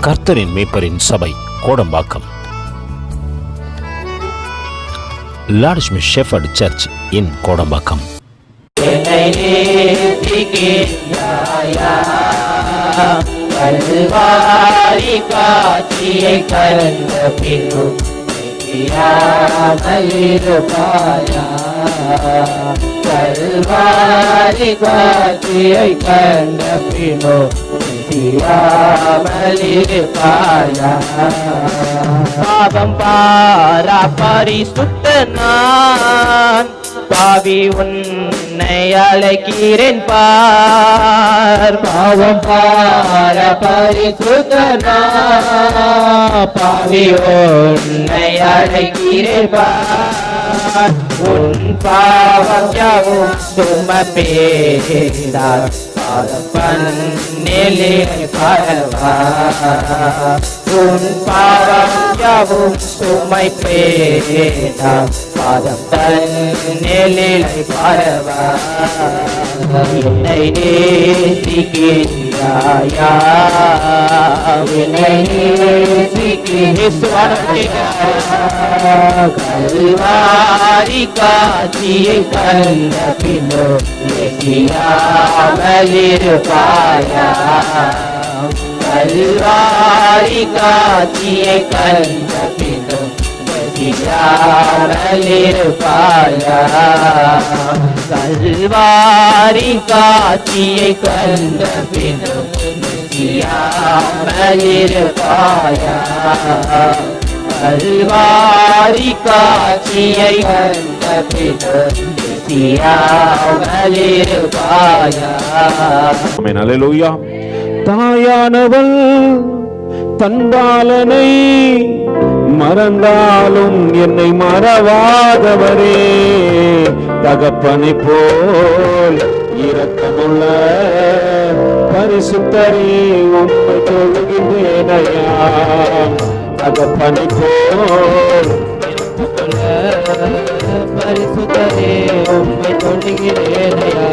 கர்த்தரின் மேய்ப்பரின் சபை Kodambakkam. Lord Smith shepherd church in Kodambakkam. கல்வாரி காட்சியை கலந்த பின்னும் கல்வாரி காட்சியை கண்ட பின்னோ பாவம் பாரா பரிசுத்த நான் பாவி உன்னை அழைக்கிறேன் பார். பாவம் பார பரிசுத்த நான் பாவி உன்னை அழைக்கிறேன் பார். உன் பாவம் யாவும் சுமப்பேன் பன்னேலே பரவா. உன் பாவம் யாவும் சுமை பேடா பாதம் தன்னேலே பரவா. என்னை நேசிக்கிறாயா, என்னை கல்வாரி காட்சியை கண்ட பின்னோ இருப்பாயா. கல்வாரி காட்சியை கண்ட பின்னும் இருப்பாயா. கல்வாரி காட்சியை கண்ட பின்னும் இருப்பாயா. கல்வாரி காட்சியை கண்ட பின்னும் தாயானவள் தன்பாலனை மறந்தாலும் என்னை மறவாதவரே, தகப்பனை போல் இரக்கமுள்ள பரிசுத்தரே உம்மை தொழுகின்றேனையா. தகப்பனை போல் பரிசுத்தரே உம்மை தொழுகிறேனையா.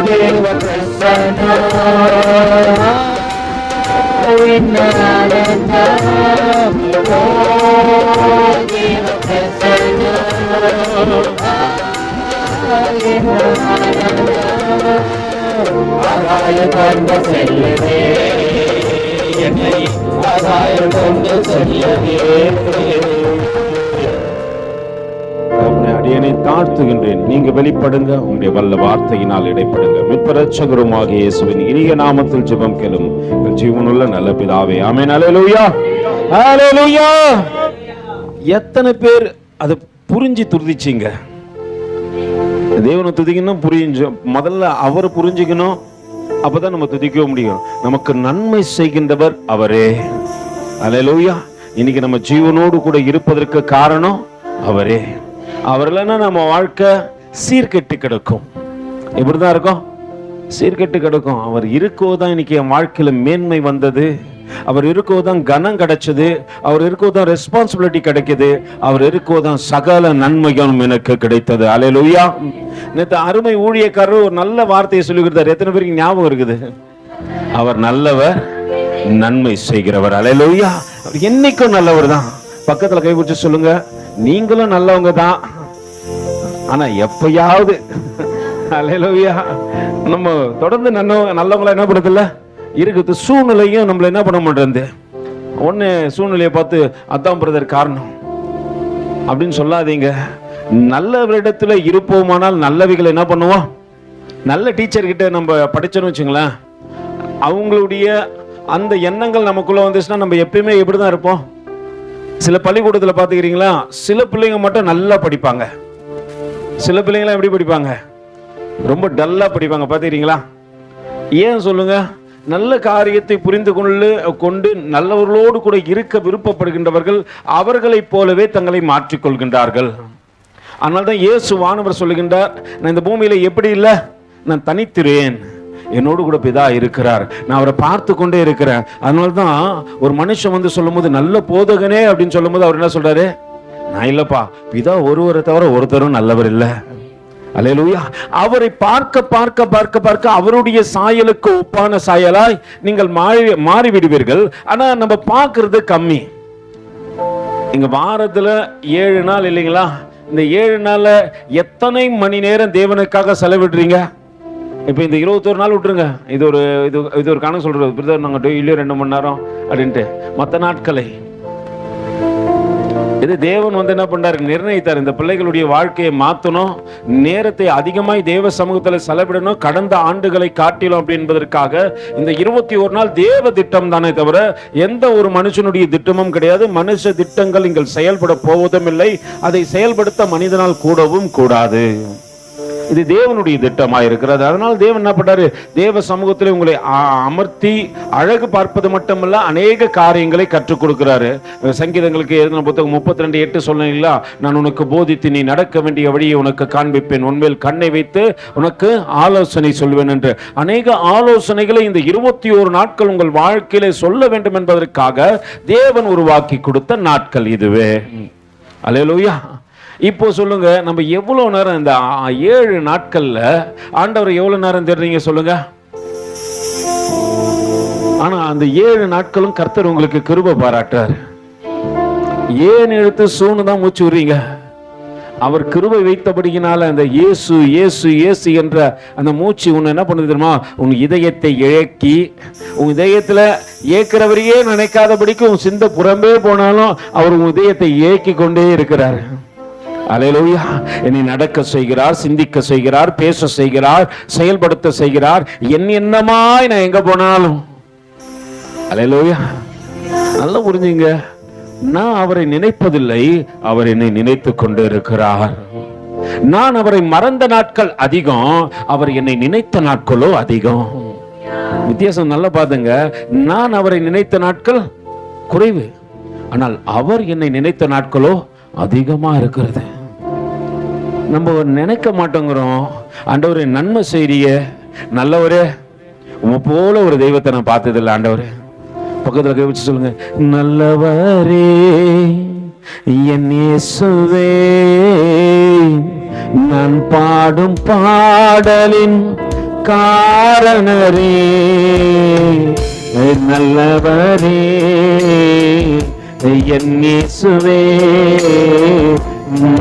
தேவ பிரசன்னா ஆதாய கொண்டு செல்லவே, என்னை ஆதாய கொண்டு செல்லவே. அடியனை தாழ்த்துகின்றேன், நீங்க வெளிப்படுங்க, உங்களுடைய வல்ல வார்த்தையினால் இடைப்படுங்க. மீட்பரட்சகருமாகிய இயேசுவின் இனிய நாமத்தில் ஜெபம் கேளும் ஜீவனுள்ள நல்ல பிதாவே, ஆமென். அல்லேலூயா, அல்லேலூயா. எத்தனை பேர் அதை புரிஞ்சு துதிச்சீங்க? தேவனை துதிக்கணும், புரிஞ்சு முதல்ல அவரை புரிஞ்சுக்கணும், அப்பதான் நம்ம துதிக்க முடியும். நமக்கு நன்மை செய்கின்றவர் அவரே. அல்லேலூயா. இன்னைக்கு நம்ம ஜீவனோடு கூட இருப்பதற்கு காரணம் அவரே. அவர் இல்லைன்னா நம்ம வாழ்க்கை சீர்கெட்டு கிடக்கும். எப்படிதான் இருக்கும்? சீர்கெட்டு கிடக்கும். அவர் இருக்கோதான் இன்னைக்கு என் வாழ்க்கையில மேன்மை வந்தது, அவர் இருக்கோதான் கனம் கிடைச்சது, அவர் இருக்கோதான் ரெஸ்பான்சிபிலிட்டி கிடைக்குது, அவர் இருக்கோதான் சகல நன்மைகளும் எனக்கு கிடைத்தது. அல்லேலூயா. நேற்று அருமை ஊழியக்காரர் ஒரு நல்ல வார்த்தையை சொல்லிக்கிறார். எத்தனை பேருக்கு ஞாபகம் இருக்குது? அவர் நல்லவர், நன்மை செய்கிறவர். அல்லேலூயா. அவர் என்னைக்கும் நல்லவர் தான். பக்கத்துல கை பிடிச்சு சொல்லுங்க, நீங்களும் நல்லவங்க தான், ஆனா எப்பயாவது அல்லேலூயா நம்ம தொடர்ந்து நல்லவங்களா என்ன பண்றதில்ல இருக்குது. சூழ்நிலையும் நம்மள என்ன பண்ண மாட்டேங்குது. ஒன்னு சூழ்நிலையை பார்த்து அதான் பிரதர் காரணம் அப்படின்னு சொல்லாதீங்க. நல்லவரிடத்துல இருப்போமானால் நல்லவைகளை என்ன பண்ணுவோம். நல்ல டீச்சர் கிட்ட நம்ம படிச்சோன்னு வச்சுங்களேன், அவங்களுடைய அந்த எண்ணங்கள் நமக்குள்ள வந்துச்சுன்னா நம்ம எப்பயுமே எப்படிதான் இருப்போம். சில பள்ளிக்கூடத்தில் பார்த்துக்கிறீங்களா, சில பிள்ளைங்க மட்டும் நல்லா படிப்பாங்க, சில பிள்ளைங்களாம் எப்படி படிப்பாங்க, ரொம்ப டல்லா படிப்பாங்க. பார்த்துக்கிறீங்களா? ஏன் சொல்லுங்க? நல்ல காரியத்தை புரிந்து கொண்டு நல்லவர்களோடு கூட இருக்க விருப்பப்படுகின்றவர்கள் அவர்களைப் போலவே தங்களை மாற்றிக்கொள்கின்றார்கள். அதனால தான் இயேசுவானவர் சொல்லுகின்றார், நான் இந்த பூமியில எப்படி இல்லை, நான் தனித்திருவேன், என்னோடு கூட பிதா இருக்கிறார், நான் அவரை பார்த்து கொண்டே இருக்கிறேன். அதனால்தான் ஒரு மனுஷன் வந்து சொல்லும் போது நல்ல போதகனே அப்படின்னு சொல்லும் போது அவர் என்ன சொல்றாரு, நான் இல்லப்பா, பிதா ஒருவரை தவிர ஒருத்தரும் நல்லவர் இல்லை. அல்லேலூயா. அவரை பார்க்க பார்க்க பார்க்க பார்க்க அவருடைய சாயலுக்கு ஒப்பான சாயலாய் நீங்கள் மாறிவிடுவீர்கள். ஆனா நம்ம பார்க்கிறது கம்மி. இங்க வாரத்துல 7 நாள் இல்லைங்களா? இந்த 7 நாள்ல எத்தனை மணி நேரம் தேவனுக்காக செலவிடுறீங்க? இப்ப இந்த 21 நாள் விட்டுருங்க. இது ஒரு கணக்கு சொல்றது. பிரதர் நாங்க டெய்லி 2 மணி நேரம் அப்படின்ட்டு மற்ற நாட்களை இது தேவன் என்ன பண்றாரு? நிர்ணயித்தார். இந்த பிள்ளைகளுடைய வாழ்க்கையை மாற்றணும், நேரத்தை அதிகமாய் தேவ சமூகத்தில் செலவிடணும், கடந்த ஆண்டுகளை காட்டிலும் அப்படி என்பதற்காக இந்த 21 நாள் தேவ திட்டம் தானே தவிர எந்த ஒரு மனுஷனுடைய திட்டமும் கிடையாது. மனுஷ திட்டங்கள் இங்கே செயல்பட போவதும் இல்லை, அதை செயல்படுத்த மனிதனால் கூடவும் கூடாது. இது தேவனுடைய திட்டமாக இருக்கிறது. அதனால் தேவன் என்ன பண்றாரு? தேவ சமூகத்தில் உங்களை அமர்த்தி அழகு பார்ப்பது மட்டுமல்ல, அநேக காரியங்களை கற்றுக் கொடுக்கிறாரு. சங்கீதங்களுக்கு எழுதின புத்தகம் 32:8 சொன்னீங்களா? நான் உனக்கு போதித்து நீ நடக்க வேண்டிய வழியை உனக்கு காண்பிப்பேன், உன்மேல் கண்ணை வைத்து உனக்கு ஆலோசனை சொல்வேன் என்று அநேக ஆலோசனைகளை இந்த 21 நாட்கள் உங்கள் வாழ்க்கையிலே சொல்ல வேண்டும் என்பதற்காக தேவன் உருவாக்கி கொடுத்த நாட்கள் இதுவே. அல்லேலூயா. இப்போ சொல்லுங்க, நம்ம எவ்வளவு நேரம் இந்த 7 நாட்கள்ல ஆண்டவர் எவ்வளவு நேரம் தேடுறீங்க சொல்லுங்க? ஆனா அந்த 7 நாட்களும் கர்த்தர் உங்களுக்கு கிருபை பாராட்டார். ஏன் எடுத்து சூன்னு தான் மூச்சு விடுறீங்க. அவர் கிருபை வைத்தபடியினால அந்த இயேசு இயேசு இயேசு என்ற அந்த மூச்சு உன்னை என்ன பண்ணுது தெரியுமா? உன் இதயத்தை இழக்கி, உன் இதயத்துல ஏற்கிறவரையே நினைக்காதபடிக்கு உன் சிந்த புறம்பே போனாலும் அவர் உன் இதயத்தை ஏக்கி கொண்டே இருக்கிறார். அல்லேலூயா. என்னை நடக்க செய்கிறார், சிந்திக்க செய்கிறார், பேச செய்கிறார், செயல்படுத்த செய்கிறார். என்னமாய் நான் எங்க போனாலும். அல்லேலூயா. நல்லா புரிஞ்சுங்க, நான் அவரை நினைப்பதில்லை, அவர் என்னை நினைத்து கொண்டு இருக்கிறார். நான் அவரை மறந்த நாட்கள் அதிகம், அவர் என்னை நினைத்த நாட்களோ அதிகம். வித்தியாசம் நல்லா பாருங்க. நான் அவரை நினைத்த நாட்கள் குறைவு, ஆனால் அவர் என்னை நினைத்த நாட்களோ அதிகமா இருக்கிறது. நம்ம நினைக்க மாட்டோங்கிறோம். ஆண்டவரே நன்மை செய்ய நல்லவரே, உங்க போல ஒரு தெய்வத்தை நான் பார்த்ததில்லை ஆண்டவரே. பக்கத்துல கை வச்சு சொல்லுங்க, நல்லவரே என் இயேசுவே, நான் பாடும் பாடலின் காரணரே, நல்லவரே என் இயேசுவே,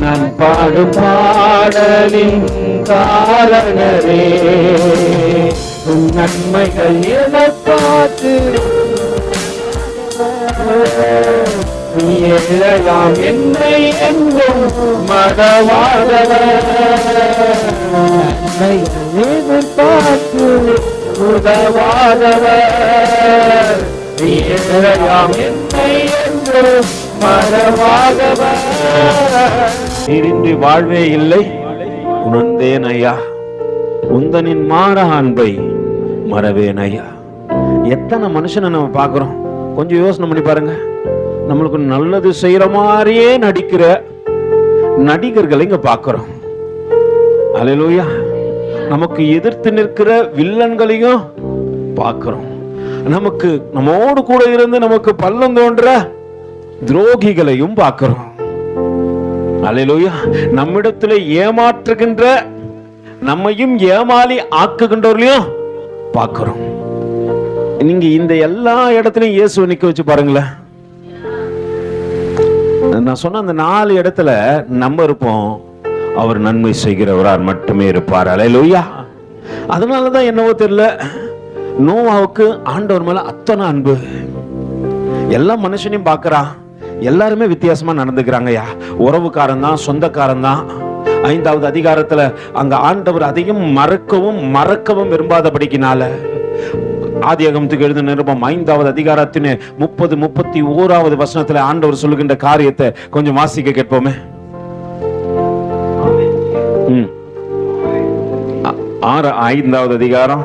நான் பாடும் பாடலின் காரணரே, நன்மைகள் என பார்த்து ஏழையாம் என்னை எங்கும் மறவாதவர், நன்மைகள் பார்த்து உதவாதவர், ஏழையாம் என்னை எங்கும் மறவாதவர். நீரின்றி வாழ்வே இல்லை உணர்ந்தேன் ஐயா, உந்தனின் மாற அன்பை மறவேன் ஐயா. எத்தனை மனுஷனை நம்ம பார்க்கிறோம், கொஞ்சம் யோசனை பண்ணி பாருங்க. நம்மளுக்கு நல்லது செய்யற மாதிரியே நடிக்கிற நடிகர்களை இங்க பார்க்கிறோம். அல்லேலூயா. நமக்கு எதிர்த்து நிற்கிற வில்லன்களையும் பார்க்கிறோம். நமக்கு நம்மோடு கூட இருந்து நமக்கு பள்ளம் தோன்ற துரோகிகளையும் பார்க்கிறோம். அல்லேலூயா. நம்மிடத்துல ஏமாற்றுகின்ற, நம்மையும் ஏமாளி ஆக்குகின்றவர்களையும் பார்க்கிறோம். நீங்க இந்த எல்லா இடத்துலயும் இயேசுவை நிக்க வச்சு பாருங்களேன். நான் சொன்ன அந்த 4 இடத்துல நம்ம இருப்போம், அவர் நன்மை செய்கிறவரார் மட்டுமே இருப்பார். அல்லேலூயா. அதனாலதான் என்னவோ தெரியல, நோவாவுக்கு ஆண்டவர் மேல அத்தனை அன்பு. எல்லா மனுஷனையும் பார்க்கறான், எல்லாருமே வித்தியாசமா நடந்துக்கிறாங்கய்யா. உறவுக்காரன் தான், சொந்தக்காரன் தான். 5வது அதிகாரத்துல அங்க ஆண்டவர் அதையும் மறக்கவும் விரும்பாதபடிக்கினால ஆதியாகமத்துக்கு எழுதின நிருபம் 5வது அதிகாரத்தின் 30-31வது வசனத்துல ஆண்டவர் சொல்லுகின்ற காரியத்தை கொஞ்சம் வாசிக்க கேட்போமே. 5வது அதிகாரம்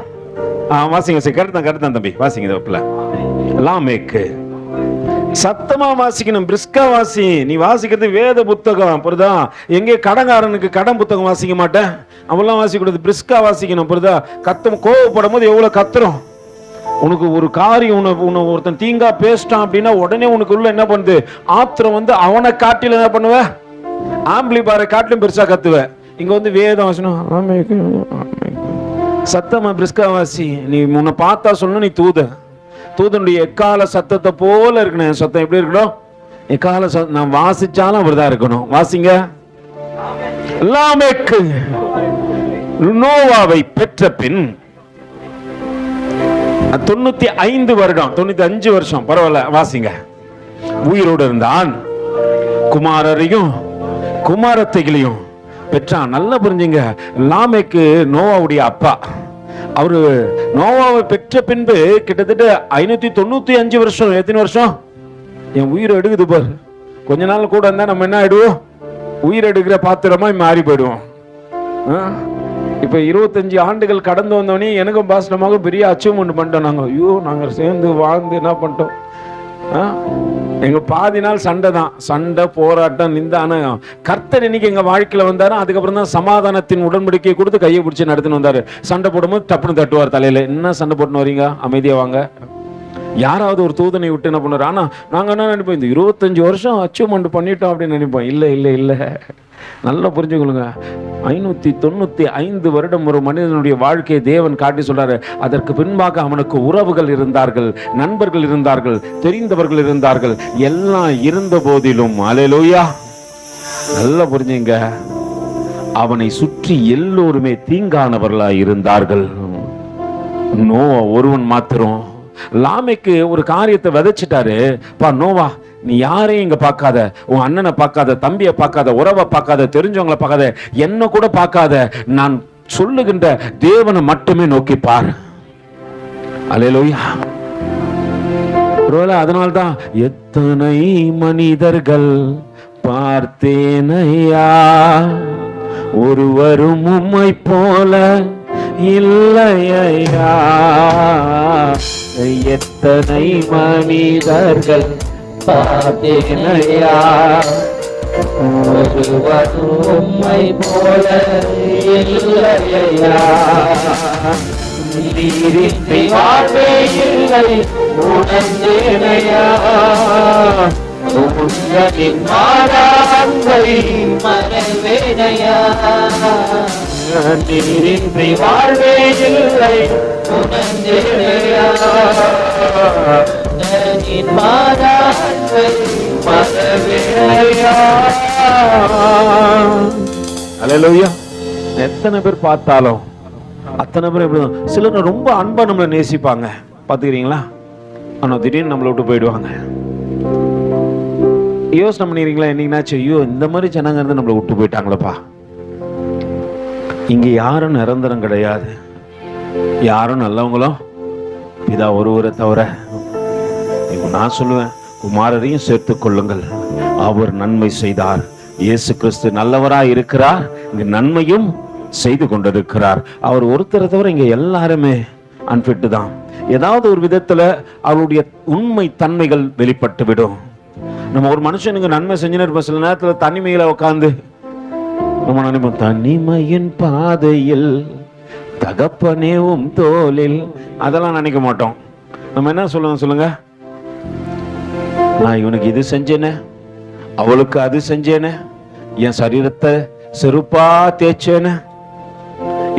வாசிங்க. கருத்தான் தம்பி, வாசிங்க. லாமேக்கு சத்தமா வாசிக்கணும், பிரிஸ்கா வாசி. நீ வாசிக்கிறது வேத புத்தகம், புரியுதா? எங்கே கடங்காரனுக்கு கடன் புத்தகம் வாசிக்க மாட்டேன், அவெல்லாம் வாசிக்கூடாது. பிரிஸ்கா வாசிக்கணும், புரியுதா? கோவப்படும் போது எவ்வளவு கத்துறோம். உனக்கு ஒரு காரியம், ஒருத்தன் தீங்கா பேசிட்டான் அப்படின்னா உடனே உனக்கு உள்ள என்ன பண்ணுது? ஆத்திரம் வந்து அவனை காட்டில என்ன பண்ணுவ? ஆம்பிளி பாரை காட்டிலும் பெருசா கத்துவ. இங்க வந்து வேதம் வாசனம் சத்தமா பிரிஸ்காவாசி. நீ முன்ன பார்த்தா சொல்லணும், நீ தூதனுடைய எக்கால சத்தத்தை போல இருக்கணும். என் சத்தம் எப்படி இருக்கணும்? எக்கால சத்தம். நான் வாசிச்சாலும் அப்படிதான் இருக்கணும். வாசிங்க. லாமேக்கு நோவாவை பெற்ற பின் 95 வருடம், 95 வருஷம், பரவாயில்ல, வாசிங்க. உயிரோடு இருந்தான், குமாரரையும் குமாரத்தைகளையும் பெற்றான். நல்லா புரிஞ்சுங்க, லாமேக்கு நோவாவுடைய அப்பா. அவரு நோவாவை பெற்ற பின்பு கிட்டத்தட்ட 595 வருஷம். எத்தனை வருஷம்? என் உயிரை எடுக்குது பாரு. கொஞ்ச நாள் கூட இருந்தா நம்ம என்ன ஆயிடுவோம்? உயிர் எடுக்கிற பாத்திரமா மாறி போயிடுவோம். இப்ப 25 ஆண்டுகள் கடந்து வந்தோடனே எனக்கும் பாஸ்டமாக பெரிய அச்சீவ்மெண்ட் பண்ணிட்டோம். நாங்க ஐயோ, நாங்க சேர்ந்து வாழ்ந்து என்ன பண்ணிட்டோம்? எங்க பாதி நாள் சண்டை தான், சண்டை போராட்டம் நிந்தான. கர்த்தர் இன்னைக்கு எங்க வாழ்க்கையில வந்தாரு. அதுக்கப்புறம் தான் சமாதானத்தின் உடன்படிக்கையை கொடுத்து கையை பிடிச்சி நடத்தின்னு வந்தாரு. சண்டை போடும்போது டப்புன்னு தட்டுவார் தலையில. என்ன சண்டை போட்டுன்னு வரீங்க, அமைதியா வாங்க. யாராவது ஒரு தூதனை விட்டு என்ன பண்ணுவார்? ஆனா நாங்க என்ன நினைப்போம், இந்த 25 வருஷம் அச்சீவ்மெண்ட் பண்ணிட்டோம் அப்படின்னு நினைப்போம். இல்ல இல்ல இல்ல, நல்லா புரிஞ்சுக்கொள்ளுங்க. 595 வருடம் ஒரு மனிதனுடைய வாழ்க்கையை தேவன் காட்டி சொல்றாரு. அதற்கு பின்பாக அவனுக்கு உறவுகள் இருந்தார்கள், நண்பர்கள் இருந்தார்கள், தெரிந்தவர்கள் இருந்தார்கள். எல்லாம் இருந்த போதிலும், அல்லேலூயா, நல்லா புரிஞ்சுங்க, அவனை சுற்றி எல்லோருமே தீங்கானவர்களாய் இருந்தார்கள். நோவா ஒருவன் மாத்திரம். லாமேக்கு ஒரு காரியத்தை விதைச்சிட்டாரு. பா நோவா, நீ யாரையும் இங்க பார்க்காத, உன் அண்ணனை பார்க்காத, தம்பியை பார்க்காத, உறவை பார்க்காத, தெரிஞ்சவங்களை பார்க்காத, என்ன கூட பார்க்காத, நான் சொல்லுகின்ற தேவனை மட்டுமே நோக்கி பார். அல்லேலூயா. அதனால்தான் எத்தனை மனிதர்கள் பார்த்தேனையா, ஒருவரும் உம்மை போல இல்லையா. எத்தனை மனிதர்கள் பார்த்தேனையா, ஒருவரும் உம்மை போல இல்லையா. நீரின்றி வாழ்வே இல்லை உணர்ந்தேனையா, உங்களின் மாறாவை மறவேனையா. நீரின்றி வாழ்வே இல்லை உணர்ந்தேனையா, மாறாவை மறவேனையா. அல்லேலூயா. எத்தனை பேர் பார்த்தாலும் அத்தனை பேர் எப்படிதான். சிலர் ரொம்ப அன்பா நம்மளை நேசிப்பாங்க, பாத்துக்கிறீங்களா? ஆனா திடீர்னு நம்மளை விட்டு போயிடுவாங்க. யோசனை பண்ணிக்கிறீங்களா? என்னைக்குனாச்சும் ஐயோ, இந்த மாதிரி ஜனங்க இருந்து நம்மளை விட்டு போயிட்டாங்களப்பா. இங்க யாரும் நிரந்தரம் கிடையாது, யாரும் நல்லவங்களும் இதா ஒருவரை தவிர. நான் சொல்லுவேன், குமாரரையும் சேர்த்துக் கொள்ளுங்கள், அவர் நன்மை செய்தார். இயேசு கிறிஸ்து நல்லவராய் இருக்கிறார், இங்க நன்மையும் செய்து கொண்டிருக்கிறார். அவர் ஒருத்தரை தவிர இங்க எல்லாருமே அன்பிட்டு தான். ஏதாவது ஒரு விதத்துல அவருடைய உண்மை தன்மைகள் வெளிப்பட்டு விடும். நம்ம ஒரு மனுஷனுக்கு நன்மை செஞ்சுன்னு இருப்போம், சில நேரத்துல தனிமையில உட்காந்து நம்ம நினைப்போம், தனிமையின் பாதையில் தகப்பனேவும் தோளில். அதெல்லாம் நினைக்க மாட்டோம். நம்ம என்ன சொல்லுவோம் சொல்லுங்க? நான் இவனுக்கு இது செஞ்சேனே, அவளுக்கு அது செஞ்சேனே, என் சரீரத்தை செருப்பா தேய்ச்சேனே,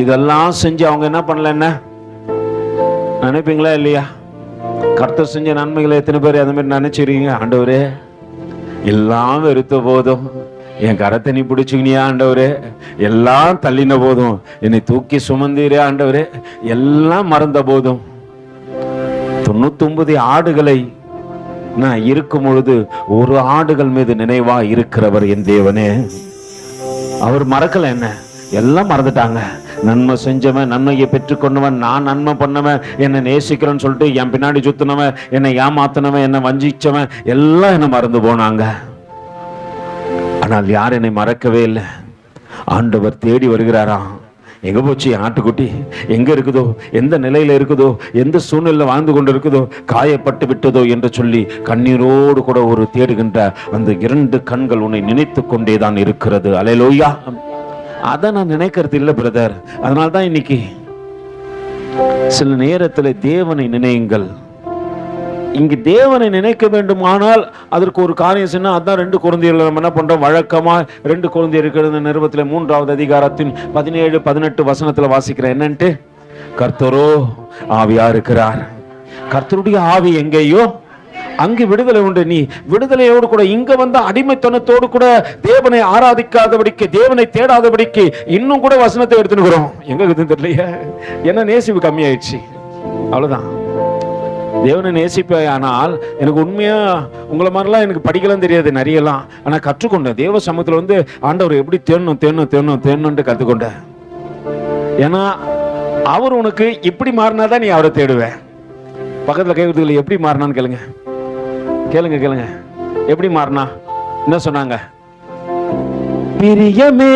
இதெல்லாம் செஞ்சு அவங்க என்ன பண்ணல, என்ன நினைப்பீங்களா இல்லையா? கர்த்தர் செஞ்ச நன்மைகளை எத்தனை பேர் அந்த மாதிரி நினைச்சிருக்கீங்க? ஆண்டவரே, எல்லாம் வெறுத்த போதும் என் கரத்தை நீ பிடிச்சுக்கினியா ஆண்டவரே, எல்லாம் தள்ளின போதும் என்னை தூக்கி சுமந்தீரே ஆண்டவரே, எல்லாம் மறந்த போதும் 99 ஆடுகளை நான் இருக்கும் பொழுது ஒரு ஆடுகள் மீது நினைவா இருக்கிறவர் என் தேவனே. அவர் மறக்கல, என்ன எல்லாம் மறந்துட்டாங்க. நன்மை செஞ்சவன், நன்மையை பெற்றுக்கொண்டவன், நான் நன்மை பண்ணவன், என்னை நேசிக்கிறேன்னு சொல்லிட்டு என் பின்னாடி சுத்தினவன், என்னை ஏமாத்தினவன், என்னை வஞ்சிச்சவன், எல்லாம் என்னை மறந்து போனாங்க. ஆனால் யார் என்னை மறக்கவே இல்லை. ஆண்டவர் தேடி வருகிறாராம். எங்க போச்சு ஆட்டுக்குட்டி? எங்க இருக்குதோ, எந்த நிலையில இருக்குதோ, எந்த சூழ்நிலை வாழ்ந்து கொண்டு இருக்குதோ, காயப்பட்டு விட்டதோ என்று சொல்லி கண்ணீரோடு கூட ஒரு தேடுகின்ற அந்த 2 கண்கள் உன்னை நினைத்து கொண்டேதான் இருக்கிறது. அல்லேலூயா. அதை நான் நினைக்கிறது இல்லை பிரதர். அதனால்தான் இன்னைக்கு சில நேரத்தில் தேவனை நினையுங்கள். இங்கு தேவனை நினைக்க வேண்டுமானால் அதற்கு ஒரு காரியம் சொன்னா, அதான் 2 கொரிந்தியர்ல நம்ம என்ன பண்றோம், வழக்கமா 2 கொரிந்தியர் இருக்கிற நிருபத்தில் 3வது அதிகாரத்தின் 17-18 வசனத்துல வாசிக்கிறேன். என்னன்ட்டு, கர்த்தரோ ஆவியா இருக்கிறார். கர்த்தருடைய ஆவி எங்கேயோ அங்கு விடுதலை உண்டு. நீ விடுதலையோடு கூட இங்க வந்த அடிமைத்தனத்தோடு கூட தேவனை ஆராதிக்காதபடிக்கு, தேவனை தேடாதபடிக்கு இன்னும் கூட வசனத்தை எடுத்துக்கிறோம். எங்க இருக்குதுன்னு தெரியலையே, என்ன நேசிப்பு கம்மியாயிடுச்சு, அவ்வளவுதான். தேவனை நேசிப்பேன், ஆனால் எனக்கு உண்மையா உங்களை மாதிரிலாம் எனக்கு படிக்கலாம் தெரியாது நிறையலாம். ஆனா கற்றுக்கொண்டேன் தேவ சமூகத்துல வந்து ஆண்டவர் எப்படி தேடணும்னு கற்றுக்கொண்டேன். ஏன்னா அவர் உனக்கு இப்படி மாறினாதான் நீ அவரை தேடுவேன். பக்கத்துல கேட்கறதுல எப்படி மாறினான்னு கேளுங்க, எப்படி மாறினா என்ன சொன்னாங்க, பிரியமே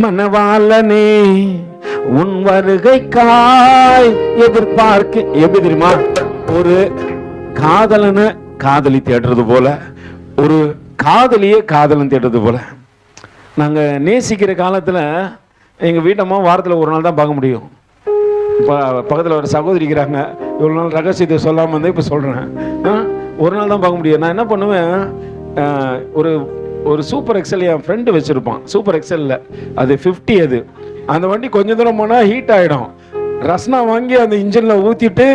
மனவாளனே உன் வருகைக்காய் எதிர்பார்க்க. எப்படி தெரியுமா, ஒரு காதலனை காதலி தேடுறது போல, ஒரு காதலியே காதலன் தேடுறது போல. நாங்க நேசிக்கிற காலத்துல எங்க வீட்டம்மா வாரத்துல ஒரு நாள் தான் பார்க்க முடியும். இப்போ பக்கத்தில் ஒரு சகோதரி இருக்கிறாங்க, இவ்வளோ நாள் ரகசியத்தை சொல்லாமல் வந்து இப்போ சொல்கிறேன். ஒரு நாள் தான் பார்க்க முடியும். நான் என்ன பண்ணுவேன், ஒரு சூப்பர் எக்ஸல் என் ஃப்ரெண்டு வச்சுருப்பான். சூப்பர் எக்ஸலில் அது 50, அது அந்த வண்டி கொஞ்சம் தூரம் போனால் ஹீட் ஆகிடும். ரஸ்னா வாங்கி அந்த இன்ஜினில் ஊற்றிட்டு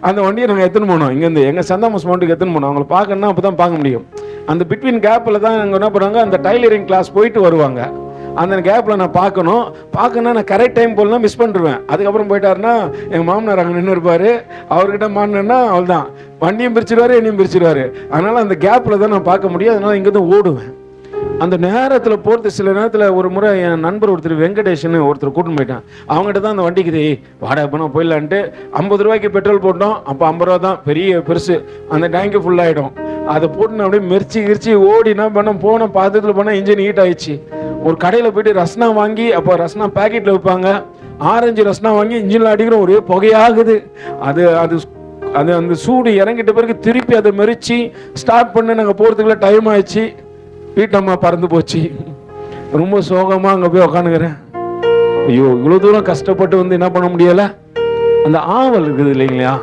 அந்த வண்டியை நாங்கள் எடுத்துன்னு போனோம். இங்கேருந்து எங்கள் சந்தாமஸ் மவுண்ட்டுக்கு எடுத்துன்னு போனோம். அவங்களை பார்க்கணுன்னா அப்போ தான் பார்க்க முடியும். அந்த பிட்வீன் கேப்பில் தான் நாங்கள் என்ன பண்ணுவாங்க, அந்த டைலரிங் கிளாஸ் போயிட்டு வருவாங்க. அந்த கேப்பில் நான் பார்க்கணும் நான் கரெக்ட் டைம் போலனா மிஸ் பண்ணிடுவேன். அதுக்கப்புறம் போயிட்டாருன்னா எங்கள் மாமனார் அங்கே நின்று இருப்பார். அவர்கிட்ட மாட்டினேன்னா அவள் தான் வண்டியும் பிரிச்சிருவாரு, என்னையும் பிரிச்சிருவாரு. அதனால் அந்த கேப்பில் தான் நான் பார்க்க முடியும். அதனால் இங்கே தான் ஓடுவேன். அந்த நேரத்தில் போகிறது, சில நேரத்தில் ஒரு முறை என் நண்பர் ஒருத்தர் வெங்கடேஷன் ஒருத்தர் கூட்டின்னு போயிட்டான். அவங்ககிட்ட தான் அந்த வண்டிக்கு வாடகை பண்ண போயிடலான்ட்டு 50 ரூபாய்க்கு பெட்ரோல் போட்டோம். அப்போ 50 ரூபா தான் பெருசு, அந்த டேங்கு ஃபுல்லாகிடும். அதை போட்டு அப்படியே மிரிச்சு ஓடி என்ன பண்ண போன பாத்திரத்தில் போனால் இன்ஜின் ஹீட் ஆயிடுச்சு. ஒரு கடையில் போயிட்டு ரஸ்னா வாங்கி, அப்போ ரஸ்னா பேக்கெட்டில் வைப்பாங்க, ஆரஞ்சு ரஸ்னா வாங்கி இன்ஜினில் அடிக்கிறோம், ஒரே புகையாகுது. அது அது அது அந்த சூடு இறங்கிட்ட பிறகு திருப்பி அதை மெரிச்சு ஸ்டார்ட் பண்ண நாங்கள் போகிறதுக்குள்ள டைம் ஆயிடுச்சு. வீட்டம்மா பறந்து போச்சு. ரொம்ப சோகமாக அங்கே போய் உக்காந்துக்கிறேன். ஐயோ, இவ்வளோ தூரம் கஷ்டப்பட்டு வந்து என்ன பண்ண முடியலை. அந்த ஆவல் இருக்குது இல்லைங்களா,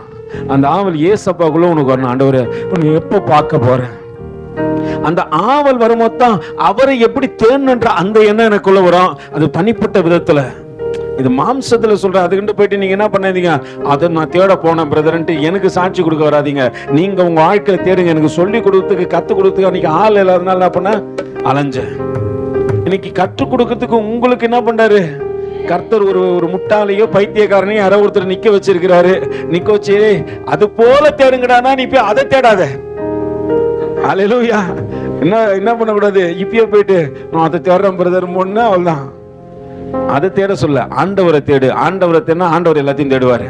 அந்த ஆவல் ஏசப்பாக்குள்ள உனக்கு வரணும். ஆண்டவரே உன்னை எப்போ பார்க்க போகிறேன், அந்த ஆவல் வரும்போது தான் அவரை எப்படி தேடணுன்ற அந்த எண்ணம் எனக்குள்ள வரும். அது தனிப்பட்ட விதத்துல, இது மாம்சத்துல சொல்றேன். அதுக்கிட்ட போயிட்டு நீங்க என்ன பண்ணாதீங்க, அதை நான் தேட போனேன் பிரதர்ன்ட்டு எனக்கு சாட்சி கொடுக்க வராதீங்க. நீங்க உங்க வாழ்க்கையில தேடுங்க. எனக்கு சொல்லி கொடுத்ததுக்கு கத்து கொடுத்ததுக்கு அன்னைக்கு ஆள் இல்லாதனால என்ன பண்ண அலைஞ்சேன். இன்னைக்கு கற்றுக் கொடுக்கறதுக்கு உங்களுக்கு என்ன பண்றாரு கர்த்தர், ஒரு முட்டாளையோ பைத்தியக்காரனையோ யாரோ ஒருத்தர் நிக்க வச்சிருக்கிறாரு. நிக்க வச்சு அது போல தேடுங்கடானா நீ போய் அதை தேடாத. அல்லேலூயா. என்ன பண்ணக்கூடாது, இப்பயே போயிட்டு நான் அதை தேடுறேன் பிரதர் முன்னா அவள்தான். அதை தேட சொல்ல, ஆண்டவரை தேடு. ஆண்டவரை தேடினா ஆண்டவர் எல்லாத்தையும் தேடுவாரு.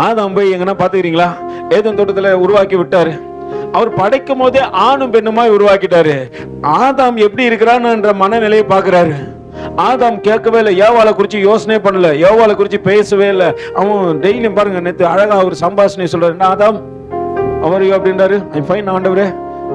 ஆதாம் போய் எங்கன்னா பாத்துக்கிறீங்களா, ஏதேன் தோட்டத்துல உருவாக்கி விட்டாரு. அவர் படைக்கும் போதே ஆணும் பெண்ணுமாய் உருவாக்கிட்டாரு. ஆதாம் எப்படி இருக்கிறான்னு மனநிலையை பாக்குறாரு. ஆதாம் கேட்கவே இல்லை, ஏவாளை குறிச்சு யோசனை பண்ணல, ஏவாளை குறிச்சு பேசவே இல்லை. அவன் டெய்லியும் பாருங்க, நேற்று அழகா ஒரு சம்பாஷணை சொல்றாரு. ஆதாம் அவர் அப்படின்றாரு, ஐ ஃபைன் ஆண்டவரே,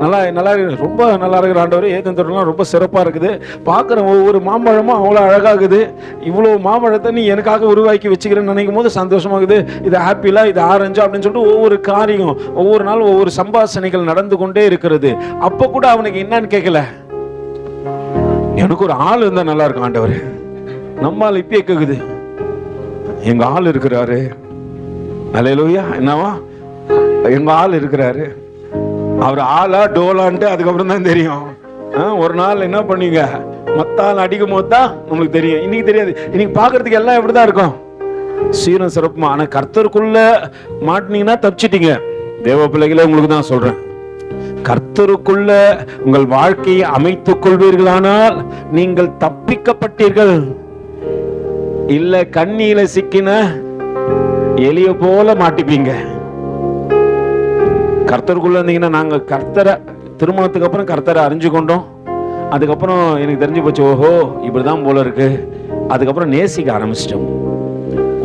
நல்லா ரொம்ப நல்லா இருக்கிற ஆண்டவர். ஏதேன் தோட்டம்லாம் ரொம்ப சிறப்பாக இருக்குது. பார்க்குற ஒவ்வொரு மாம்பழமும் அவ்வளோ அழகாகுது. இவ்வளோ மாம்பழத்தை நீ எனக்காக உருவாக்கி வச்சுக்கிறேன்னு நினைக்கும் போது சந்தோஷமாகுது. இது ஆப்பிளா, இது ஆரஞ்சா அப்படின்னு சொல்லிட்டு ஒவ்வொரு காரியம், ஒவ்வொரு நாள் ஒவ்வொரு சம்பாஷணைகள் நடந்து கொண்டே இருக்கிறது. அப்போ கூட அவனுக்கு என்னன்னு கேட்கல, எனக்கு ஒரு ஆள் இருந்தா நல்லா இருக்கும் ஆண்டவர். நம்மால் இப்பயே கேக்குது, எங்க ஆள் இருக்கிறாரு. அல்லேலூயா. என்னவா, எங்க ஆள் இருக்கிறாரு. அவர் ஆளா டோலான்ட்டு அதுக்கப்புறம் தான் தெரியும். ஒரு நாள் என்ன பண்ணீங்க, மத்த ஆள் அடிக்கும் போது தான் உங்களுக்கு தெரியும். இன்னைக்கு தெரியாது. இன்னைக்கு பாக்குறதுக்கு எல்லாம் எப்படிதான் இருக்கும், சீரம் சிறப்புமா. ஆனா கர்த்தருக்குள்ள மாட்டினீங்கன்னா தப்பிச்சிட்டீங்க. தேவ பிள்ளைகளே உங்களுக்கு தான் சொல்றேன், கர்த்தருக்குள்ள உங்கள் வாழ்க்கையை அமைத்துக் கொள்வீர்களானால் நீங்கள் தப்பிக்கப்பட்டீர்கள். இல்ல கண்ணியில சிக்கின எலிய போல மாட்டிப்பீங்க. கர்த்தருக்குள்ள இருந்தீங்கன்னா, நாங்க கர்த்தரை திருமணத்துக்கு அப்புறம் கர்த்தரை அறிஞ்சு கொண்டோம். அதுக்கப்புறம் எனக்கு தெரிஞ்சு போச்சு, ஓஹோ இப்படிதான் போல இருக்கு. அதுக்கப்புறம் நேசிக்க ஆரம்பிச்சிட்டோம்.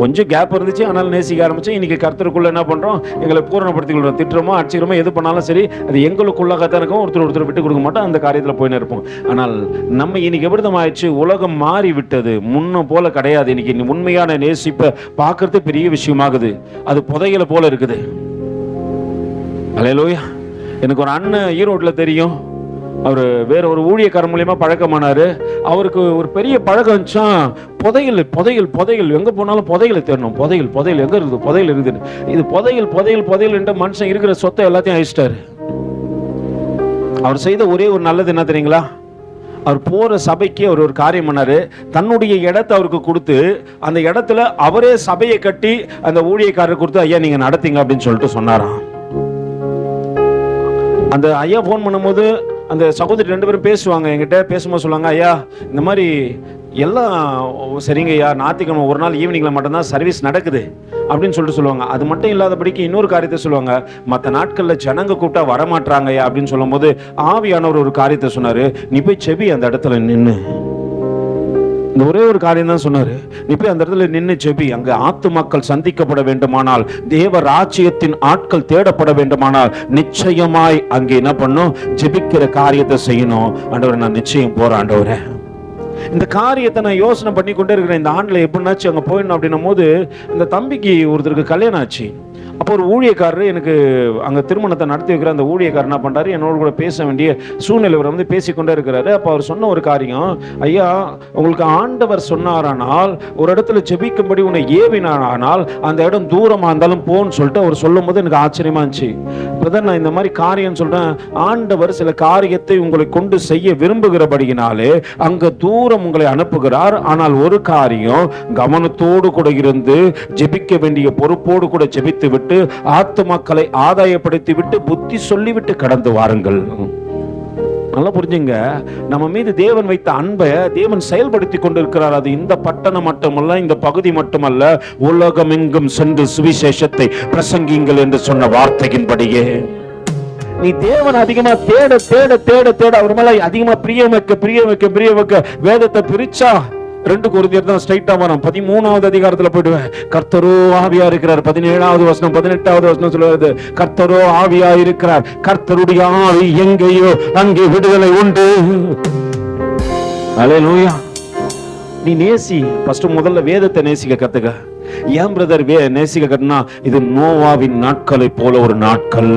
கொஞ்சம் கேப் இருந்துச்சு, ஆனாலும் நேசிக்க ஆரம்பிச்சோம். இன்னைக்கு கர்த்தருக்குள்ள என்ன பண்றோம், எங்களை பூரணப்படுத்திக் கொள்றோம். திட்டுறோமோ அடிச்சுக்கிறோமோ எது பண்ணாலும் சரி, அது எங்களுக்குள்ளதான் இருக்கும். ஒருத்தர் விட்டு கொடுக்க மாட்டோம், அந்த காரியத்தில் போயின்னு இருப்போம். ஆனால் நம்ம இன்னைக்கு எப்படிதான் ஆயிடுச்சு, உலகம் மாறி விட்டது, முன்ன போல கிடையாது. இன்னைக்கு உண்மையான நேசிப்பை பார்க்கறது பெரிய விஷயமாகுது. அது புதையல போல இருக்குது. அல்லேலூயா. எனக்கு ஒரு அண்ணன் ஈரோட்டில் தெரியும். அவர் வேற ஒரு ஊழியக்காரர் மூலியமா பழக்கமானாரு. அவருக்கு ஒரு பெரிய பழக்கம் இருந்துச்சான், புதையல் புதையல் புதையல், எங்க போனாலும் புதையலை தேடணும். புதையல் புதையல் எங்க இருக்குது, புதையல் இருக்குது. இது புதையல் புதையல் புதையல் என்ற மனுஷன் இருக்கிற சொத்தை எல்லாத்தையும் அழிச்சிட்டாரு. அவர் செய்த ஒரே ஒரு நல்லது என்ன தெரியுங்களா? அவர் போற சபைக்கு அவர் ஒரு காரியம் பண்ணாரு. தன்னுடைய இடத்தை அவருக்கு கொடுத்து, அந்த இடத்துல அவரே சபையை கட்டி அந்த ஊழியக்காரர் கொடுத்து, ஐயா நீங்க நடத்தீங்க அப்படின்னு சொல்லிட்டு சொன்னாராம். அந்த ஐயா போன் பண்ணும்போது அந்த சகோதரி 2 பேரும் பேசுவாங்க. என்கிட்ட பேசும்போது சொல்லுவாங்க, ஐயா இந்த மாதிரி எல்லாம் சரிங்க ஐயா, ஞாயிற்றுக்கிழமை ஒரு நாள் ஈவினிங்ல மட்டும்தான் சர்வீஸ் நடக்குது அப்படின்னு சொல்லிட்டு சொல்லுவாங்க. அது மட்டும் இல்லாதபடிக்கு இன்னொரு காரியத்தை சொல்லுவாங்க, மற்ற நாட்கள்ல ஜனங்க கூப்பிட்டா வரமாட்டாங்க ஐயா அப்படின்னு சொல்லும் போது ஆவியானவர் ஒரு காரியத்தை சொன்னாரு, நீ போய் செபி அந்த இடத்துல நின்னு. இந்த ஒரே ஒரு காரியம் தான் சொன்னாரு, நீ போய் அந்த இடத்துல நின்று செபி. அங்க ஆத்துமாக்கள் சந்திக்கப்பட வேண்டுமானால், தேவ ராஜ்யத்தின் ஆட்கள் தேடப்பட வேண்டுமானால் நிச்சயமாய் அங்கே என்ன பண்ணும், ஜெபிக்கிற காரியத்தை செய்யணும். ஆண்டவரே நான் நிச்சயம் போறேன் ஆண்டவரே. இந்த காரியத்தை நான் யோசனை பண்ணி கொண்டே இருக்கிறேன். இந்த ஆண்டுல எப்படின்னாச்சு அங்க போயிடணும் அப்படின்னும் போது, இந்த தம்பிக்கு ஒருத்தருக்கு கல்யாணம் ஆச்சு. அப்போ ஒரு ஊழியக்காரர் எனக்கு அங்கே திருமணத்தை நடத்தி வைக்கிற அந்த ஊழியக்காரர் என்ன பண்ணுறாரு, என்னோட கூட பேச வேண்டிய சூழ்நிலை வந்து பேசிக்கொண்டே இருக்கிறாரு. அப்போ அவர் சொன்ன ஒரு காரியம், ஐயா உங்களுக்கு ஆண்டவர் சொன்னாரானால், ஒரு இடத்துல ஜெபிக்கும்படி உன்னை ஏவினாரானால் அந்த இடம் தூரமாக இருந்தாலும் போன்னு சொல்லிட்டு அவர் சொல்லும் போது எனக்கு ஆச்சரியமா இருந்துச்சு. இப்போதான் நான் இந்த மாதிரி காரியம் சொல்கிறேன், ஆண்டவர் சில காரியத்தை உங்களை கொண்டு செய்ய விரும்புகிறபடியினாலே அங்கே தூரம் உங்களை அனுப்புகிறார். ஆனால் ஒரு காரியம் கவனத்தோடு கூட இருந்து ஜெபிக்க வேண்டிய பொறுப்போடு கூட ஜெபித்து விட்டு ஆத்துமாக்களை ஆதாயப்படுத்தி விட்டு புத்தி சொல்லிவிட்டு கடந்து வாருங்கள். நல்லா புரிஞ்சுங்க, நம்ம மீது தேவன் வைத்த அன்பை தேவன் செயல்படுத்தி கொண்டிருக்கிறார். அது இந்த பட்டணம் மட்டுமல்ல, இந்த பகுதி மட்டுமல்ல, உலகமெங்கும் சென்று சுவிசேஷத்தை பிரசங்கிங்கள் என்று சொன்ன வார்த்தையின்படியே நீ தேவன் அதிகமா தேட தேட தேட தேட அவர் மேல அதிகமா பிரியம் வைக்க வேதத்தை பிரிச்சா 2 கொரிந்தியர் தான் ஸ்ட்ரைட்டா வரும். 13வது அதிகாரத்துல போயிடுவேன். கர்த்தரோ ஆவியா இருக்கிறார். 17வது வசனம் 18வது வசனம் சொல்லுவது, கர்த்தரோ ஆவியா இருக்கிறார். கர்த்தருடைய ஆவி எங்கேயோ அங்கே விடுதலை உண்டு. அல்லேலூயா. நீ நேசி, ஃபர்ஸ்ட் முதல்ல வேதத்தை நேசிக்க கத்துக்க. ஏன் பிரதர் நேசிக்க கத்துனா, இது நோவாவின் நாட்களை போல ஒரு நாட்கள்.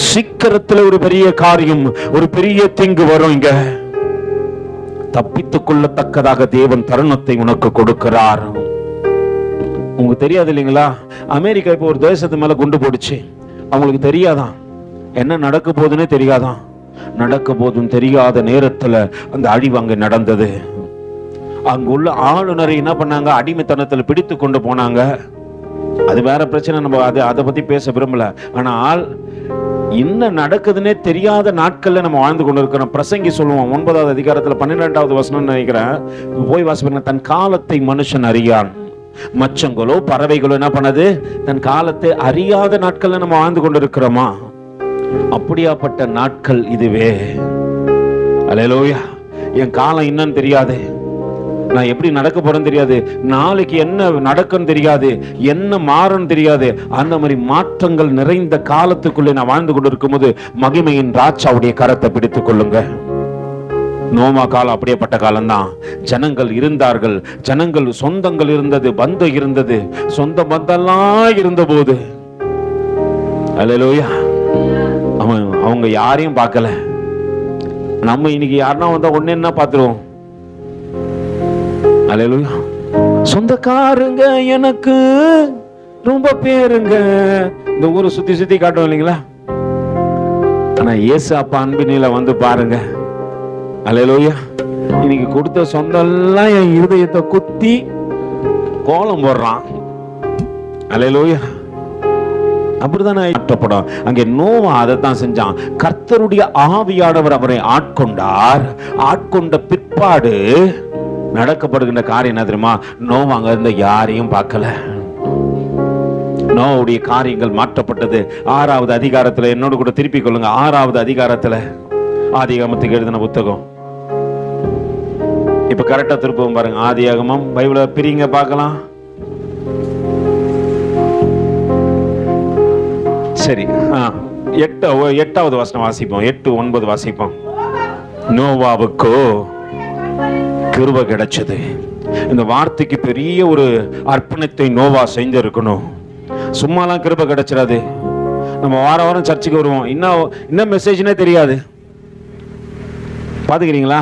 சீக்கிரத்துல ஒரு பெரிய காரியம், ஒரு பெரிய தீங்கு வரும். இங்க தப்பித்துக் கொள்ளத்தக்கதாக தேவன் தருணத்தை உனக்கு கொடுக்கிறார். உங்களுக்கு தெரியாது இல்லைங்களா, அமெரிக்கா இப்போ ஒரு தேசத்து மேல குண்டு போடுச்சு. அவங்களுக்கு தெரியாதான் என்ன நடக்க போகுதுன்னே தெரியாதான். நடக்க போதும் தெரியாத நேரத்துல அந்த அழிவு அங்க நடந்தது. அங்குள்ள ஆளுநரை என்ன பண்ணாங்க, அடிமைத்தனத்தில் பிடித்து கொண்டு போனாங்க. அது வேற பிரச்சனை, நம்ம அதை பத்தி பேச விரும்பல. ஆனால் என்ன நடக்குதுன்னே தெரியாத நாட்கள்ல நம்ம வாழ்ந்து கொண்டு இருக்கிறோம். பிரசங்கி சொல்லுவோம் 9வது அதிகாரத்துல 12வது வசனம் நினைக்கிறேன், போய் வாசிப்பாங்க. தன் காலத்தை மனுஷன் அறியான், மச்சங்களோ பறவைகளோ என்ன பண்ணது, தன் காலத்தை அறியாத நாட்கள்ல நம்ம வாழ்ந்து கொண்டு இருக்கிறோமா? அப்படியாப்பட்ட நாட்கள் இதுவே. அல்லேலூயா. என் காலம் என்னன்னு தெரியாது, நான் எப்படி நடக்க போறேன்னு தெரியாது, நாளைக்கு என்ன நடக்குன்னு தெரியாது, என்ன மாறும் தெரியாது. அந்த மாதிரி மாற்றங்கள் நிறைந்த காலத்துக்குள்ளே நான் வாழ்ந்து கொண்டு இருக்கும் போது மகிமையின் ராஜாவுடைய கரத்தை பிடித்துக் கொள்ளுங்க. நோவா காலம் அப்படியேப்பட்ட காலம்தான். ஜனங்கள் இருந்தார்கள், ஜனங்கள் சொந்தங்கள் இருந்தது, பந்தம் இருந்தது, சொந்த பந்தம்லாம் இருந்த போது அல்லேலூயா அவங்க யாரையும் பார்க்கல. நம்ம இன்னைக்கு யாருன்னா வந்தா ஒண்ணு என்ன பார்த்துருவோம். அல்லேலூயா. சொந்தக்காரங்க எனக்கு ரொம்ப பேருங்க, இந்த ஊரை சுத்தி சுத்தி காட்டும் இல்லைங்களா. ஆனா இயேசு அப்பா அன்பினில வந்து பாருங்க. அல்லேலூயா. இன்னைக்கு கொடுத்த சொந்தம் எல்லாம் என் இருதயத்தை குத்தி கோலம் போடுறான். அல்லேலூயா. அப்படித்தானே ஆற்றப்படும். அங்கே நோவா அதைத்தான் செஞ்சான். கர்த்தருடைய ஆவியானவர் அவரை ஆட்கொண்டார். ஆட்கொண்ட பிற்பாடு நடக்கப்படுகின்ற காரியம் என்ன தெரியுமா, நோவா அங்க இருந்த யாரையும் பார்க்கல. நோவுடைய காரியங்கள் மாற்றப்பட்டது. 6வது அதிகாரத்துல என்னோடு கூட திருப்பிக் கொள்ளுங்க. 6வது அதிகாரத்துல ஆதியாகமத்துக்கு எழுதின புத்தகம். இப்ப கரெக்டா திருப்பவும் பாருங்க. ஆதியாகமம் பைபிள பிரிங்க பார்க்கலாம். சரி, 8வது வசனம் வாசிப்போம். 8, 9 வாசிப்போம். நோவாவுக்கோ கிருபை கிடைச்சது. இந்த வார்த்தைக்கு பெரிய ஒரு அர்ப்பணத்தை நோவா செஞ்சிருக்கணும். சும்மாலாம் கிருபை கிடைச்சிடாது. நம்ம வாரம் வாரம் சர்ச்சுக்கு வருவோம், என்ன மெசேஜ்னே தெரியாது. பாத்துக்கிறீங்களா?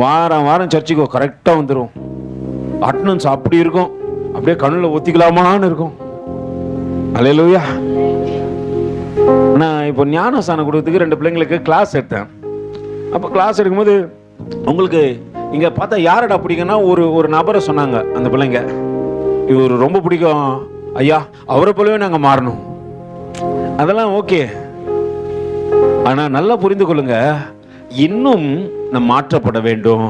வாரம் வாரம் சர்ச்சுக்கு கரெக்டா வந்துடும். அட்டனன்ஸ் அப்படி இருக்கும், அப்படியே கண்ணில் ஒத்திக்கலாமான்னு இருக்கும். அல்லேலூயா. நான் இப்போ ஞானஸ்தானம் கொடுத்ததுக்கு 2 பிள்ளைங்களுக்கு கிளாஸ் எடுத்தேன். அப்போ கிளாஸ் எடுக்கும்போது உங்களுக்கு இங்க பார்த்தா யாரடா பிடிக்கும்னா ஒரு நபரை சொன்னாங்க. அந்த பிள்ளைங்க, இவர் ரொம்ப பிடிக்கும் ஐயா, அவரை போலவே நாங்க மாறணும். அதெல்லாம் ஓகே. ஆனா நல்லா புரிந்து கொள்ளுங்க, இன்னும் நம்ம மாற்றப்பட வேண்டும்.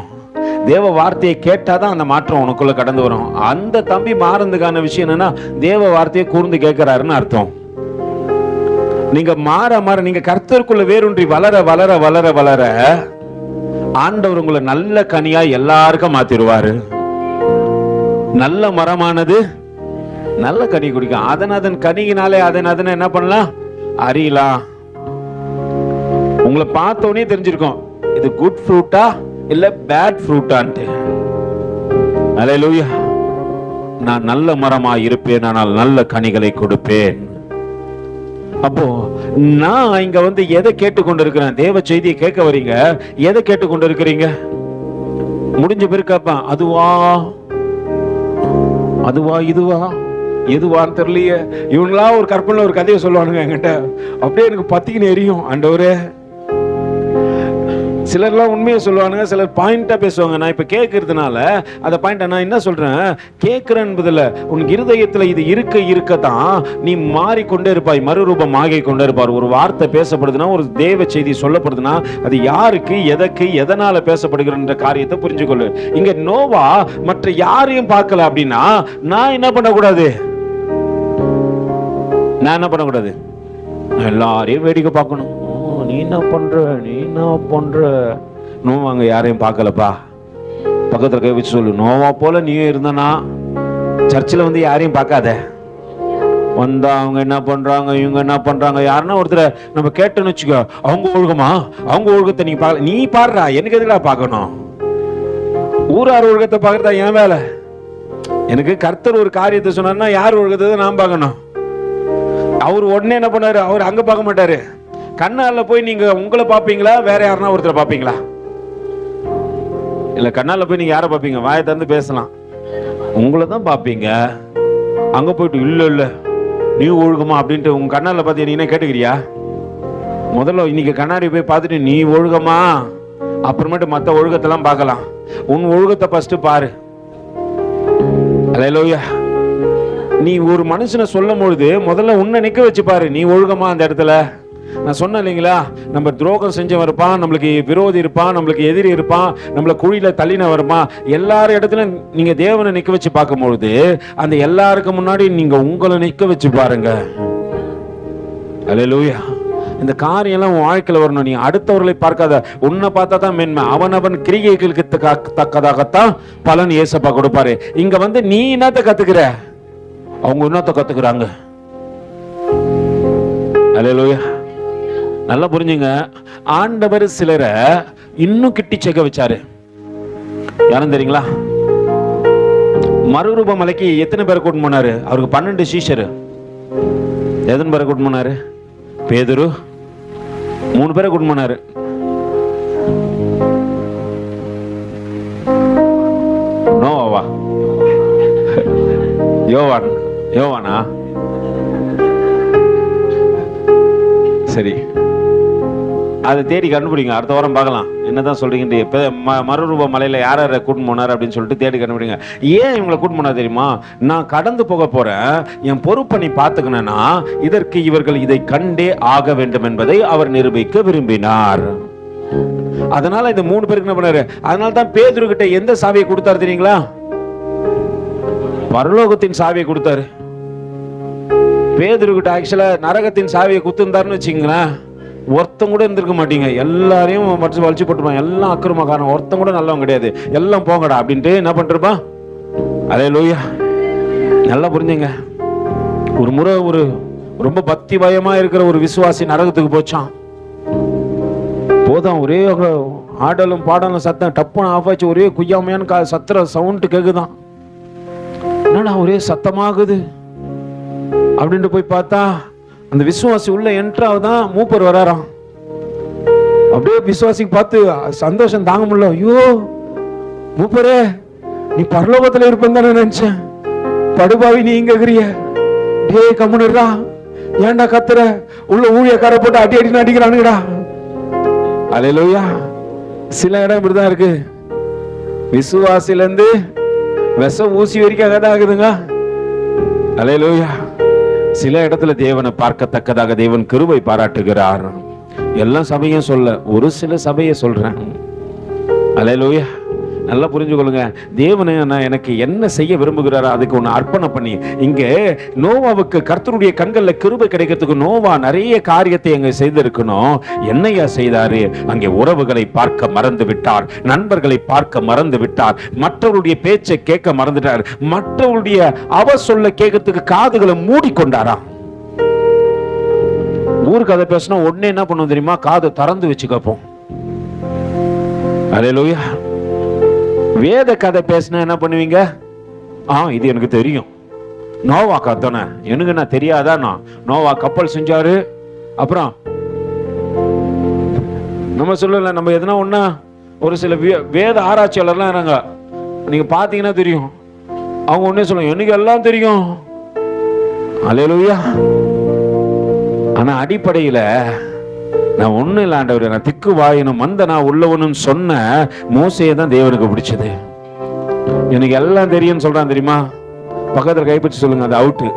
தேவ வார்த்தையை கேட்டாதான் அந்த மாற்றம் உனக்குள்ள கடந்து வரும். அந்த தம்பி மாறதுக்கான விஷயம் என்னன்னா, தேவ வார்த்தையை கூர்ந்து கேட்கிறாருன்னு அர்த்தம். நீங்க மாற மாற, நீங்க கர்த்தருக்குள்ள வேரூன்றி வளர வளர வளர வளர ஆண்டவர் உங்களை நல்ல கனியா எல்லாருக்கும் மாத்திடுவாரு. நல்ல மரமானது நல்ல கனி குடிக்கும். அதன் கனியினாலே அதனை என்ன பண்ணலாம், அறியலாம். உங்களை பார்த்தோன்னே தெரிஞ்சிருக்கும் இது குட் ஃப்ரூட்டா இல்ல பேட் ஃப்ரூட்டான்ட்டு. அல்லேலூயா. நான் நல்ல மரமா இருப்பேன், ஆனால் நல்ல கனிகளை கொடுப்பேன். அப்போ நான் இங்க வந்து எதை கேட்டுக்கொண்டு இருக்கிறேன்? தேவ செய்தியை கேட்க வரீங்க, எதை கேட்டுக்கொண்டு இருக்கிறீங்க? முடிஞ்ச பேர் கேட்பான், அதுவா இதுவா எதுவான்னு தெரியலையே. இவங்களா ஒரு கற்பனை ஒரு கதையை சொல்லுவானுங்க என்கிட்ட, அப்படியே எனக்கு பத்திக்கின்னு எரியும். ஆண்டவரே, சிலர்லாம் உண்மையை சொல்லுவானுங்க, சிலர் பாயிண்டா பேசுவாங்க. நான் இப்ப கேட்கறதுனால அந்த பாயிண்ட் நான் என்ன சொல்றேன், கேட்கிறேன் என்பதில்ல, உன் இருதயத்துல இது இருக்கத்தான் நீ மாறிக்கொண்டே இருப்பாய், மறுரூபம் ஆகி கொண்டே இருப்பார். ஒரு வார்த்தை பேசப்படுதுன்னா, ஒரு தேவ செய்தி சொல்லப்படுதுன்னா, அது யாருக்கு எதற்கு எதனால பேசப்படுகிற காரியத்தை புரிஞ்சுக்கொள்ளு. இங்க நோவா மற்ற யாரையும் பார்க்கல அப்படின்னா நான் என்ன பண்ணக்கூடாது, எல்லாரையும் வேடிக்கை பார்க்கணும். நீ என்ன பண்ற நோவாங்க யாரையும் பார்க்கலப்பா. பக்கத்துல கை வச்சு சொல்லு, நோவா போல நீயும் இருந்தனா சர்ச்சில் வந்து யாரையும் பார்க்காத. வந்தா அவங்க என்ன பண்றாங்க, இவங்க என்ன பண்றாங்க, யாருன்னா ஒருத்தர் நம்ம கேட்டோன்னு வச்சுக்கோ, அவங்க ஒழுக்கத்தை நீ பார்க்கல, நீ பாடுறா, எனக்கு எதுக்குடா பார்க்கணும்? ஊரார் ஒழுக்கத்தை பார்க்கறதா என் வேலை. எனக்கு கர்த்தர் ஒரு காரியத்தை சொன்னார்னா யார் ஒழுக்கத்தை நான் பார்க்கணும். அவர் உடனே என்ன பண்ணாரு, அவர் அங்க பார்க்க மாட்டாரு. கண்ணால போய் நீங்க உங்களை பாப்பீங்களா, வேற யாருன்னா ஒருத்தரை பாப்பீங்களா? இல்ல, கண்ணால போய் நீங்க யாரை பாப்பீங்க? வாயை திறந்து பேசலாம், உங்களை தான் பாப்பீங்க. அங்க போயிட்டு இல்ல நீ ஒழுகுமா அப்படின்ட்டு உங்க கண்ணால பார்த்து நீ என்ன கேட்டுக்கிறியா? முதல்ல இன்னைக்கு கண்ணாடி போய் பார்த்துட்டு நீ ஒழுகமா, அப்புறமேட்டு மற்ற ஒழுகத்தெல்லாம் பார்க்கலாம். உன் ஒழுகத்தை ஃபர்ஸ்ட் பாரு. அல்லேலூயா. நீ ஒரு மனுஷனை சொல்லும் பொழுது முதல்ல உன்னை நிக்க வச்சு பாரு, நீ ஒழுகமா அந்த இடத்துல. நான் சொன்னேன் இல்லைங்களா, நம்ம துரோகம் செஞ்சவன் இருப்பான், நம்மளுக்கு விரோதி இருப்பான், நம்மளுக்கு எதிரி இருப்பான், நம்மள குழியில தள்ளின வருப்பான். எல்லாரும் இடத்துலயும் நீங்க தேவனை நிக்க வச்சு பார்க்கும்பொழுது அந்த எல்லாருக்கும் முன்னாடி நீங்க உங்களை நிக்க வச்சு பாருங்க. அல்லேலூயா. இந்த காரியம் எல்லாம் உன் வாழ்க்கையில வரணும். நீ அடுத்தவர்களை பார்க்காத, உன்னை பார்த்தா தான் மேன்மை. அவன் கிரியைகளுக்கு தக்கதாகத்தான் பலன் ஏசப்பா கொடுப்பாரு. இங்க வந்து நீ என்னத்த கத்துக்கிற, அவங்க என்னத்த கத்துக்கிறாங்க. அல்லேலூயா. நல்லா புரிஞ்சுங்க. ஆண்டவர் சிலரை இன்னும் கிட்டி சேர்க்க வச்சாரு. யாரும் தெரியுங்களா? மறுரூப மலைக்கு எத்தனை பேரை கூட்டிட்டு போனாரு? அவருக்கு 12 சீஷரு. எத்தனை பேரை கூட்டிட்டு போனாரு? பேதுரு 3 பேரை கூட்டிட்டு போனாரு. நோவா, யோவானா? சரி, அதை தேடி கண்டுபிடிங்க. அடுத்த வாரம் பார்க்கலாம் என்னதான் சொல்றீங்க. மறுரூப மலையில யார கூட்டிட்டு போனார் அப்படின்னு சொல்லிட்டு தேடி கண்டுபிடிங்க. ஏன் இவங்களை கூட்டிட்டு போனா தெரியுமா? நான் கடந்து போக போறேன், என் பொறுப்பை நீ பார்த்துக்கணும்னா இதற்கு இவர்கள் இதை கண்டே ஆக வேண்டும் என்பதை அவர் நிரூபிக்க விரும்பினார். அதனால இந்த 3 பேருக்கு என்ன பண்ணாரு? அதனால தான் பேதுரு கிட்ட எந்த சாவியை கொடுத்தாரு தெரியுங்களா? பரலோகத்தின் சாவியை கொடுத்தாரு. பேதுரு கிட்ட ஆக்சுவலா நரகத்தின் சாவியை குத்துந்தாருன்னு வச்சுங்களேன், ஒருத்தம் கூட இருந்திருக்க மாட்டீங்க. எல்லாரையும் வலிச்சு போட்டுருப்பாங்க. எல்லாம் அக்கிரமக்காரன், ஒருத்தம் கூட நல்லவங்க கிடையாது. எல்லாம் போங்கடா அப்படின்ட்டு என்ன பண்ணிருப்பான். அல்லேலூயா. நல்லா புரிஞ்சுங்க. ஒரு முறை ஒரு ரொம்ப பக்தி பயமா இருக்கிற ஒரு விசுவாசி நரகத்துக்கு போச்சான். போதான் ஒரே ஆடலும் பாடலும் சத்தம் டப்புன்னு ஆஃப் ஆச்சு. ஒரே குய்யாமையான சத்திர சவுண்ட் கேக்குதான். என்னடா ஒரே சத்தமாகுது அப்படின்ட்டு போய் பார்த்தா அந்த விசுவாசி உள்ள என்ட்ராவதான் மூப்பர் வராராம். அப்படியே விசுவாசிக்கு பார்த்து சந்தோஷம் தாங்க முடியல. ஐயோ மூப்பரே, நீ பரலோகத்துல இருப்பேன்னு தானே நினைச்சேன், படுபாவி நீ இங்க இருக்கிறிய, டே கம்முனுடா, ஏன்டா கத்துற, உள்ள ஊழியக்கார போட்டு அடி அடின்னு அடிக்கிறானுங்கடா. அல்லேலூயா. சில இடம் இப்படிதான் இருக்கு, விசுவாசில இருந்து விஷ ஊசி வரைக்கும் அங்கதான் ஆகுதுங்க. அல்லேலூயா. சில இடத்துல தேவனை பார்க்கத்தக்கதாக தேவன் கிருபை பாராட்டுகிறார். எல்லா சபையும் சொல்ல, ஒரு சில சபையை சொல்றேன். அல்லேலூயா. நல்லா புரிஞ்சுக்கொள்ளுங்க. தேவனை எனக்கு என்ன செய்ய விரும்புகிறாரோ அதுக்கு ஒன்று அர்ப்பணம் பண்ணி, இங்கே நோவாவுக்கு கர்த்தருடைய கண்களில் கிருபை கிடைக்கிறதுக்கு நோவா நிறைய காரியத்தை அங்கே செய்திருக்கணும். என்னையா செய்தாரு? அங்கே உறவுகளை பார்க்க மறந்து விட்டார், நண்பர்களை பார்க்க மறந்து விட்டார், மற்றவருடைய பேச்சை கேட்க மறந்துட்டார், மற்றவருடைய அவ சொல்ல கேட்கறதுக்கு காதுகளை மூடிக்கொண்டாராம். ஊர் கதை பேசினா உடனே என்ன பண்ணுவோம் தெரியுமா? காதை திறந்து வச்சு கேட்போம். அல்லேலூயா. வேத கதை பேசினா என்ன பண்ணுவீங்க? இது எனக்கு தெரியும், நோவா கத்தனை எனக்கு நான் தெரியாதா? நோவா கப்பல் செஞ்சாரு. அப்புறம் நம்ம சொல்லல, நம்ம எதுனா ஒண்ணா ஒரு சில வேத ஆராய்ச்சியாளர்லாம் இருக்காங்க, நீங்க பாத்தீங்கன்னா தெரியும், அவங்க ஒன்னே சொல்லுவாங்க, எனக்கு எல்லாம் தெரியும். அல்லேலூயா. ஆனா அடிப்படையில நான் ஒண்ணு இல்ல ஆண்டவரே, நான் திக்கு வாயினும் மந்த நான் உள்ளவனும் சொன்ன மோசையை தான் தேவனுக்கு பிடிச்சது. எனக்கு எல்லாம் தெரியும் சொல்றான் தெரியுமா? பக்கத்துல கைப்பிடிச்சு சொல்லுங்க, அது அவுட்டு.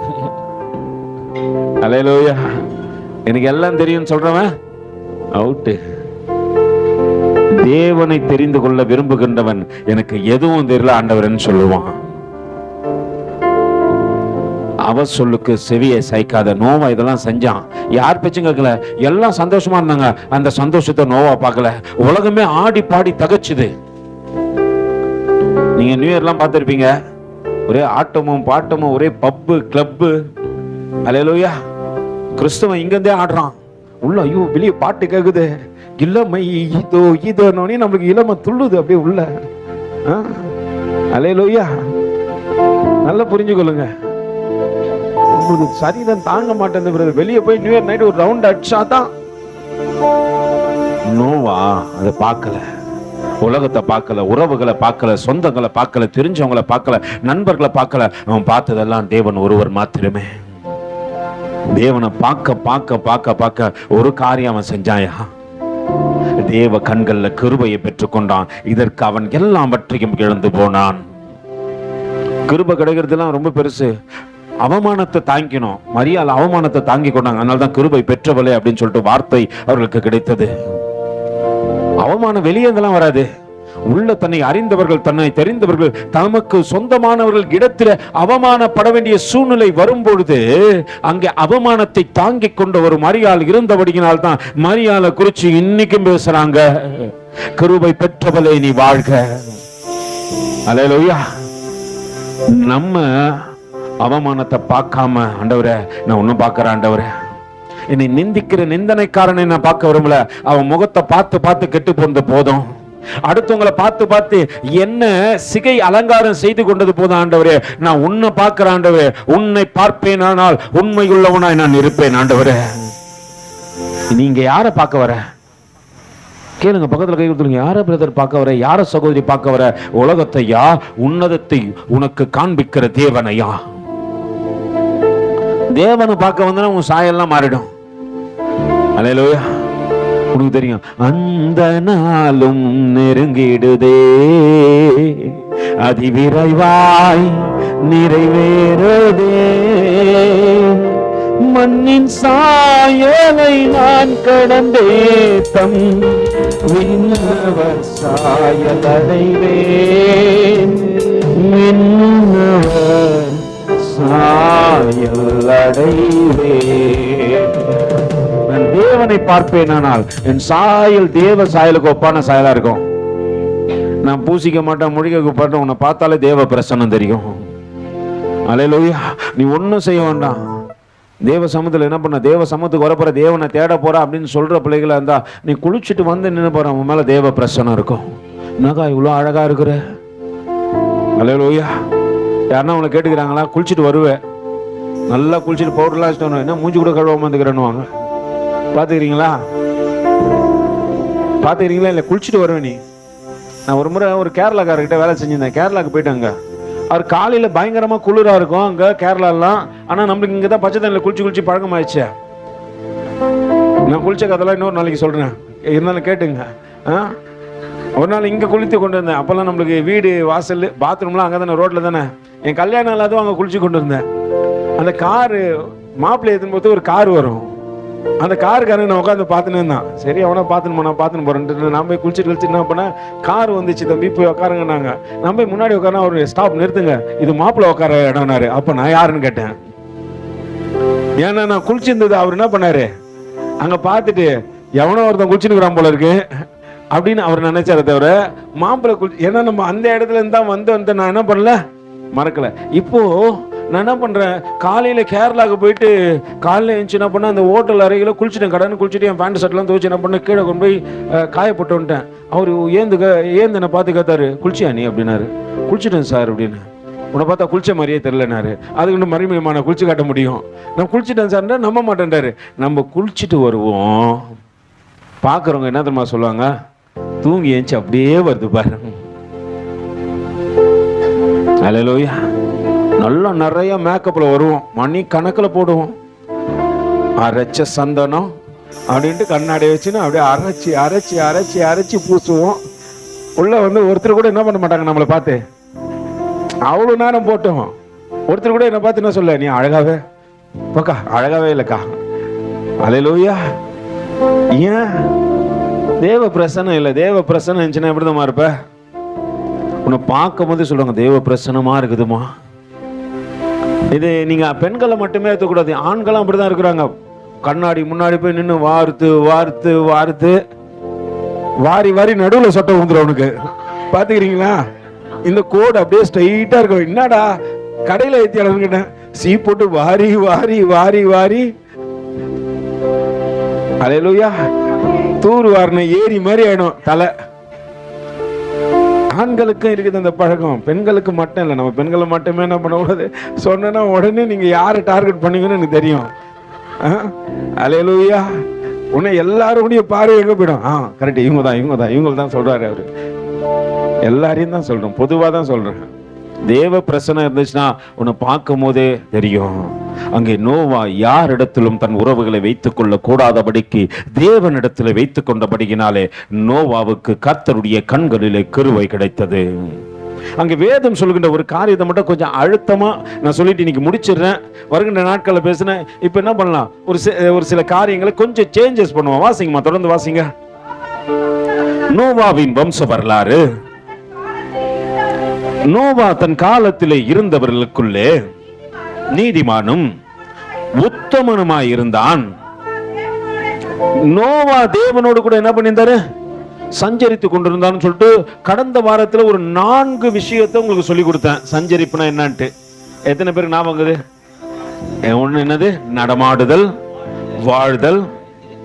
அல்லேலூயா. எனக்கு எல்லாம் தெரியும் சொல்றவன் அவுட்டு. தேவனை தெரிந்து கொள்ள விரும்புகின்றவன் எனக்கு எதுவும் தெரியல ஆண்டவர்னு சொல்லுவான். அவ சொல்லுக்கு செவியை சாய்க்காத நோவா இதெல்லாம் செஞ்சான். யார் பேச்சும் கேட்கல, எல்லாம் சந்தோஷமா இருந்தாங்க. அந்த சந்தோஷத்தை நோவா பார்க்கல. உலகமே ஆடி பாடி தகச்சுது. நீங்க நியூ இயர்லாம் பார்த்திருப்பீங்க, ஒரே ஆட்டமும் பாட்டமும், ஒரே பப்பு கிளப்பு. அல்லேலூயா. கிறிஸ்தவன் இங்கிருந்தே ஆடுறான் உள்ள. ஐயோ வெளியே பாட்டு கேக்குது, இளமை இதோ இதோ, நம்மளுக்கு இளமை துள்ளுது அப்படியே உள்ள. அல்லேலூயா. நல்லா புரிஞ்சுக்கொள்ளுங்க. சரீரம் தாங்க மாட்டேன். வெளியே போய் நியூ இயர் நைட் ஒரு ரவுண்ட் அடிச்சாதான். நோவா அதை பார்க்கல, உலகத்தை பார்க்கல, உறவுகளை பார்க்கல, சொந்தங்களை பார்க்கல, தெரிஞ்சவங்களை பார்க்கல, நண்பர்களை பார்க்கல. அவன் பார்த்ததெல்லாம் தேவன் ஒருவர் மாத்திரமே. தேவனை பார்க்க பார்க்க பார்க்க பார்க்க ஒரு காரியம் அவன் செஞ்சாயா, தேவ கண்கள்ல கிருபையை பெற்றுக்கொண்டான். இதற்கு அவன் எல்லாவற்றையும் இழந்து போனான். கிருபை கிடைக்கிறதுலாம் ரொம்ப பெருசு. அவமானத்தை தாங்கிக்கணும். மரியாள் அவமானத்தை தாங்கி கொண்டாங்க, அதனால்தான் கிருபை பெற்றவளே அப்படின்னு சொல்லிட்டு வார்த்தை அவர்களுக்கு கிடைத்தது. அவமானம் வெளியே இருந்தெல்லாம் வராது. உள்ள தன்னை அறிந்தவர்கள், தன்னை தெரிந்தவர்கள், தமக்கு சொந்தமானவர்கள் இடத்துல அவமானப்பட வேண்டிய சூழ்நிலை வரும்பொழுது அங்கே அவமானத்தை தாங்கிக் கொண்ட ஒரு மரியாள் இருந்தபடியினால் தான் மரியாளை குறிச்சு இன்னைக்கும் பேசுறாங்க, கிருபை பெற்றவளே நீ வாழ்க. அல்லேலூயா. நம்ம அவமானத்தை பார்க்காம, ஆண்டவரே நான் ஒன்னும் பார்க்கிறேன், ஆண்டவரே என்னை நிந்திக்கிற நிந்தனைக்காரனை நான் பார்க்க விரும்பல. அவன் முகத்தை பார்த்து பார்த்து கெட்டு போனது போதும். அடுத்தவங்களை பார்த்து பார்த்து என்ன சிகை அலங்காரம் செய்து கொண்டது போதும். ஆண்டவரே நான் உன்னை பார்க்கிறேன், ஆண்டவரே உன்னை பார்ப்பேன், ஆனால் உண்மை உள்ளவனாய் நான் இருப்பேன். ஆண்டவரே நீங்க யாரை பார்க்க வர? கேளுங்க, பக்கத்துல கை கொடுத்துருங்க. யார பிரதர் பார்க்க வர? யார சகோதரி பார்க்க வர? உலகத்தையா, உன்னதத்தை உனக்கு காண்பிக்கிற தேவனையா? தேவனை பார்க்க வந்தா உன் சாயெல்லாம் மாறிடும். அல்லேலூயா. உனக்கு தெரியும், அந்த நாளும் நெருங்கிடுதே, அதிவிரைவாய் நிறைவேறதே, மண்ணின் சாயலை நான் கடந்தே தம் விண்ணவர் சாயல் அடைவேன், விண்ணவர் சாயல் அடைவேன். நான் தேவனை பார்ப்பேன், ஆனால் என் சாயல் தேவ சாயலுக்கு ஒப்பான சாயலா இருக்கும். நான் பூசிக்க மாட்டேன், முழிக்க மாட்டேன், உன்னை பார்த்தாலே தேவ பிரசன்னம் தெரியும். அல்லேலூயா. நீ ஒன்னும் செய்ய வேண்டாம். தேவ சமூகத்தில் என்ன பண்ண, தேவ சமூகத்துக்கு வரப்போற, தேவனை தேட போற அப்படின்னு சொல்ற பிள்ளைகளா இருந்தா நீ குளிச்சுட்டு வந்து நின்று போற, உன் மேல தேவ பிரசன்னம் இருக்கும். என்னக்கா இவ்வளோ அழகா இருக்கிற? அல்லேலூயா. யாருன்னா உங்களை கேட்டுக்கிறாங்களா? குளிச்சுட்டு வருவேன், நல்லா குளிச்சுட்டு பவுடர்லாம் வச்சுட்டு என்ன மூஞ்சி கூட கழுவாம வந்துக்கிறேன்னுவாங்க. பார்த்துக்கிறீங்களா இல்லை? குளிச்சுட்டு வருவேன் நீ. நான் ஒரு முறை ஒரு கேரளாக்காரர்கிட்ட வேலை செஞ்சிருந்தேன். கேரளாவுக்கு போயிட்டாங்க. அவர் காலையில் பயங்கரமாக குளிராக இருக்கும் அங்கே கேரளாலாம். ஆனால் நம்மளுக்கு இங்கே தான் பச்சை தண்ணியில் குளிச்சு பழக்கமாயிடுச்சு. நான் குளிச்ச கதெல்லாம் இன்னொரு நாளைக்கு சொல்கிறேன், இருந்தாலும் கேட்டுங்க. ஒரு நாள் இங்கே குளித்து கொண்டு வந்தேன். அப்போல்லாம் நம்மளுக்கு வீடு வாசல் பாத்ரூம்லாம் அங்கே தானே, ரோட்டில் தானே. என் கல்யாணம் இல்லாதவும் அங்கே குளிச்சு கொண்டு வந்தேன். அந்த காரு மாப்பிள்ளை ஏற்றும் போது ஒரு கார் வரும். அந்த காருக்காரன் நான் உட்காந்து பார்த்துன்னு இருந்தான். சரி அவனை பார்த்துன்னு போறேன்ட்டு நான் போய் குளிச்சுட்டு என்ன பண்ணேன், கார் வந்துச்சு, தம்பி போய் உட்காருங்க. நான் போய் முன்னாடி உட்கார, அவர் ஸ்டாப் நிறுத்துங்க, இது மாப்பிள்ளை உட்கார இடம்னாரு. அப்போ நான் யாருன்னு கேட்டேன். ஏன்னா நான் குளிச்சிருந்தது. அவர் என்ன பண்ணாரு, அங்க பார்த்துட்டு எவனோ ஒருத்தன் குளிச்சுன்னு போல இருக்கு அப்படின்னு அவர் நினைச்சார தவிர மாப்பிள்ளை ஏன்னா நம்ம அந்த இடத்துல இருந்தா வந்து நான் என்ன பண்ணல, மறக்கல. இப்போ நான் என்ன பண்றேன், காலையில கேரளாவுக்கு போயிட்டு காலையில எழுந்துச்சு என்ன பண்ண, அந்த ஹோட்டல் அறையில குளிச்சுட்டேன். கடன்னு குளிச்சுட்டு என் பேண்ட் ஷர்ட்லாம் துவச்சு என்ன பண்ண, கீழே கொண்டு போய் காயப்பட்டு வந்துட்டேன். அவரு ஏந்து என்னை பார்த்து கேட்டாரு, குளிச்சியா நீ அப்படின்னாரு. குளிச்சுட்டேன் சார் அப்படின்னு. உன்னை பார்த்தா குளிச்ச மாதிரியே தெரியலனாரு. அதுக்கு இன்னும் மறுமையுமா நான் குளிச்சு காட்ட முடியும்? நான் குளிச்சுட்டேன் சார்ன்றா நம்ப மாட்டேன்டாரு. நம்ம குளிச்சுட்டு வருவோம், பார்க்குறவங்க என்ன தெரியுமா சொல்லுவாங்க, தூங்கி ஏஞ்சி அப்படியே வருது பாரு. அல்லேலூயா. நல்லா நிறைய மேக்கப்ல வருவோம், மணி கணக்கில் போடுவோம், அரைச்ச சந்தனம் அப்படின்ட்டு கண்ணாடி வச்சுன்னு அப்படியே அரைச்சி அரைச்சி அரைச்சி அரைச்சி பூசுவோம். உள்ள ஒருத்தர் கூட என்ன பண்ண மாட்டாங்க நம்மளை பார்த்து. அவ்வளவு நேரம் போட்டோம். ஒருத்தர் கூட என்ன பார்த்து என்ன சொல்ல, நீ அழகாவே பக்கா அழகாவே இல்லக்கா. அல்லேலூயா. ஏன் தேவ பிரசன்னம் இல்லை. தேவ பிரசன்னம் இருந்துச்சுன்னா எப்படிதான் இருப்ப? உன்னை பார்க்கும் போது சொல்லுவாங்க தேவ பிரசன்னமா இருக்குதுமா. இது நீங்க பெண்களை மட்டுமே எடுத்துக்கூடாது, ஆண்களும் அப்படிதான் இருக்கிறாங்க. கண்ணாடி முன்னாடி போய் நின்று வார்த்து வார்த்து வார்த்து வாரி வாரி நடுவில் சொட்டை வந்துடும் உனக்கு. பாத்துக்கிறீங்களா? இந்த கோடு அப்படியே ஸ்ட்ரைட்டா இருக்கும். என்னடா கடையில ஏத்தி அளவுக்கிட்ட சீ போட்டு வாரி வாரி வாரி வாரி அல்லேலூயா தூர் வாரின ஏரி மாதிரி ஆயிடும் தலை. ஆண்களுக்கும் இருக்குது அந்த பழக்கம், பெண்களுக்கு மட்டும் இல்லை. நம்ம பெண்களை மட்டுமே என்ன பண்ணக்கூடாது, சொன்னா உடனே நீங்க யாரை டார்கெட் பண்ணீங்கன்னு எனக்கு தெரியும். அல்லேலூயா. உன்னை எல்லாரும் பார்வை எங்க போயிடும், கரெக்ட், இவங்க தான் சொல்றாரு அவரு. எல்லாரையும் தான் சொல்றேன், பொதுவா தான் சொல்றேன். தேவ பிரசன்னம் இருந்துச்சுன்னா உன்னை பார்க்கும் போதே தெரியும். அங்கே நோவா யாரிடத்திலும் தன் உறவுகளை வைத்துக் கொள்ள கூடாதபடிக்கு தேவனிடத்துல வைத்துக் கொண்டபடியினாலே நோவாவுக்கு கர்த்தருடைய கண்களிலே கிருபை கிடைத்தது. அங்கே வேதம் சொல்கின்ற ஒரு காரியத்தை மட்டும் கொஞ்சம் அழுத்தமா நான் சொல்லிட்டு இன்னைக்கு முடிச்சிடுறேன். வருகின்ற நாட்களில் பேசுனேன். இப்ப என்ன பண்ணலாம், ஒரு சில காரியங்களை கொஞ்சம் சேஞ்சஸ் பண்ணுவோம். வாசிங்கம்மா, தொடர்ந்து வாசிங்க. நோவாவின் வம்ச வரலாறு. நோவா தன் காலத்திலே இருந்தவர்களுக்குள்ளே நீதிமானும் உத்தமனுமாய் இருந்தான். நோவா தேவனோடு கூட என்ன பண்ணியிருந்தாரு, சஞ்சரித்து கொண்டிருந்தான்னு சொல்லிட்டு கடந்த வாரத்தில் ஒரு 4 விஷயத்தை உங்களுக்கு சொல்லி கொடுத்தேன். சஞ்சரிப்புனா என்னன்ட்டு எத்தனை பேருக்கு ஞாபகம்? ஒண்ணு என்னது, நடமாடுதல், வாழ்தல்,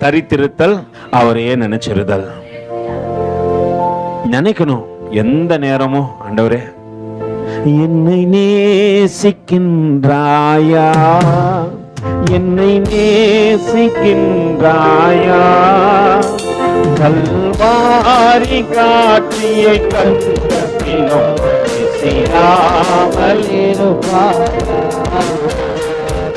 தரித்திருத்தல், அவரையே நினைச்சிருதல். நினைக்கணும் எந்த நேரமும், ஆண்டவரே என்னை நேசிக்கின்றாயா, என்னை நேசிக்கின்றாயா, கல்வாரி காட்சியை கண்ட பின்னும் நேசியாமல் இருப்பாயா,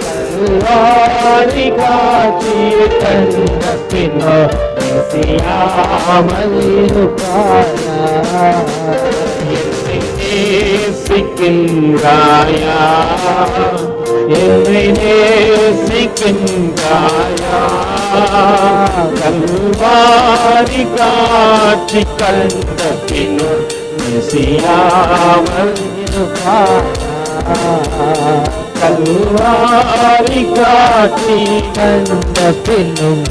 கல்வாரி காட்சியை கண்ட பின்னும் நேசியாமல் இருப்பாயா, நேசிக்கின்றாயா, என்னை நேசிக்கின்றாயா, கல்வாரி காட்சி கண்ட பின்னும் நேசியாமல் இருப்பாயா, கல்வாரி காட்சி கண்ட பின்னும்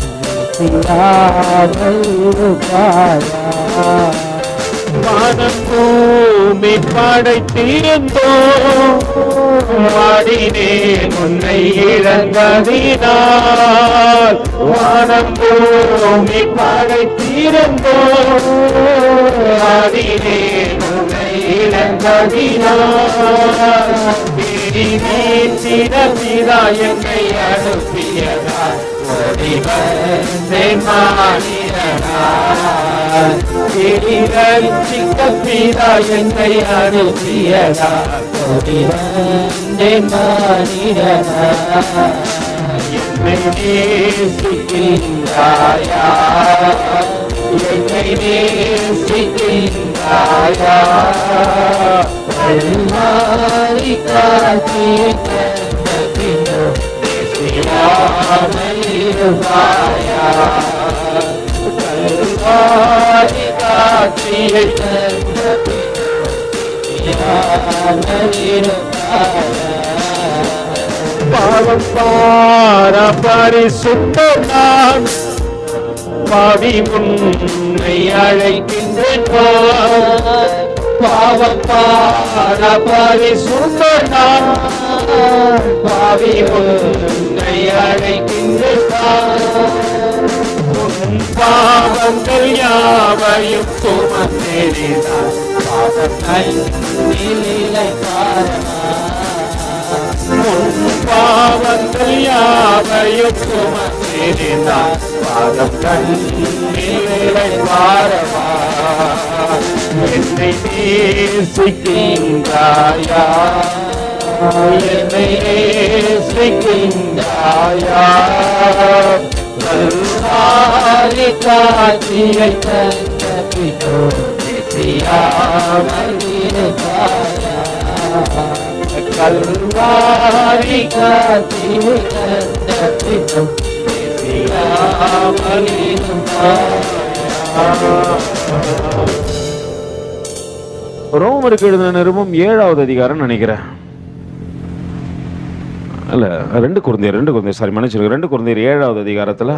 நேசியாமல் இருப்பாயா. வானம் பூமி படைத்திருந்தோம், வாடினேன் உன்னை இழந்ததினால், வானம் பூமி படைத்திருந்தோம், வாடினேன் உன்னை இழந்ததினால், நீதிட பிதா என்னை அனுப்பியதால் ஓடி வந்தேன் மானிடனாய். தேடி ரட்சிக்க பிதா என்னை அனுப்பியதால் ஓடி வந்தேன் மானிடனாய். என்னை நேசிக்கின்றாயா, என்னை நேசிக்கின்றாயா, கல்வாரி காட்சியை கண்ட பின்னோ நேசியாமல் இருப்பாயா, கல்வாரி காட்சியை கண்ட பின்னோ நேசியாமல் இருப்பாயா. பாவம் பார பரிசுத்தம் நான் பாவி உன்னை அழைக்கின்றேன். பாவம் பார பரிசுத்தம் நான் பாவி உன்னை அழைக்கின்றேன். உன் பாவங்கள் யாவையும் சுமந்தேறினார் பாவத்தை நிலை பாரமா. பாவங்கள் யாவையும் சுமந்தேறினார் பாதம் கண்ணிலை பாரமா. என்னை நேசிக்கின்றாயா, என்னை நேசிக்கின்றாயா, கல்வாரி காட்சியை கண்ட பின்னோ நேசியாமல் இருப்பாயா, கல்வாரி காட்சியை கண்ட பின்னோ நேசியாமல் இருப்பாயா. ரோமருக்கு எழுதின நிருபம் 7வது அதிகாரம் நினைக்கிறேன். அல்ல, 2 குருந்தியர் சாரி மன்னிச்சிருக்க, 2 குருந்தியர் 7வது அதிகாரத்துல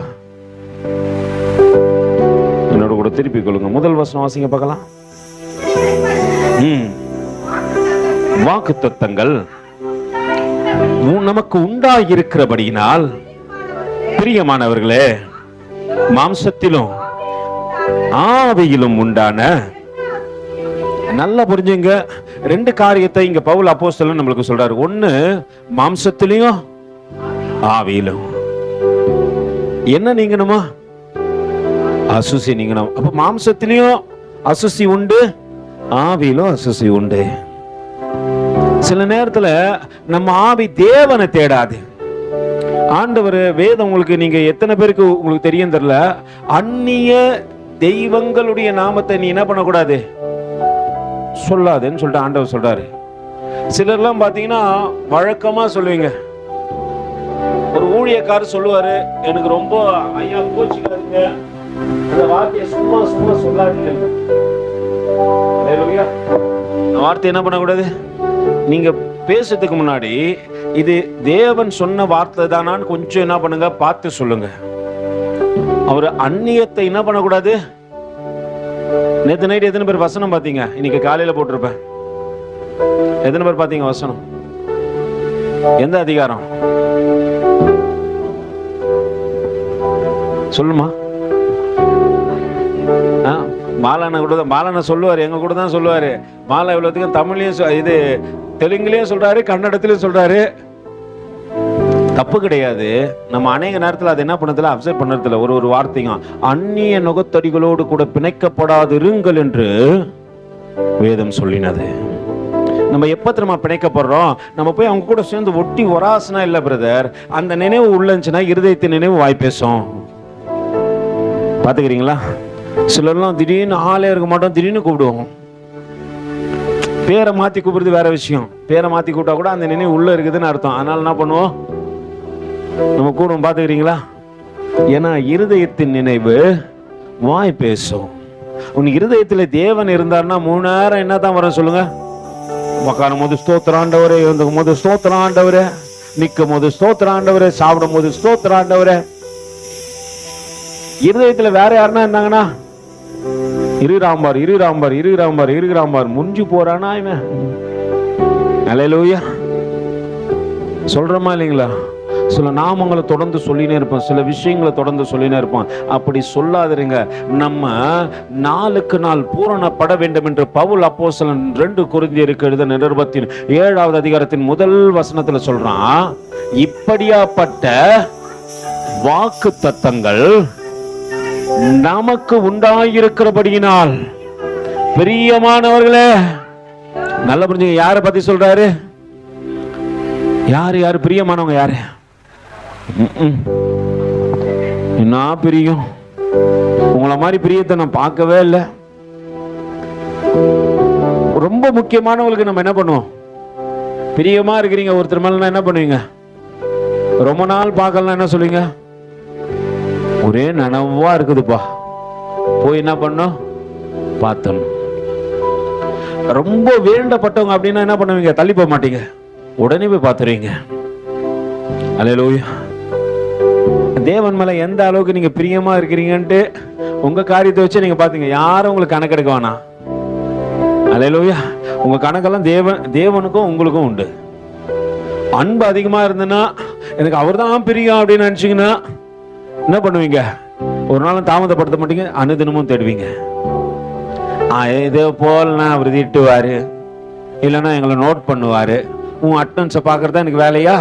என்னோட கூட திருப்பிக் கொள்ளுங்க. முதல் வசனம் வாசிங்க பார்க்கலாம். வாக்குத்தத்தங்கள் நமக்கு உண்டாயிருக்கிறபடியினால் பிரியமானவர்களே, மாம்சத்திலும் ஆவியிலும் உண்டான, நல்லா புரிஞ்சுங்க, 2 காரியத்தை இங்க பவுல் அப்போஸ்தலன் நம்மளுக்கு சொல்றாரு. ஒண்ணு, மாம்சத்திலையும் ஆவியிலும் என்ன நீங்கணுமா? அசுசி நீங்கணும். அப்ப மாம்சத்திலையும் அசுசி உண்டு, ஆவியிலும் அசுசி உண்டு. சில நேரத்துல நம்ம ஆவி தேவனை தேடாது. ஆண்டவர் வேதம் உங்களுக்கு, நீங்க எத்தனை பேருக்கு உங்களுக்கு தெரியும் தெரியல, அந்நிய தெய்வங்களுடைய நாமத்தை நீ என்ன பண்ணக்கூடாது, சொல்லாதுன்னு சொல்லிட்டு ஆண்டவர் சொல்றாரு. சிலர்லாம் பாத்தீங்கன்னா வழக்கமா சொல்லுவீங்க. ஒரு ஊழியக்காரர் சொல்லுவாரு, எனக்கு ரொம்ப ஐயா கோச்சிக்காதீங்க, அந்த வார்த்தையை சும்மா சும்மா சொல்லாதீங்க. வார்த்தை என்ன பண்ணக்கூடாது, நீங்க பேசுறதுக்கு முன்னாடி இது தேவன் சொன்ன வார்த்தை தானான்னு கொஞ்சம் என்ன பண்ணுங்க, பார்த்து சொல்லுங்க. அவர் அந்நியத்தை என்ன பண்ணக்கூடாது. நேற்று நைட் எத்தனை பேர் வசனம் பார்த்தீங்க? இன்னைக்கு காலையில போட்டிருப்பேன். எத்தனை பேர் பார்த்தீங்க வசனம்? எந்த அதிகாரம் சொல்லுமா? மாலான கூட தான், மாலான சொல்லுவாரு, எங்க கூட தான் சொல்லுவாரு. மாலா இவ்வளவுக்கும் தமிழ்லயும் இது தெலுங்குலயும் சொல்றாரு, கன்னடத்திலயும் சொல்றாரு. தப்பு கிடையாது. நம்ம அநேக நேரத்தில் அது என்ன பண்ணதில்ல, அப்சர்வ் பண்ணதில்ல. ஒரு வார்த்தையும் அந்நிய நுகத்தடிகளோடு கூட பிணைக்கப்படாதிருங்கள் என்று வேதம் சொல்லினது. நம்ம எப்ப திரும்ப பிணைக்கப்படுறோம், நம்ம போய் அவங்க கூட சேர்ந்து ஒட்டி ஒராசனா இல்ல பிரதர். அந்த நினைவு உள்ளச்சுன்னா இருதயத்தின் நினைவு வாய் பேசும். பாத்துக்கிறீங்களா? சிலர்லாம் திடீர்னு ஆளே இருக்க மாட்டோம், திடீர்னு கூப்பிடுவோம். பேரை மாத்தி கூப்பிடுறது வேற விஷயம். பேரை மாத்தி கூப்பிட்டா கூட அந்த நினைவு உள்ள இருக்குதுன்னு அர்த்தம். அதனால என்ன பண்ணுவோம், நம்ம கூட பாத்துக்கிறீங்களா? ஏன்னா இருதயத்தின் நினைவு வாய் பேசும். உன் இருதயத்துல தேவன் இருந்தார்னா 3 நேரம் என்ன தான் வரும் சொல்லுங்க? உட்காரும் போது ஸ்தோத்திர ஆண்டவரே, எழுந்துக்கும் போது ஸ்தோத்திர ஆண்டவரே, நிற்கும் போது ஸ்தோத்திர ஆண்டவரே, சாப்பிடும் போது ஸ்தோத்திர ஆண்டவரே. இருதயத்துல வேற யாருன்னா இருந்தாங்கன்னா இருகிறாம்பார் முடிஞ்சு போறானா இவன். அல்லேலூயா சொல்றோமா இல்லைங்களா? சில நாமங்களை தொடர்ந்து சொல்லினே இருப்போம், சில விஷயங்களை தொடர்ந்து சொல்லினே இருப்போம். அப்படி சொல்லாதீங்க. நம்ம நாளுக்கு நாள் பூரணப்பட வேண்டும் என்று பவுல் அப்போஸ்தலன் 2 கொரிந்தியருக்கு எழுதின நிருபத்தின் 7வது அதிகாரத்தின் முதல் வசனத்துல சொல்றான், இப்படியாப்பட்ட வாக்கு தத்தங்கள் நமக்கு உண்டாயிருக்கிறபடியினால் பிரியமானவர்களே, நல்லா புரிஞ்சுங்க. யாரை பத்தி சொல்றாரு? யாரு யாரு பிரியமானவங்க? யாரு? என்ன பிரியம்? உங்களை மாதிரி பிரியத்தை நான் பார்க்கவே இல்லை. ரொம்ப முக்கியமானவங்களுக்கு நம்ம என்ன பண்ணுவோம்? பிரியமா இருக்கிறீங்க ஒருத்தர் மேல என்ன பண்ணுவீங்க? ரொம்ப நாள் பார்க்கலாம் என்ன சொல்லுவீங்க? ஒரே நனவா இருக்குதுப்பா, போய் என்ன பண்ணும்? பார்த்தணும். ரொம்ப வேண்டப்பட்டவங்க அப்படின்னா என்ன பண்ணுவீங்க? தள்ளி போக மாட்டீங்க, உடனே போய் பார்த்துருவீங்க. அல்லேலூயா. தேவன் மேல எந்த அளவுக்கு நீங்க பிரியமா இருக்கிறீங்கன்ட்டு உங்க காரியத்தை வச்சு நீங்க பாத்தீங்க. யாரும் உங்களுக்கு கணக்கெடுக்க வேணாம். அல்லேலூயா. உங்க கணக்கெல்லாம் தேவனுக்கும் உங்களுக்கும் உண்டு. அன்பு அதிகமா இருந்ததுன்னா, எனக்கு அவர் தான் பிரியம் அப்படின்னு நினைச்சீங்கன்னா என்ன பண்ணுவீங்க? ஒரு நாளும் தாமதப்படுத்த மாட்டீங்க, அனுதினமும் தேடுவீங்க. இதே போல் நான் அவர் திட்டுவாரு, இல்லைன்னா எங்களை நோட் பண்ணுவாரு. உன் அட்டன்ஸை பார்க்கறதா எனக்கு வேலையா?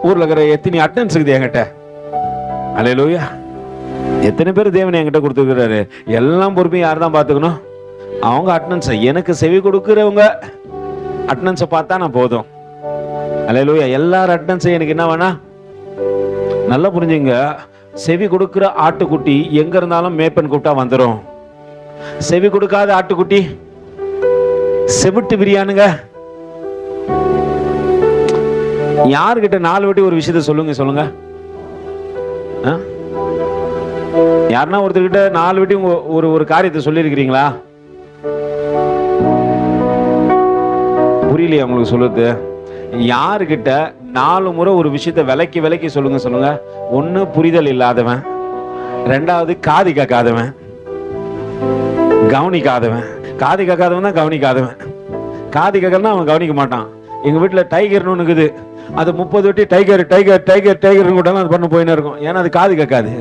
ஊர்ல இருக்கிற எத்தனை அட்டன்ஸ் இருக்குது என்கிட்ட? அல்லேலூயா. எத்தனை பேர் தேவன் என்கிட்ட கொடுத்துருக்கிறாரு. எல்லாம் பொறுப்பையும் யார் தான் பார்த்துக்கணும்? அவங்க அட்டன்ஸை. எனக்கு செவி கொடுக்குறவங்க அட்டன்ஸை பார்த்தா நான் போதும். அல்லேலூயா. எல்லாரும் அட்டன்ஸை எனக்கு என்ன வேணா? நல்லா புரிஞ்சுங்க. செவி கொடுக்கிற ஆட்டுக்குட்டி எங்க இருந்தாலும் மேப்பன் கூப்பிட்டா வந்துடும். செவி கொடுக்காத ஆட்டுக்குட்டி செவிட்டு பிரியானுங்க. யாருக்கிட்ட 4 வாட்டி ஒரு விஷயத்த சொல்லுங்க. யாருன்னா ஒருத்தர்கிட்ட 4 வாட்டி ஒரு காரியத்தை சொல்லியிருக்கிறீங்களா? புரியலையா உங்களுக்கு சொல்லுது? யாருக்கிட்ட 4 முறை ஒரு விஷயத்தை விலக்கி சொல்லுங்க. ஒண்ணு புரிதல் இல்லாதவன், 2வது காது கேட்காதவன், கவனிக்காதவன். காது கேட்காதவன் தான் கவனிக்காதவன். காது கேட்கறதுனா அவன் கவனிக்க மாட்டான். எங்க வீட்டுல டைகர்னு ஒண்ணு இருக்குது. அது 30 வாட்டி டைகர் கூட அது பண்ண போயின்னு இருக்கும். ஏன்னா அது காது கேட்காது.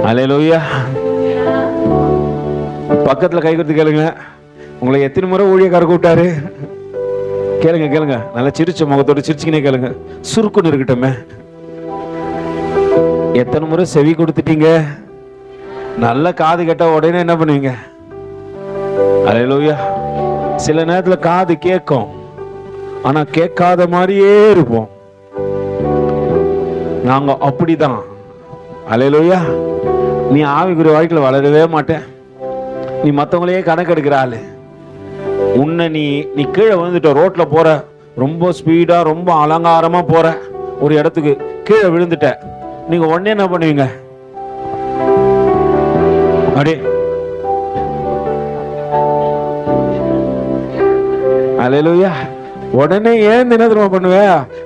அல்லேலூயா. பக்கத்துல கை கொடுத்து கேளுங்க, உங்களை எத்தனை முறை ஊழியக்காரர் கூப்பிட்டாரு? கேளுங்க. நல்லா சிரிச்ச முகத்தோடு சிரிச்சுக்கினே கேளுங்க. சுருக்குன்னு இருக்கட்டுமே. எத்தனை முறை செவி கொடுத்துட்டீங்க? நல்ல காது கேட்டா உடனே என்ன பண்ணுவீங்க? அல்லேலூயா. சில நேரத்துல காது கேட்கும், ஆனா கேட்காத மாதிரியே இருப்போம். நாங்க அப்படிதான். அல்லேலூயா. நீ ஆவிக்குரிய வாழ்க்கையில வளரவே மாட்டேன். நீ மற்றவங்களையே கணக்கெடுக்கிற ஆளு. உன்னை நீ கீழே வந்துட்ட, ரோட்ல போற, ரொம்ப ஸ்பீடா ரொம்ப அலங்காரமா போற, ஒரு இடத்துக்கு கீழே விழுந்துட்ட, நீங்க உடனே என்ன பண்ணுவீங்க? அடே அல்லேலூயா. உடனே ஏன் என்ன தெரியுமா பண்ணுவ?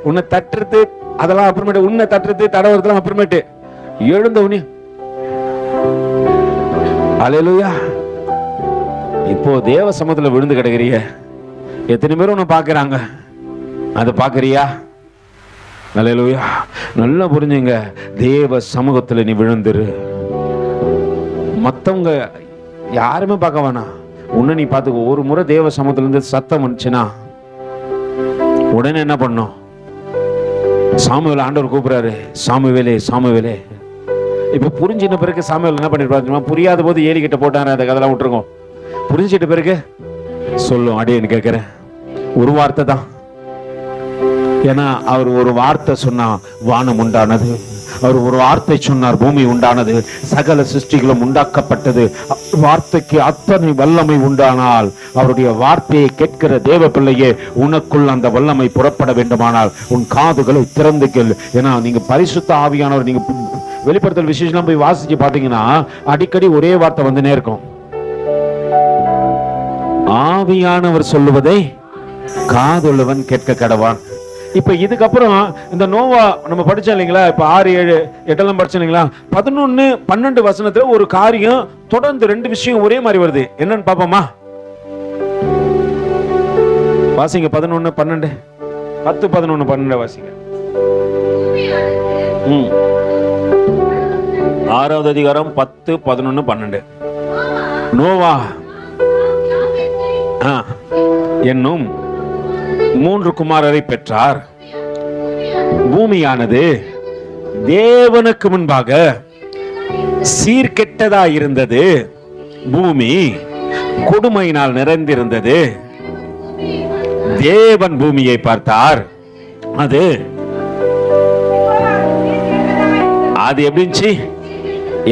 உன்னை தட்டுறது அதெல்லாம் அப்புறமேட்டு, உன்னை தட்டுறது தடவுறதுலாம் அப்புறமேட்டு. எழுந்த உனி. அல்லேலூயா. இப்போ தேவ சமூகத்துல விழுந்து கிடக்குறிய. எத்தனை பேர் உன்னை பாக்குறாங்க? அதை பாக்குறியா? அல்லேலூயா. நல்லா புரிஞ்சுங்க. தேவ சமூகத்துல நீ விழுந்துரு. மத்தவங்க யாருமே பார்க்க வேணாம், உன்னை நீ பார்த்துக்கோ. ஒரு முறை தேவ சமூகத்துல இருந்து சத்தம் வந்துச்சுன்னா உடனே என்ன பண்ணும்? சாமுவேல் ஆண்டவர் கூப்பிடுறாரு, சாமுவேலே. இப்ப புரிஞ்சின பிறகு சாமுவேல் என்ன பண்ணிருப்பாரு? புரியாத போது ஏலி கிட்ட போட்டாரு, அந்த கதெல்லாம் விட்டுருங்க. புரிஞ்சிட்ட பிறகு சொல்லும், அடேன்னு கேட்கிறேன். ஒரு வார்த்தை தான். ஏன்னா அவர் ஒரு வார்த்தை சொன்னா வானம் உண்டானது. அவர் ஒரு வார்த்தை சொன்னார், பூமி உண்டானது. சகல சிருஷ்டிகளும் உண்டாக்கப்பட்டது. வார்த்தைக்கு அத்தனை வல்லமை உண்டானால், அவருடைய வார்த்தையை கேட்கிற தேவ பிள்ளையே, உனக்குள் அந்த வல்லமை புறப்பட வேண்டுமானால் உன் காதுகளை திறந்து கேள். ஏன்னா நீங்க பரிசுத்த ஆவியானவர், நீங்க வெளிப்படுத்தல் விசேஷம் போய் வாசிச்சு பாத்தீங்கன்னா அடிக்கடி ஒரே வார்த்தை வந்துனே இருக்கும். ஆவியானவர் சொல்லுவதை காதுள்ளவன் கேட்க கடவான். இப்ப இதுக்கப்புறம் இந்த நோவா நம்ம படிச்சோம் இல்லைங்களா? இப்ப 6, 7, 8 படிச்சோம் இல்லைங்களா? 11, 12 வசனத்துல ஒரு காரியம் தொடர்ந்து 2 விஷயம் ஒரே மாதிரி வருது. என்னன்னு பாப்போமா? வாசிங்க 11, 12. 10, 11, 12 வாசிங்க. 6வது அதிகாரம் 10, 11, 12. நோவா என்னும் 3 குமாரரை பெற்றார். பூமியானது தேவனுக்கு முன்பாக சீர்கெட்டதா இருந்தது. பூமி கொடுமையினால் நிறைந்திருந்தது. தேவன் பூமியை பார்த்தார். அது எப்படி இருந்துச்சு?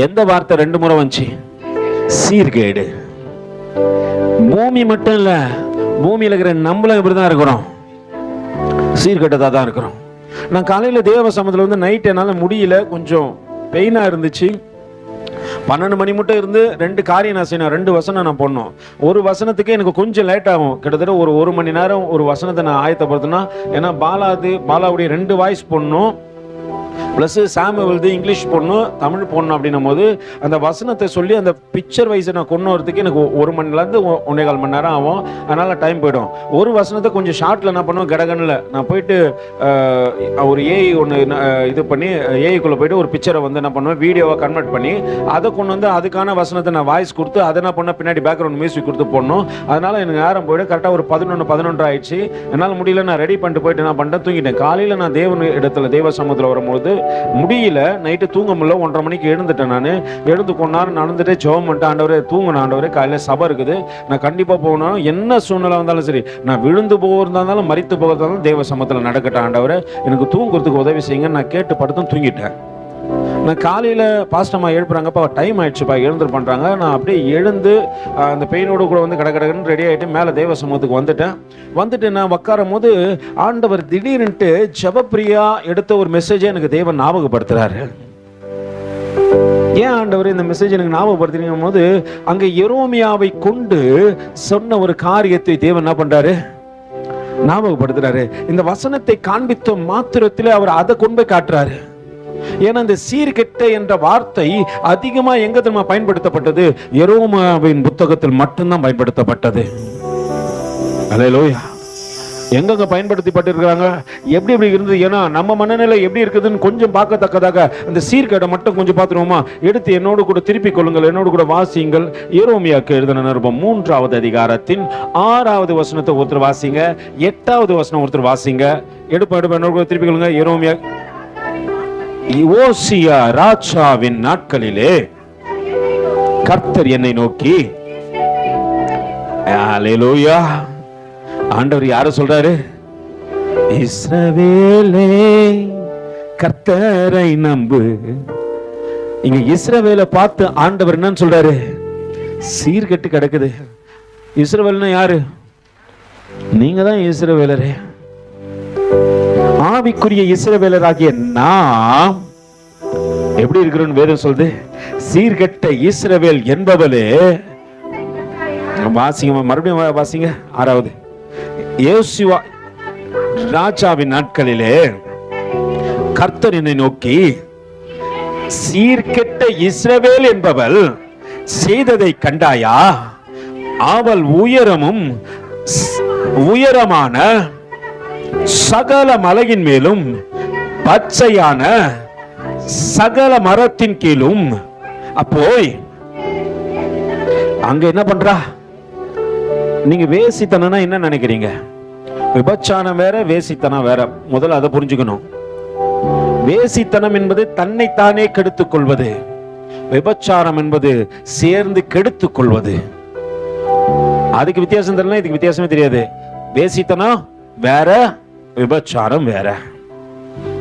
எந்த வார்த்தை 2 முறை வந்துச்சு? சீர்கேடு. பூமி மட்டும் இல்ல, பூமியில இருக்கிற நம்மளும் இப்படிதான் இருக்கிறோம், சீர்கெட்டதா தான் இருக்கிறோம். நான் காலையில தேவ சமூகத்துல வந்து நைட் என்னால முடியல, கொஞ்சம் பெயினா இருந்துச்சு. 12 மணி மட்டும் இருந்து 2 காரியம் நான் செய்யணும். 2 வசனம் நான் போடணும். ஒரு வசனத்துக்கு எனக்கு கொஞ்சம் லேட் ஆகும். கிட்டத்தட்ட ஒரு மணி நேரம் ஒரு வசனத்தை நான் ஆயத்தப்படுத்தினா, ஏன்னா பாலாவுடைய 2 வாய்ஸ் போடணும், பிளஸ் சாமுவேல்து இங்கிலீஷ் போடணும், தமிழ் போடணும். அப்படின்னும் போது அந்த வசனத்தை சொல்லி அந்த பிக்சர் வைஸ் நான் கொண்டு வரதுக்கு எனக்கு 1 மணிலேருந்து 1.25 மணி நேரம் ஆகும். அதனால டைம் போயிடும். ஒரு வசனத்தை கொஞ்சம் ஷார்ட்ல என்ன பண்ணுவோம், கடகனில் நான் போயிட்டு ஒரு ஏஐ ஒன்று இது பண்ணி ஏஐக்குள்ளே போயிட்டு ஒரு பிக்சரை வந்து என்ன பண்ணுவேன், வீடியோவை கன்வெர்ட் பண்ணி அதை கொண்டு வந்து அதுக்கான வசனத்தை நான் வாய்ஸ் கொடுத்து அதை என்ன பண்ண பின்னாடி பேக்ரவுண்ட் மியூசிக் கொடுத்து போடணும். அதனால எனக்கு நேரம் போயிட்டு கரெக்டாக ஒரு 11 ஆயிடுச்சு. என்னால் முடியல. நான் ரெடி பண்ணிட்டு போயிட்டு என்ன பண்ணிட்டேன், தூங்கிட்டேன். காலையில் நான் தேவ சமூகத்தில் வரும்போது முடியல, நைட்டு தூங்க முடியல. 1:30 மணிக்கு எழுந்துட்டேன். நான் எழுந்து கொண்டாரு நடந்துட்டு ஜெபம் பண்ணிட்டு, ஆண்டவரே தூங்கணும், ஆண்டவரே காலையில் சபை இருக்குது, நான் கண்டிப்பாக போகணும், என்ன சூழ்நிலை வந்தாலும் சரி, நான் விழுந்து போகிறதாலும் மரித்து போகிறதாலும் தேவ சமூகத்தில் நடக்கட்டும், ஆண்டவரே எனக்கு தூங்குறதுக்கு உதவி செய்யுங்க. நான் கேட்டு படுத்தும் தூங்கிட்டேன். நான் காலையில் பாஸ்டம்மா எழுப்புறாங்கப்பா, டைம் ஆயிடுச்சுப்பா எழுந்து பண்ணுறாங்க. நான் அப்படியே எழுந்து அந்த பெயினோடு கூட வந்து கடகடன்னு ரெடி ஆகிட்டு மேலே தேவ சமூகத்துக்கு வந்துட்டு நான் உட்காரும் போது ஆண்டவர் திடீர்னுட்டு ஜெபப்பிரியா எடுத்த ஒரு மெசேஜை எனக்கு தேவன் ஞாபகப்படுத்துறாரு. ஏன் ஆண்டவர் இந்த மெசேஜ் எனக்கு ஞாபகப்படுத்துறீங்க போது, அங்கே எரோமியாவை கொண்டு சொன்ன ஒரு காரியத்தை தேவன் என்ன பண்றாரு, ஞாபகப்படுத்துறாரு. இந்த வசனத்தை காண்பித்த மாத்திரத்தில் அவர் அதை கொண்டு போய் காட்டுறாரு. ஏன்னா இந்த சீர்கெட்ட என்ற வார்த்தை அதிகமா எங்க தெரியுமா பயன்படுத்தப்பட்டது? எரோமியாவின் புத்தகத்தில் மட்டும்தான் பயன்படுத்தப்பட்டது. அல்லேலூயா. எங்க பயன்படுத்தப்பட்டிருக்கிறாங்க, எப்படி இருந்தது, ஏன்னா நம்ம மனநிலை எப்படி இருக்குதுன்னு கொஞ்சம் பார்க்கத்தக்கதாக அந்த சீர்கேடை மட்டும் கொஞ்சம் பார்த்துருவோமா? எடுத்து என்னோடு கூட திருப்பிக் கொள்ளுங்கள், என்னோடு கூட வாசியுங்கள். எரோமியாவுக்கு எழுதின நிருபம் 3வது அதிகாரத்தின் 6வது வசனத்தை ஒருத்தர் வாசிங்க, 8வது வசனம் ஒருத்தர் வாசிங்க. எடுப்ப என்னோடு கூட திருப்பிக் கொள்ளுங்க. எரோமியா யோசியா ராஜாவின் நாட்களிலே கர்த்தர் என்னை நோக்கி, அல்லேலூயா, ஆண்டவர் யார சொல்றாரு? இஸ்ரவேலே கர்த்தரை நம்பு. இங்க இஸ்ரவேலை பார்த்து ஆண்டவர் என்னன்னு சொல்றாரு? சீர்கெட்டு கிடக்குது. இஸ்ரவேல்னா யாரு? நீங்க தான் இஸ்ரவேலரே. ஆவிக்குரிய இஸ்ரவேலராகிய நாம் எப்படி இருக்கிறோம் வேதம் சொல்லுது? சீர்கெட்ட இஸ்ரவேல் என்பவளே. வாசிங்க, மறுபடியும் வாசிங்க. 6வது யோசுவா ராஜாவின் நாட்களிலே கர்த்தர் என்னை நோக்கி, சீர்கெட்ட இஸ்ரவேல் என்பவள் செய்ததை கண்டாயா? அவள் உயரமான சகல மலையின் மேலும் பச்சையான சகல மரத்தின் கீழும் அப்போய் அங்க என்ன பண்றா? நீங்க வேசித்தனா என்ன நினைக்கிறீங்க? விபச்சாரம் வேற, வேசித்தனம் வேற. முதல்ல அதை புரிஞ்சுக்கணும். வேசித்தனம் என்பது தன்னைத்தானே கெடுத்துக் கொள்வது, விபச்சாரம் என்பது சேர்ந்து கெடுத்துக் கொள்வது. அதுக்கு வித்தியாசம் தெரியல, இதுக்கு வித்தியாசமே தெரியாது. வேசித்தனம் வேற, விபச்சாரம் வேற.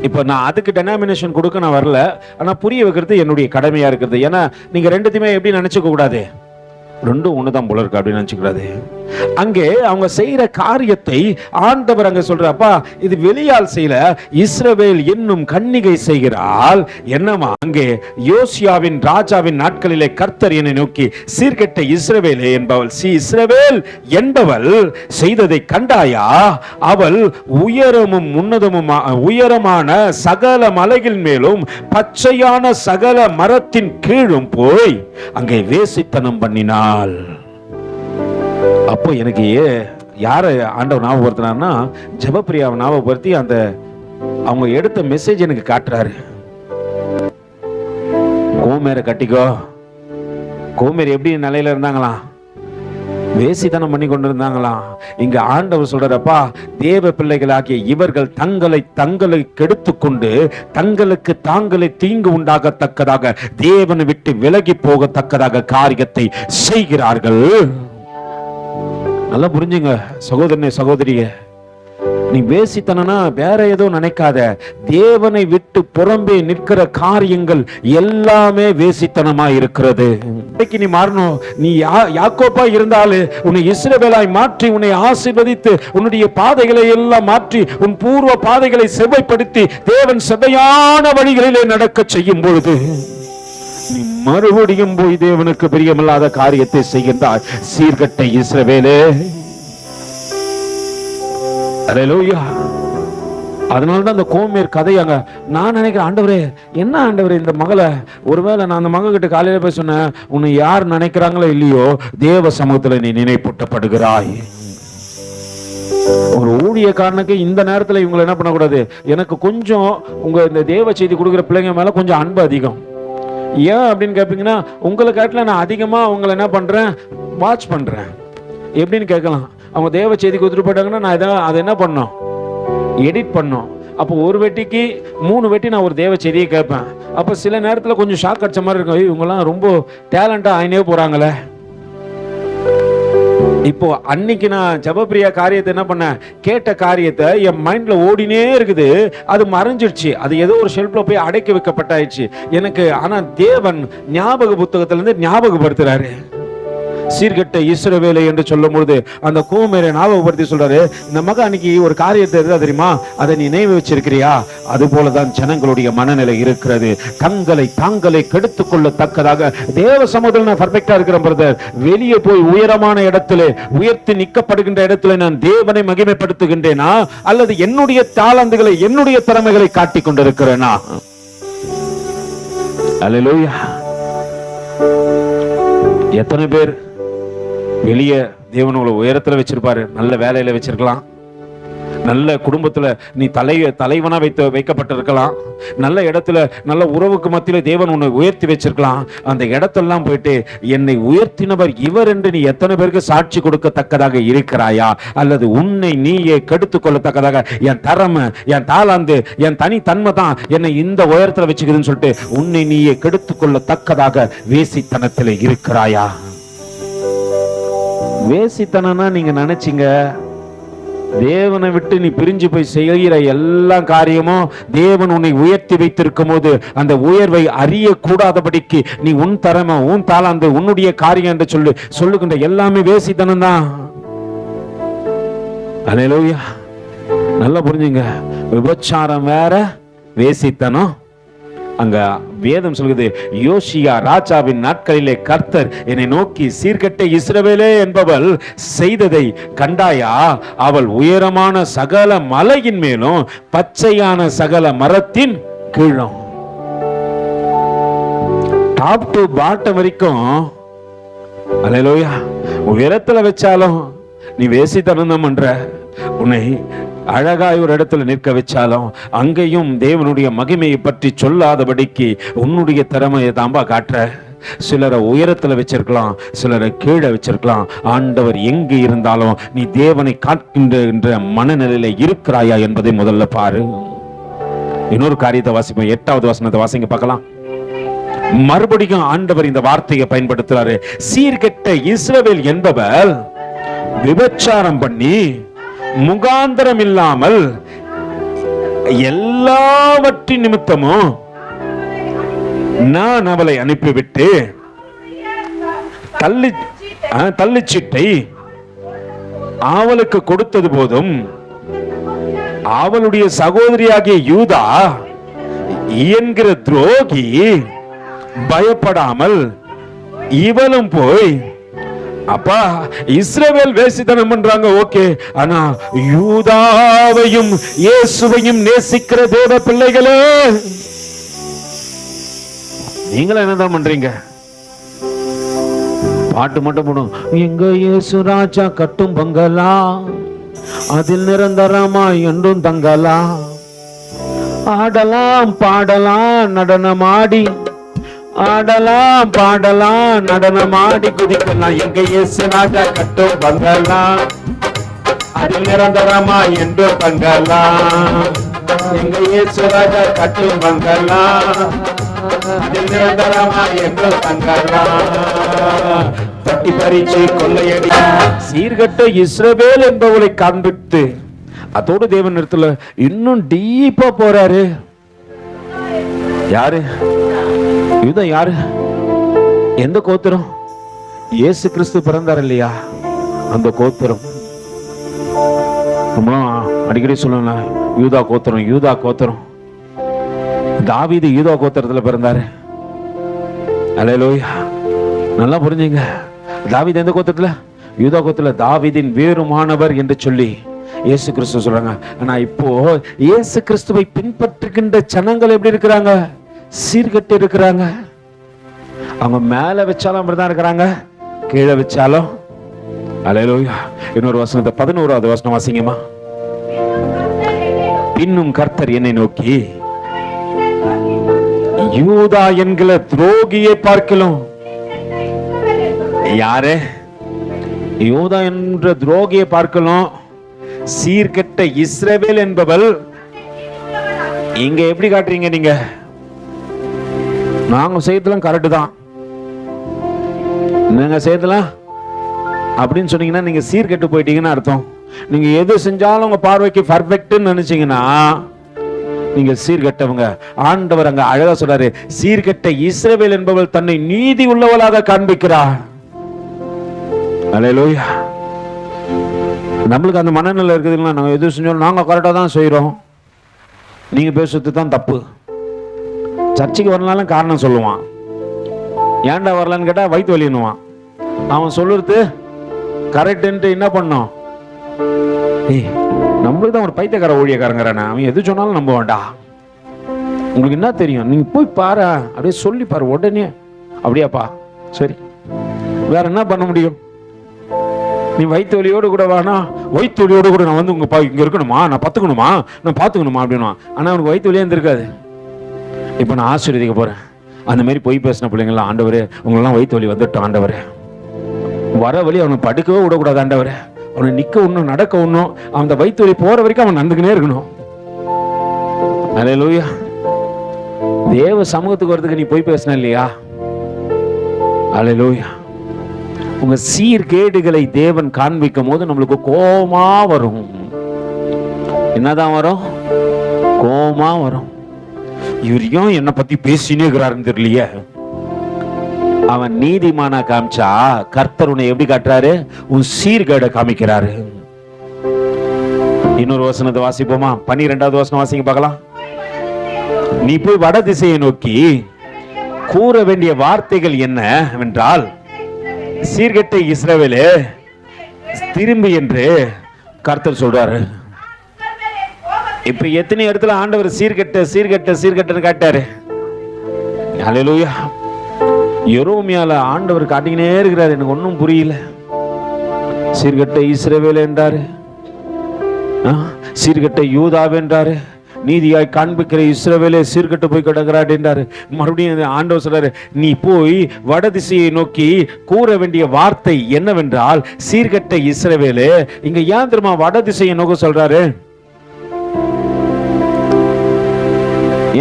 இப்ப நான் அதுக்கு டெனாமினேஷன் கொடுக்க நான் வரல, ஆனா புரிய வைக்கிறது என்னுடைய கடமையா இருக்கிறது. ஏன்னா நீங்க ரெண்டுத்தையுமே எப்படி நினைச்சுக்க கூடாது, ரெண்டும் ஒண்ணுதான் போல இருக்கு அப்படின்னு நினைச்சுக்கூடாது. அங்கே அவங்க செய்யற காரியத்தை ஆண்டவர் அங்க சொல்றப்பா, இது வெளியால் செய்யல, இஸ்ரவேல் என்னும் கன்னிகை செய்கிறாள். என்னமா? அங்கே யோசியாவின் ராஜாவின் நாட்களிலே கர்த்தர் என்னை நோக்கி, சீர்கெட்ட இஸ்ரவேலே என்பவள், இஸ்ரவேல் என்பவள் செய்ததை கண்டாயா? அவள் உயரமான சகல மலைகள் மேலும் பச்சையான சகல மரத்தின் கீழும் போய் அங்கே வேசித்தனம் பண்ணினாள். அப்போ எனக்கு யாரை ஆண்டவர் ஞாபகப்படுத்தினார்னா, ஜெபப்பிரியாவை ஞாபகப்படுத்தி அந்த அவங்க எடுத்த மெசேஜ் எனக்கு காட்டுறாரு. கோமேரை கட்டிக்கோ. கோமேர் எப்படி நிலையில இருந்தாங்களாம்? வேசித்தனம் பண்ணி கொண்டிருந்தாங்களாம். இங்க ஆண்டவர் சொல்றப்பா, தேவ பிள்ளைகளாகிய இவர்கள் தங்களை கெடுத்து கொண்டு தங்களுக்கு தாங்களே தீங்கு உண்டாகத்தக்கதாக தேவனை விட்டு விலகி போகத்தக்கதாக காரியத்தை செய்கிறார்கள். நல்லா புரிஞ்சுங்க சகோதரனே, சகோதரியே. நீ வேசித்தனா வேற ஏதோ நினைக்காத. தேவனை விட்டு புறம்பே நிற்கிற காரியங்கள் எல்லாமே வேசித்தனமா இருக்கிறது. நீ மாறணும். நீ யாக்கோபா இருந்தாலே உன்னை இஸ்ரவேலாய் மாற்றி உன்னை ஆசீர்வதித்து உன்னுடைய பாதைகளை எல்லாம் மாற்றி உன் பூர்வ பாதைகளை செவ்வைப்படுத்தி தேவன் செவ்வையான வழிகளிலே நடக்க செய்யும் பொழுது நீ மறுபடியும் போய் தேவனுக்கு பிரியமில்லாத காரியத்தை செய்கின்றாய். சீர்கட்ட இஸ்ரவேலே. அல்லேலூயா. அதனாலதான் அந்த கோமேர் கதையாங்க. நான் நினைக்கிறேன், ஆண்டவரே என்ன ஆண்டவரே இந்த மகளை, ஒருவேளை நான் அந்த மக கிட்ட காலையில போய் சொன்னேன், உன்னை யார் நினைக்கிறாங்களோ இல்லையோ தேவ சமூகத்துல நீ நினைப்பூட்டப்படுகிறாய். ஒரு ஊழியக்காரனுக்கு இந்த நேரத்துல இவங்களை என்ன பண்ணக்கூடாது, எனக்கு கொஞ்சம் உங்க இந்த தேவ செய்தி கொடுக்குற பிள்ளைங்க மேல கொஞ்சம் அன்பு அதிகம். ஏன் அப்படின்னு கேட்பீங்கன்னா, உங்களை காட்டில நான் அதிகமா உங்களை என்ன பண்றேன், வாட்ச் பண்றேன். எப்படின்னு கேட்கலாம். அவங்க தேவ செய்தி கொடுத்துட்டு போயிட்டாங்கன்னா நான் அதை என்ன பண்ணோம், எடிட் பண்ணோம். அப்போ ஒரு வெட்டிக்கு 3 வெட்டி நான் ஒரு தேவ செய்தியை கேட்பேன். அப்போ சில நேரத்தில் கொஞ்சம் ஷாக் அடிச்ச மாதிரி இருக்கும். இவங்கெல்லாம் ரொம்ப டேலண்டாக ஆயினே போகிறாங்களே. இப்போ அன்னைக்கு நான் ஜபப்பிரியா காரியத்தை என்ன பண்ணேன், கேட்ட காரியத்தை என் மைண்ட்ல ஓடினே இருக்குது. அது மறைஞ்சிடுச்சு. அது ஏதோ ஒரு ஷெல்ஃப்ல போய் அடைக்க வைக்கப்பட்டாயிடுச்சு எனக்கு. ஆனா தேவன் ஞாபக புத்தகத்துல இருந்து ஞாபகப்படுத்துறாரு. சீர்கெட்ட இஸ்ரவேலை என்று சொல்லும் பொழுது அந்த கோமேரை ஞாபகப்படுத்தி சொல்றாரு, இந்த மக அன்னைக்கு ஒரு காரியத்தை இருந்தா தெரியுமா, அதை நீ நினைவு வச்சிருக்கிறியா? அது போலதான் ஜனங்களுடைய மனநிலை இருக்கிறது. தாங்களே கெடுத்துக் கொள்ளத்தக்கதாக தேவ சமூகத்தில் நான் பர்ஃபெக்டா இருக்கிறேன் பிரதர். வெளியே போய் உயரமான இடத்துல உயர்த்தி நிற்கப்படுகின்ற இடத்துல நான் தேவனை மகிமைப்படுத்துகின்றேனா, அல்லது என்னுடைய தாளந்துகளை என்னுடைய திறமைகளை காட்டிக் கொண்டிருக்கிறேனா? அல்லேலூயா. எத்தனை பேர் வெளியே தேவன் உங்களை உயரத்துல வச்சிருப்பாரு, நல்ல வேலையில வச்சிருக்கலாம், நல்ல குடும்பத்துல நீ தலைவனா வைக்கப்பட்டிருக்கலாம், நல்ல இடத்துல நல்ல உறவுக்கு மத்தியில தேவன் உன்னை உயர்த்தி வச்சிருக்கலாம். அந்த இடத்தெல்லாம் போயிட்டு என்னை உயர்த்தினவர் இவர் என்று நீ எத்தனை பேருக்கு சாட்சி கொடுக்கத்தக்கதாக இருக்கிறாயா? அல்லது உன்னை நீயே கெடுத்துக் கொள்ளத்தக்கதாக என் திறமை, என் தாளாந்து, என் தனி தன்மை தான் என்னை இந்த உயரத்துல வச்சுக்குதுன்னு சொல்லிட்டு உன்னை நீயே கெடுத்துக் கொள்ளத்தக்கதாக வேசித்தனத்தில் இருக்கிறாயா? வேசித்தனா நீங்க நினைச்சீங்க, தேவனை விட்டு நீ பிரிஞ்சு போய் செய்கிற எல்லா காரியமும் தேவன் உன்னை உயர்த்தி வைத்திருக்கும் போது அந்த உயர்வை அறியக்கூடாதபடிக்கு நீ உன் திறமை, உன் தாளாந்து, உன்னுடைய காரியம் என்று சொல்லுகின்ற எல்லாமே வேசித்தனம் தான். அல்லேலூயா. நல்லா புரிஞ்சுங்க. விபச்சாரம் வேற, வேசித்தனம். அங்க வேதம் சொல்கிறது, யோசியா ராஜாவின் நாட்களிலே கர்த்தர் என்னை நோக்கி, சீர்கெட்ட இஸ்ரவேலே என்பவள் செய்ததை கண்டாயா? அவள் உயரமான சகல மலையின் மேலும் பச்சையான சகல மரத்தின் கீழும், டாப் டு பாட்டம் வரைக்கும், அல்லேலூயா, உயரத்துல வச்சாலும் நீ வேசித்தனம் பண்ற. உன்னை அழகாய் ஒரு இடத்துல நிற்க வச்சாலும் அங்கேயும் தேவனுடைய மகிமையை பற்றி சொல்லாதபடிக்கு உன்னுடைய திறமையை தாம்பா காட்டுற. சிலரை உயரத்துல வச்சிருக்கலாம், சிலரை கீழே வச்சிருக்கலாம். ஆண்டவர் எங்கு இருந்தாலும் நீ தேவனை காக்கின்ற மனநிலையில இருக்கிறாயா என்பதை முதல்ல பாரு. இன்னொரு காரியத்தை வாசிப்போம். 8வது வசனத்தை வாசிங்க பார்க்கலாம். மறுபடியும் ஆண்டவர் இந்த வார்த்தையை பயன்படுத்துறாரு. சீர்கெட்ட இஸ்ரவேல் என்பவர் விபச்சாரம் பண்ணி முகாந்தரம் இல்லாமல் எல்லாவற்றின் நிமித்தமும் நான் அவளை அனுப்பிவிட்டு தள்ளிச்சீட்டை அவளுக்கு கொடுத்தது போதும் அவளுடைய சகோதரியாகிய யூதா என்கிற துரோகி பயப்படாமல் இவளும் போய், அப்பா இஸ்ரவேல் வேசித்தனம் பண்றாங்க, ஓகே, ஆனா யூதாவையும் இயேசுவையும் நேசிக்கிற தேவ பிள்ளைகளே, நீங்கள என்னதான் பண்றீங்க? பாட்டு மட்டும் போடும், எங்க இயேசு ராஜா கட்டும் பங்களா அதில் நிரந்தரமா என்றும் தங்கலா, ஆடலாம் பாடலாம் நடனமாடி, ஆடலாம் பாடலாம் நடனமாடி குதிக்கலாம். எங்க இயேசு ராஜா கட்டும் பங்கலாம், அதில் நிரந்தரமா என்று பங்கலாம். எங்க இயேசு ராஜா கட்டும் பங்கலாம், அதில் நிரந்தரமா என்று பங்கலாம். தட்டி பறிச்சு கொள்ளையடி சீர்கட்ட இஸ்ரவேல் என்பவளை காண்பித்து அதோடு தேவன் இடத்துல இன்னும் டீப்பா போறாரு. யாரு யூதா? யாரு? எந்த கோத்திரம்? இயேசு கிறிஸ்து பிறந்தார் இல்லையா, அந்த கோத்திரம். அடிக்கடி சொல்லல, யூதா கோத்திரம், யூதா கோத்திரம். தாவீது யூதா கோத்திரத்துல பிறந்தாரு. அல்லேலூயா. நல்லா புரிஞ்சுங்க. தாவீது எந்த கோத்திரத்துல? யூதா கோத்திரத்துல. தாவீதின் வேறுமானவர் என்று சொல்லி இயேசு கிறிஸ்து சொல்றாங்க. ஆனா இப்போ இயேசு கிறிஸ்துவை பின்பற்றுகின்ற ஜனங்கள் எப்படி இருக்கிறாங்க? சீர்கட்டு இருக்கிறாங்க. அவங்க மேல வச்சாலும் அப்படிதான் இருக்கிறாங்க, கீழே வச்சாலும். அல்லேலூயா. இன்னொரு வசனத்தை 11வது வசனம் வாசிங்கம்மா. பின்னும் கர்த்தர் என்னை நோக்கி, யூதா என்கிற துரோகியை பார்க்கலாம். யாரு? யூதா என்ற துரோகியை பார்க்கலாம். சீர்கெட்ட இஸ்ரவேல் என்பவள் இங்க எப்படி காட்டுறீங்க நீங்க? நாங்க செய்யறதுலாம் கரெக்ட் தான், நீங்க செய்யறதுலாம் அப்படின்னு சொன்னீங்கன்னா நீங்க சீர்கெட்டு போயிட்டீங்கன்னு அர்த்தம். நீங்க எது செஞ்சாலும் உங்க பார்வைக்கு பர்ஃபெக்ட்னு நினைச்சீங்கன்னா நீங்க சீர்கெட்டவங்க. ஆண்டவர் அங்க அழகா சொல்றாரு, சீர்கெட்ட இஸ்ரவேல் என்பவள் தன்னை நீதி உள்ளவளாக காண்பிக்கிறார். அல்லேலூயா. நம்மளுக்கு அந்த மனநிலை இருக்குதுங்களா? நாங்க எது செஞ்சோம் நாங்க கரெக்டா தான் செய்யறோம், நீங்க பேசுறது தான் தப்பு. சர்ச்சைக்கு வரலாலும் காரணம் சொல்லுவான். ஏன்டா வரலன்னு கேட்டா வயிற்று வலின்னுவான். அவன் சொல்லுறது கரெக்டுன்ட்டு என்ன பண்ணோம்? நம்மளுக்கு தான் ஒரு பைத்தியக்கார ஊழியக்காரங்கிறானே, அவன் எது சொன்னாலும் நம்ப வேண்டாம். உங்களுக்கு என்ன தெரியும்? நீங்க போய் பாரு, அப்படியே சொல்லி பாரு உடனே. அப்படியாப்பா, சரி, வேற என்ன பண்ண முடியும்? நீ வயிற்று வலியோடு கூட வானா, வயிற்று வலியோடு கூட நான் வந்து உங்க இங்க இருக்கணுமா, நான் பத்துக்கணுமா, நான் பாத்துக்கணுமா அப்படின்னா. ஆனா அவனுக்கு வயிற்று வலியே இருந்திருக்காது. இப்ப நான் ஆசீர்வதிக்க போறேன். அந்த மாதிரி பொய் பேசின பிள்ளைங்களாம், ஆண்டவரே உங்களெல்லாம் வயிற்று வலி வந்துட்டோம் ஆண்டவரே, வர வழி அவனை படுக்கவே விடக்கூடாது ஆண்டவரே, அவனை நிக்க ஒண்ணும் நடக்க ஒண்ணும், அந்த வயிற்று வலி போற வரைக்கும் அவன் நடந்துக்கினே இருக்கணும். அல்லேலூயா. தேவ சமூகத்துக்கு வரதுக்கு நீ பொய் பேசின இல்லையா? அல்லேலூயா. உங்க சீர்கேடுகளை தேவன் காண்பிக்கும் போது நம்மளுக்கு கோபமா வரும். என்னதான் வரும்? கோபமா வரும். இவரையும் என்னை பத்தி பேசினே இருக்கிறாருன்னு தெரியலையே. அவன் நீதிமானா காமிச்சா கர்த்தர் உன்னை எப்படி காட்டுறாரு? உன் சீர்கேட காமிக்கிறாரு. இன்னொரு வசனத்தை வாசிப்போமா? 12வது வசனம் வாசிங்க பார்க்கலாம். நீ போய் வட திசையை நோக்கி கூற வேண்டிய வார்த்தைகள் என்ன என்றால், சீர்கெட்ட இஸ்ரவேலே திரும்பி என்று கர்த்தர் சொல்றாரு. இப்ப எத்தனை இடத்துல ஆண்டவர் சீர்கெட்ட சீர்கெட்ட சீர்கெட்டன்னு காட்டாரு. அல்லேலூயா. எரோமியால ஆண்டவர் காட்டிக்கினே இருக்கிறாரு. எனக்கு ஒன்னும் புரியல. சீர்கெட்ட இஸ்ரவேல் என்றாரு, சீர்கெட்ட யூதாவே என்றாரு, நீதியாய் காண்பிக்கிற இஸ்ரவேலே சீர்கெட்டு போய் கிடக்கிறார் என்றாரு. மறுபடியும் ஆண்டவர் சொல்றாரு, நீ போய் வட திசையை நோக்கி கூற வேண்டிய வார்த்தை என்னவென்றால், சீர்கெட்ட இஸ்ரவேலே. இங்க ஏன் தெரியுமா வட திசையை நோக்க சொல்றாரு?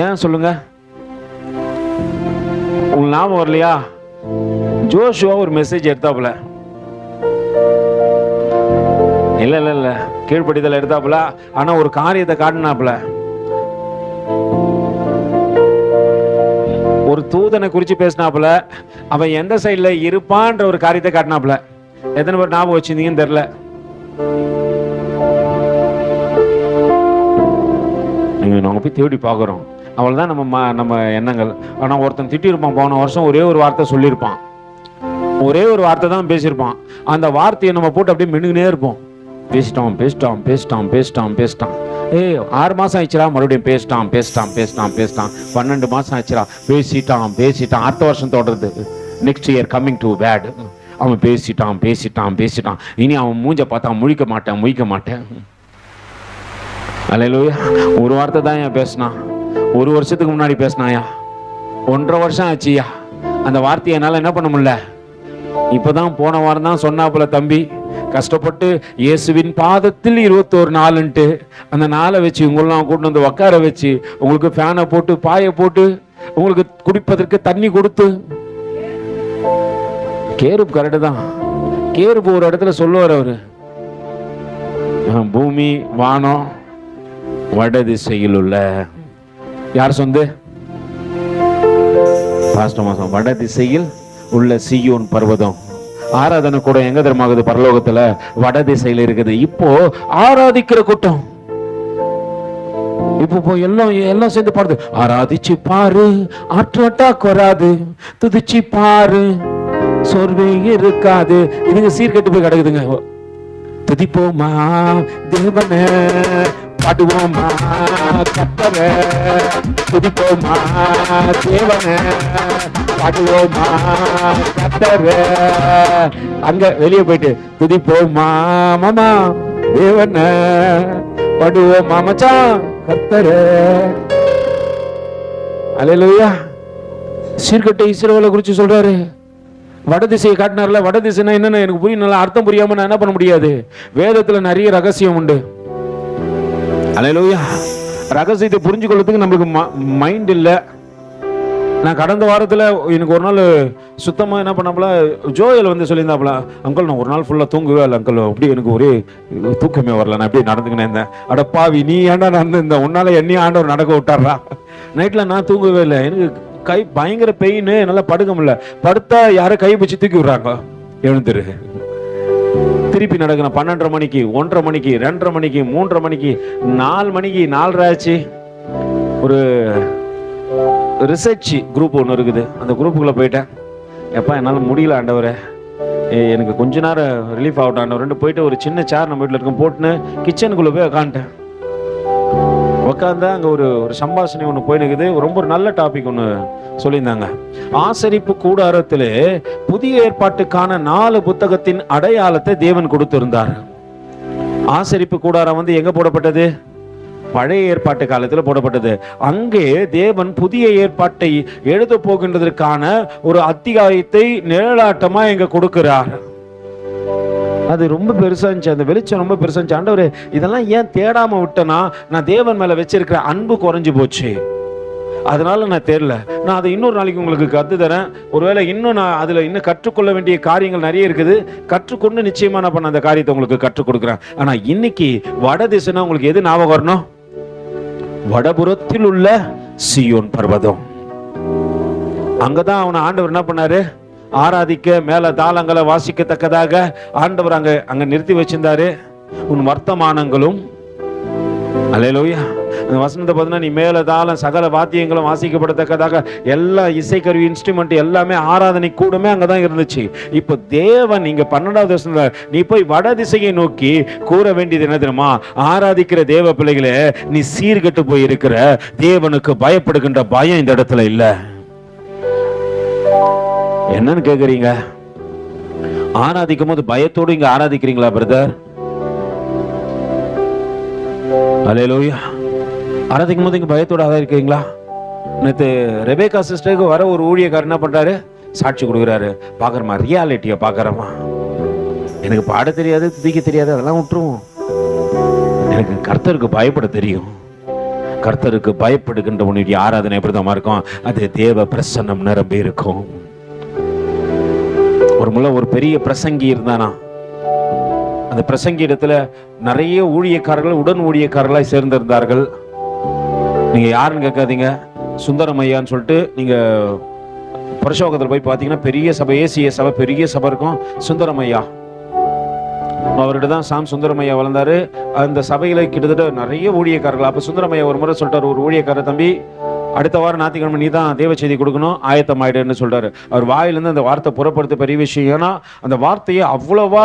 ஏன் சொல்லுங்க? உங்களுக்கு ஞாபகம் வரலையா? ஜோஷுவா ஒரு மெசேஜ் எடுத்தாப்புல, இல்ல இல்ல இல்ல கீழ்படிதல் எடுத்தாப்புல, ஆனா ஒரு காரியத்தை காட்டினாப்புல. ஒரு தூதனை குறிச்சு பேசினாப்புல, அவன் எந்த சைட்ல இருப்பான்ற ஒரு காரியத்தை காட்டினாப்புல. எத்தனை பேர் ஞாபகம் வச்சிருந்தீங்கன்னு தெரியல. நாங்க போய் தேடி பாக்குறோம், அவள்தான் நம்ம எண்ணங்கள். ஆனா ஒருத்தன் திட்டிருப்பான், போன வருஷம் ஒரே ஒரு வார்த்தை சொல்லியிருப்பான், ஒரே ஒரு வார்த்தை தான் பேசியிருப்பான். அந்த வார்த்தையை நம்ம போட்டு அப்படியே மெனுகுனே இருப்போம். பேசிட்டான் பேசிட்டான் பேசிட்டான் பேசிட்டான் பேசிட்டான். 6 மாசம் ஆயிடுச்சுடா, மறுபடியும் பேசிட்டான் பேசிட்டான் பேசிட்டான் பேசிட்டான். 12 மாசம் ஆயிடுச்சுடா, பேசிட்டான் பேசிட்டான். அடுத்த வருஷம் தொடருது, next year coming to bat. அவன் பேசிட்டான் பேசிட்டான் பேசிட்டான். இனி அவன் மூஞ்ச பார்த்தா முழிக்க மாட்டேன். அல்லேலூயா. ஒரு வார்த்தை தான் ஏன் பேசினான்? 1 வருஷத்துக்கு முன்னாடி பேசினாயா, 1.5 வருஷம் ஆச்சியா, அந்த வார்த்தையை என்னால் என்ன பண்ண முடியல. இப்பதான் போன வாரம் தான் சொன்னாப்புல தம்பி கஷ்டப்பட்டு இயேசுவின் பாதத்தில் 21 நாளுன்ட்டு அந்த நாளை வச்சு உங்களெல்லாம் கூட்டு வந்து உட்கார வச்சு உங்களுக்கு ஃபேனை போட்டு பாயை போட்டு உங்களுக்கு குடிப்பதற்கு தண்ணி கொடுத்து. கேருப் கரெக்டு தான். கேருப் ஒரு இடத்துல சொல்லுவார் அவரு, பூமி வானம் வடதிசையில் உள்ள, யார் சொந்து பாஸ்டர் மாசம், வடதிசையில் உள்ள சீயோன் பர்வதம். ஆராதனை கூட எங்க தெரியுமாகுது? பரலோகத்துல வடதிசையில் இருக்குது. இப்போ ஆராதிக்கிற கூட்டம் இப்போ எல்லாம் சேர்ந்து பாடுது. ஆராதிச்சு பாரு, ஆற்றட்டா கொராது, துதிச்சு பாரு, சோர்வே இருக்காது. இதுங்க சீர்கெட்டு போய் கிடக்குதுங்க. துதிப்போமா தேவனே, பாடுவோமா கர்த்தரே, துதிப்போமா தேவனே, பாடுவோமா கர்த்தரே. அங்க வெளியே போயிட்டு துதிப்போமா மாமா தேவனே, பாடுவோமா மச்சான் கர்த்தரே. அல்லேலூயா. சீர்கெட்ட இஸ்ரவேலை குறித்து சொல்றாரு. வடதிசையை காட்டினார்ல. வடதிசைனா என்னன்னு எனக்கு புரியும். நல்லா அர்த்தம் புரியாம நான் என்ன பண்ண முடியாது. வேதத்துல நிறைய ரகசியம் உண்டு. அல்லேலூயா. ரகசியத்தை புரிஞ்சு கொள்றதுக்கு நம்மளுக்கு மைண்ட் இல்லை. நான் கடந்த வாரத்தில் எனக்கு ஒரு நாள் சுத்தமாக என்ன பண்ணாப்புல, ஜோயல் வந்து சொல்லியிருந்தாப்புல, அங்கிள் நான் ஒரு நாள் ஃபுல்லாக தூங்கவே இல்லை அங்கிள், அப்படி எனக்கு ஒரே தூக்கமே வரல, நான் எப்படி நடந்துக்கினே இருந்தேன். அடப்பாவி நீ ஏன்டா நடந்துருந்தேன், உன்னால என்னையும் ஆண்டவர் நடக்க விட்டாரா. நைட்டில் நான் தூங்கவே இல்லை, எனக்கு கை பயங்கர பெயின், என்னால் படுக்க முடியல. படுத்தா யாரும் கை வச்சு தூக்கி விடுறாங்க, எழுந்துரு. திருப்பி நடக்கணும். 12:30 மணிக்கு, 1:30 மணிக்கு, 2:30 மணிக்கு, 3:30 மணிக்கு, 4 மணிக்கு, 4:30 ஆச்சு. ஒரு ரிசர்ச் குரூப் ஒன்று இருக்குது, அந்த குரூப்புக்குள்ளே போயிட்டேன். எப்பா என்னால் முடியல ஆண்டவரே, எனக்கு கொஞ்ச நேரம் ரிலீஃப் ஆகட்டும் ஆண்டவர். போயிட்டு ஒரு சின்ன சேர் நம்ம வீட்டில் இருக்கும் போட்டுன்னு கிச்சனுக்குள்ளே போய் உக்காந்துட்டேன். உக்காந்தா அங்கே ஒரு சம்பாஷணை ஒன்று போயினுக்குது. ரொம்ப ஒரு நல்ல டாபிக் ஒன்று சொல்லியிருந்தாங்க. ஆசரிப்பு கூடாரத்திலே புதிய ஏற்பாட்டுக்கான 4 புத்தகத்தின் அடையாளத்தை தேவன் கொடுத்திருந்தார். ஆசரிப்பு கூடாரம் வந்து எங்க போடப்பட்டது? பழைய ஏற்பாட்டு காலத்தில் போடப்பட்டது. அங்கே தேவன் புதிய ஏற்பாட்டை எழுத போகின்றதற்கான ஒரு அத்தியாயத்தை நிழலாட்டமா எங்க கொடுக்கிறார். அது ரொம்ப பெருசா இருந்துச்சு, அந்த வெளிச்சம் ரொம்ப பெருசா இருந்துச்சு. ஆண்டவரே இதெல்லாம் ஏன் தேடாம விட்டனா, நான் தேவன் மேல வச்சிருக்கிற அன்பு குறைஞ்சு போச்சு, அதனால நான் தெரியல. நான் அதை இன்னொரு நாளைக்கு உங்களுக்கு கத்து தரேன். ஒருவேளை இன்னும் நான் அதுல இன்னும் கற்றுக்கொள்ள வேண்டிய காரியங்கள் நிறைய இருக்குது. கற்றுக்கொண்டு நிச்சயமா நான் பண்ண அந்த காரியத்தை உங்களுக்கு கற்றுக் கொடுக்குறேன். ஆனா இன்னைக்கு வடதிசைனா உங்களுக்கு எது ஞாபகம் வரணும்? வடபுறத்தில் உள்ள சீயோன் பர்வதம். அங்கதான் அவனை ஆண்டவர் என்ன பண்ணாரு? ஆராதிக்க, மேல தாளங்களை வாசிக்கத்தக்கதாக ஆண்டவர் அங்க நிறுத்தி வச்சிருந்தாரு. உன் வர்த்தமானங்களும், அல்லேலூயா, அந்த வசனத்தை பார்த்தீங்கன்னா, நீ மேல தாளம் சகல வாத்தியங்களும் வாசிக்கப்படத்தக்கதாக எல்லா இசைக்கருவி இன்ஸ்ட்ருமெண்ட் எல்லாமே ஆராதனை கூடமே அங்கதான் இருந்துச்சு. இப்போ தேவன் இங்க 12வது வசனத்துல நீ போய் வட திசையை நோக்கி கூற வேண்டியது என்ன தெரியுமா? ஆராதிக்கிற தேவ பிள்ளைகளே, நீ சீர்கெட்டு போய் இருக்கிற, தேவனுக்கு பயப்படுகின்ற பயம் இந்த இடத்துல இல்ல. என்னன்னு கேக்குறீங்க? ஆராதிக்கும் போது பயத்தோடு இங்க ஆராதிக்கிறீங்களா பிரதர்? அல்லேலூயா. ஆராதிக்கும் போது இங்க பயத்தோடு ஆராதிக்கிறீங்களா? நேற்று ரெபேக்கா சிஸ்டருக்கு வர ஒரு ஊழியக்காரர் என்ன பண்றாரு? சாட்சி கொடுக்குறாரு. பாக்குறமா, ரியாலிட்டியை பாக்குறமா. எனக்கு பாட தெரியாது, துதிக்க தெரியாது, அதெல்லாம் விட்டுருவோம். எனக்கு கர்த்தருக்கு பயப்பட தெரியும். கர்த்தருக்கு பயப்படுகின்ற உன்னுடைய ஆராதனை எப்படிதான் இருக்கும்? அது தேவ பிரசன்னம் நிரம்பி இருக்கும். ஒரு முறை ஒரு பெரிய பிரசங்கி இருந்தானா, அந்த பிரசங்கி இடத்துல நிறைய ஊழியக்காரர்கள் உடன் ஊழியக்காரர்களாய் சேர்ந்திருந்தார்கள். நீங்க யாருன்னு கேட்காதீங்க, சுந்தரமையான்னு சொல்லிட்டு நீங்க புரஷோகத்தில் போய் பார்த்தீங்கன்னா பெரிய சபை, ஏசிய சபை, பெரிய சபை இருக்கும். சுந்தரமையா அவர்கிட்ட தான் சாம் சுந்தரமையா வளர்ந்தாரு. அந்த சபையில கிட்டத்தட்ட நிறைய ஊழியக்காரர்கள். அப்ப சுந்தரமையா ஒரு முறை சொல்லிட்டாரு, ஒரு ஊழியக்காரர், தம்பி அடுத்த வாரம் ஞாயிற்றுக்கிழமை நீ தான் தேவ செய்தி கொடுக்கணும், ஆயத்தமாயிடுன்னு சொல்றாரு. அவர் வாயிலிருந்து அந்த வார்த்தை புறப்படுத்த பெரிய விஷயம். ஏன்னா அந்த வார்த்தையை அவ்வளவா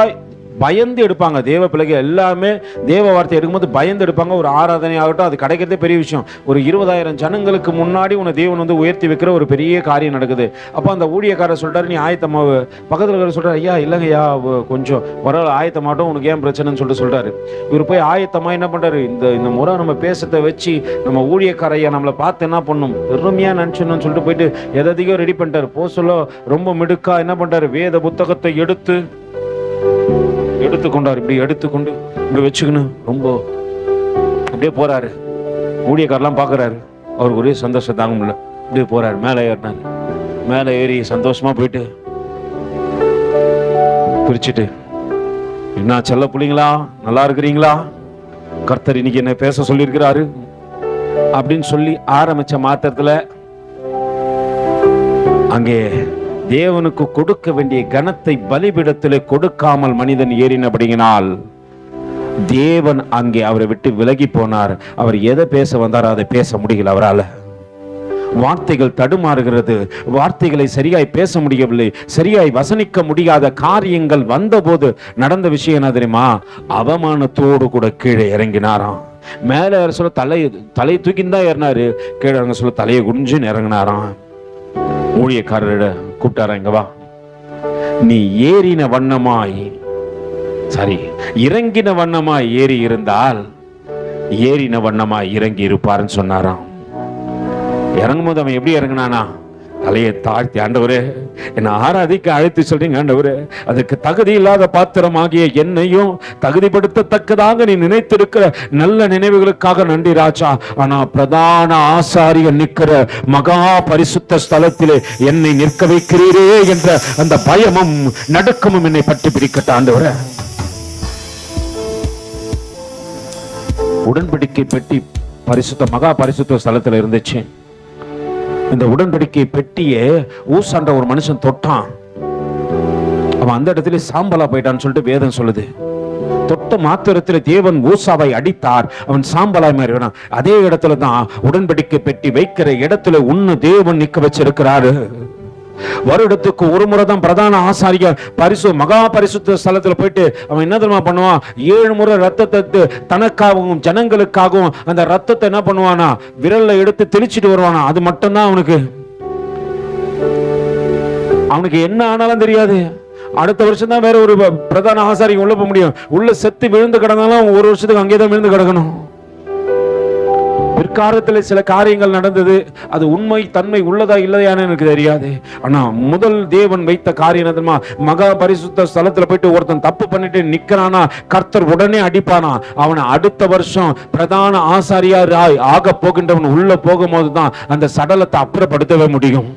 பயந்து எடுப்பாங்க. தேவ பிள்ளைகள் எல்லாமே தேவ வார்த்தை எடுக்கும்போது பயந்து எடுப்பாங்க. ஒரு ஆராதனை ஆகட்டும், அது கிடைக்கிறதே பெரிய விஷயம். ஒரு 20,000 ஜனங்களுக்கு முன்னாடி உன்னை தேவன் வந்து உயர்த்தி வைக்கிற ஒரு பெரிய காரியம் நடக்குது. அப்போ அந்த ஊழியக்காரர் சொல்றாரு, நீ ஆயத்தமாவு. பக்கத்தில் இருக்கிற சொல்றாரு, ஐயா இல்லைங்கய்யா கொஞ்சம் வர ஆயத்தமாட்டோம், உனக்கு ஏன் பிரச்சனைன்னு சொல்றாரு. இவர் போய் ஆயத்தமா என்ன பண்றாரு, இந்த முறை நம்ம பேசத்தை வச்சு நம்ம ஊழியக்காரையா நம்மளை பார்த்து என்ன பண்ணும் பெருமையா நினைச்சணும்னு சொல்லிட்டு போயிட்டு எதையோ ரெடி பண்ணிட்டாரு. போ சொல்ல ரொம்ப மிடுக்கா என்ன பண்றாரு, வேத புத்தகத்தை எடுத்துக்கொண்டார். இப்படி எடுத்துக்கொண்டு இப்படி வச்சுக்கணும் ரொம்ப அப்படியே போறாரு. ஊழியக்காரெல்லாம் பாக்குறாரு, அவருக்கு ஒரே சந்தோஷம் தாங்க முடியல. இப்படியே போறாரு, மேலே ஏறினாரு. மேலே ஏறி சந்தோஷமா போயிட்டு பிரிச்சுட்டு, என்ன செல்ல புள்ளிங்களா, நல்லா இருக்கிறீங்களா, கர்த்தர் இன்னைக்கு என்ன பேச சொல்லியிருக்கிறாரு அப்படின்னு சொல்லி ஆரம்பிச்ச மாத்திரத்துல அங்கே தேவனுக்கு கொடுக்க வேண்டிய கனத்தை பலிபீடத்திலே கொடுக்காமல் மனிதன் ஏறினபடியினால் தேவன் அங்கே அவரை விட்டு விலகி போனார். அவர் எதை பேச வந்தாரோ அதை பேச முடியல அவரால். வார்த்தைகள் தடுமாறுகிறது, வார்த்தைகளை சரியாய் பேச முடியவில்லை, சரியாய் வசனிக்க முடியாத காரியங்கள் வந்தபோது நடந்த விஷயம் என்ன தெரியுமா, அவமானத்தோடு கூட கீழே இறங்கினாராம். மேல சொல்ல தலையை தூக்கின்னு தான் ஏறினாரு, கீழே இறங்க சொல்ல தலையை குனிஞ்சுன்னு இறங்கினாராம். ஊழியக்காரரிட கூப்பிட்டாரா, இங்க வா, நீ ஏறின வண்ணமாய் இறங்கின வண்ணமாய் ஏறி இருந்தால் ஏறின வண்ணமாய் இறங்கி இருப்பாருன்னு சொன்னாராம். இறங்கும் போது அவன் எப்படி இறங்கினானா, தலையை தாழ்த்தி, ஆண்டவரே என்னை ஆராதிக்க அழைத்து சொல்றீங்க ஆண்டவரே, அதுக்கு தகுதி இல்லாத பாத்திரமாகிய என்னையும் தகுதிப்படுத்தத்தக்கதாக நீ நினைத்திருக்கிற நல்ல நினைவுகளுக்காக நன்றி ராஜா. ஆனா பிரதான ஆசாரியர் நிற்கிற மகா பரிசுத்த ஸ்தலத்திலே என்னை நிற்க வைக்கிறீரே என்ற அந்த பயமும் நடுக்கமும் என்னை பற்றி பிடிக்கட்ட ஆண்டவரே. உடன்படிக்கை பெட்டி மகா பரிசுத்த ஸ்தலத்தில் இருந்துச்சு. இந்த உடன்படிக்கை பெட்டியை ஊசாண்ட ஒரு மனுஷன் தொட்டான், அவன் அந்த இடத்துல சாம்பலா போயிட்டான்னு சொல்லிட்டு வேதம் சொல்லுது. தொட்ட மாத்திரத்தில் தேவன் ஊசாவை அடித்தார், அவன் சாம்பலாய் மாறினான். அதே இடத்துல தான் உடன்படிக்கை பெட்டி வைக்கிற இடத்துல உன்னை தேவன் நிக்க வச்சிருக்கிறாரு. வருடத்துக்கு ஒரு முறை தான் பிரதான ஆசாரியர் மகா பரிசுத்த ஸ்தலத்துல போயிட்டு அவன் என்ன தெரியுமா பண்ணுவான், 7 முறை ரத்தத்தை தனக்காகவும் ஜனங்களுக்காகவும் அந்த ரத்தத்தை என்ன பண்ணுவானா விரல்ல எடுத்து தெளிச்சிட்டு வருவானா. அது மட்டும்தான் அவனுக்கு என்ன ஆனாலும் தெரியாது. அடுத்த வருஷம் தான் வேற ஒரு பிரதான ஆசாரியம் உள்ள போக முடியும். உள்ள செத்து விழுந்து கிடந்தாலும் ஒரு வருஷத்துக்கு அங்கேதான் விழுந்து கிடக்கணும். பிற்காலத்தில் சில காரியங்கள் நடந்தது, அது உண்மை தன்மை உள்ளதா இல்லையான்னு எனக்கு தெரியாது. ஆனா முதல் தேவன் வைத்த காரியம் மகா பரிசுத்த ஸ்தலத்துல போயிட்டு ஒருத்தன் தப்பு பண்ணிட்டு நிக்கிறானா, கர்த்தர் உடனே அடிப்பானா. அவனை அடுத்த வருஷம் பிரதான ஆசாரியார் ஆக போகின்றவன் உள்ள போகும்போது தான் அந்த சடலத்தை அப்புறப்படுத்தவே முடியும்.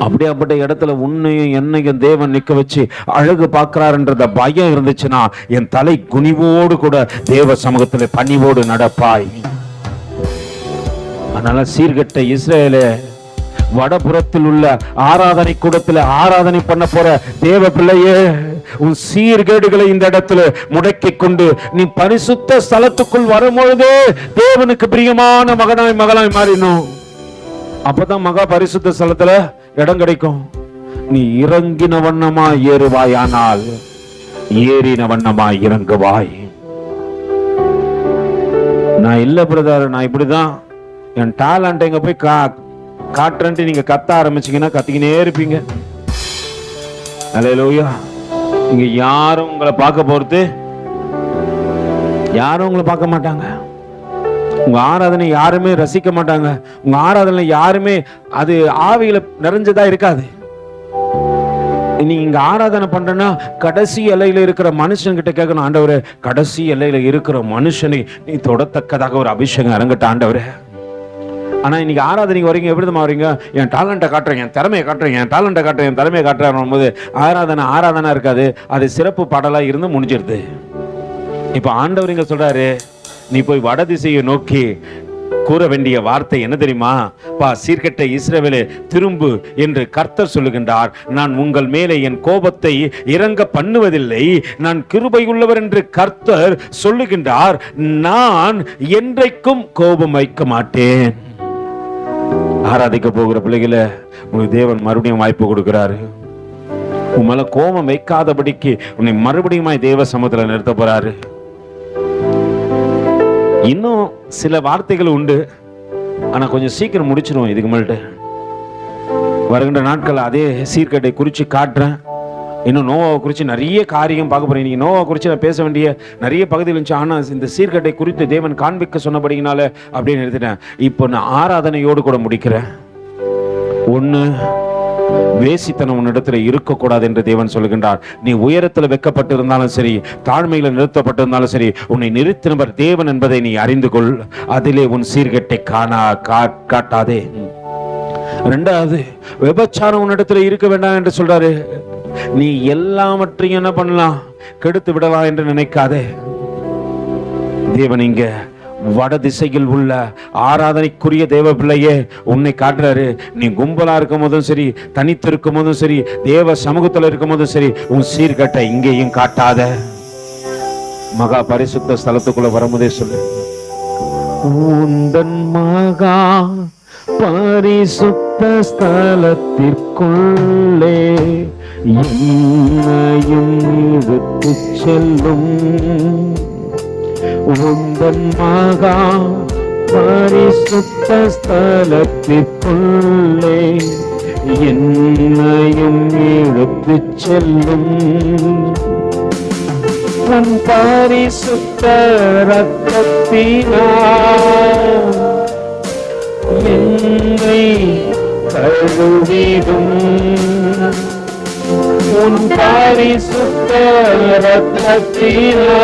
அப்படியாப்பட்ட இடத்துல உன்னையும் என்னையும் தேவன் நிக்க வச்சு அழகு பார்க்கிறார்ன்றத பயம் இருந்துச்சுன்னா என் தலை குனிவோடு கூட தேவ சமூகத்துல பணிவோடு நடப்பாய். அதனால சீர்கெட்ட இஸ்ரேலே, வடபுறத்தில் உள்ள ஆராதனை கூடத்துல ஆராதனை பண்ண போற தேவ பிள்ளையே, உன் சீர்கேடுகளை இந்த இடத்துல முடக்கி கொண்டு நீ பரிசுத்த ஸ்தலத்துக்குள் வரும்பொழுதே தேவனுக்கு பிரியமான மகளாய் மாறினோம். அப்பதான் மகா பரிசுத்த ஸ்தலத்துல இடம் கிடைக்கும். நீ இறங்கின வண்ணமாய் ஏறுவாயானால் ஏறின வண்ணமாய் இறங்குவாய். நான் இல்ல பிரதர், நான் இப்படிதான் என் டேலண்ட் எங்க போய் காட்டுறேன்ட்டு நீங்க கத்த ஆரம்பிச்சீங்கன்னா கத்திக்கினே இருப்பீங்க. அல்லேலூயா. இங்க யாரும் உங்களை பார்க்க போறது, யாரும் உங்களை பார்க்க மாட்டாங்க. உங்க ஆராதனை யாருமே ரசிக்க மாட்டாங்க. உங்க ஆராதனை யாருமே அது ஆவியில நிறைஞ்சதா இருக்காது. நீங்க இங்க ஆராதனை பண்றேன்னா கடைசி எல்லையில இருக்கிற மனுஷன் கிட்ட கேட்கணும், ஆண்டவரே கடைசி எல்லையில இருக்கிற மனுஷனை நீ தொடத்தக்கதாக ஒரு அபிஷேகம் இறங்கட்ட ஆண்டவரே. ஆனா இன்னைக்கு ஆராதனைக்கு வரீங்க, எப்படி வரீங்க, என் டேலண்ட்டை காட்டுறேன், என் திறமையை காட்டுறேன், என் டேலண்ட்டை காட்டுறேன், என் திறமையை காட்டுறேன் போது ஆராதனை இருக்காது. அது சிறப்பு பாடலா இருந்து முடிஞ்சிருது. இப்ப ஆண்டவர் இங்க சொல்றாரு, நீ போய் வடதிசையை நோக்கி கூற வேண்டிய வார்த்தை என்ன தெரியுமா? சீர்கெட்ட இஸ்ரவேலே திரும்பு என்று கர்த்தர் சொல்லுகின்றார். நான் உங்கள் மேலே என் கோபத்தை இறங்க பண்ணுவதில்லை, நான் கிருபை உள்ளவர் என்று கர்த்தர் சொல்லுகின்றார். நான் என்றைக்கும் கோபம் வைக்க மாட்டேன். ஆராதிக்க போகிற பிள்ளைகளை உங்களுக்கு தேவன் மறுபடியும் வாய்ப்பு கொடுக்கிறாரு. உன் மேல கோபம் வைக்காதபடிக்கு உன்னை மறுபடியும் தேவ சமூகத்துல நிறுத்த போறாரு. இன்னும் சில வார்த்தைகள் உண்டு, ஆனா கொஞ்சம் சீக்கிரம் முடிச்சிருவோம். இதுக்கு மேல்ட்டு வருகின்ற நாட்கள் அதே சீர்கேட்டை குறிச்சு காட்டுறேன். இன்னும் நோவாவை குறித்து நிறைய காரியம் பார்க்க போறேன். இன்னைக்கு நோவாவை குறித்து நான் பேச வேண்டிய நிறைய பகுதிகள் இருந்துச்சு. ஆனால் இந்த சீர்கேட்டை குறித்து தேவன் காண்பிக்க சொன்னபடினால அப்படின்னு எடுத்துட்டேன். இப்போ நான் ஆராதனையோடு கூட முடிக்கிறேன். ஒன்று, வேசித்தனம் உன்னிடத்துல இருக்கக்கூடாது என்று தேவன் சொல்லுகின்றார். நீ உயரத்துல வைக்கப்பட்டிருந்தாலும் சரி, தாழ்மையில நிறுத்தப்பட்டிருந்தாலும் சரி, உன்னை நிறுத்தினவர் தேவன் என்பதை நீ அறிந்து கொள். அதிலே உன் சீர்கேட்டை காட்டாதே. ரெண்டாவது, விபச்சாரம் உன்னிடத்துல இருக்க வேண்டாம் என்று சொல்றாரு. நீ எல்லாவற்றையும் என்ன பண்ணலாம், கெடுத்து விடலாம் என்று நினைக்காதே. தேவன் இங்க வட திசையில் உள்ள ஆராதனைக்குரிய தேவ பிள்ளையே உன்னை காட்டுறாரு. நீ கும்பலா இருக்கும் போதும் சரி, தனித்து இருக்கும் போதும் சரி, தேவ சமூகத்தில் இருக்கும் போதும் சரி, உன் சீர்கட்டை இங்கேயும் காட்டாத. மகா பரிசுத்த ஸ்தலத்துக்குள்ள வரும்போதே சொல்லு, உந்தன் மகா பரிசுத்த ஸ்தலத்திற்குள்ளே என்னையும் எடுத்து செல்லும். உந்தன் மகா பரிசுத்த ஸ்தலத்திற்குள்ளே என்னையும் எடுத்து செல்லும். உன் பரிசுத்த இரத்தத்தினால் என்னை கழுவிடும். உன் பரிசுத்த இரத்தத்தினால்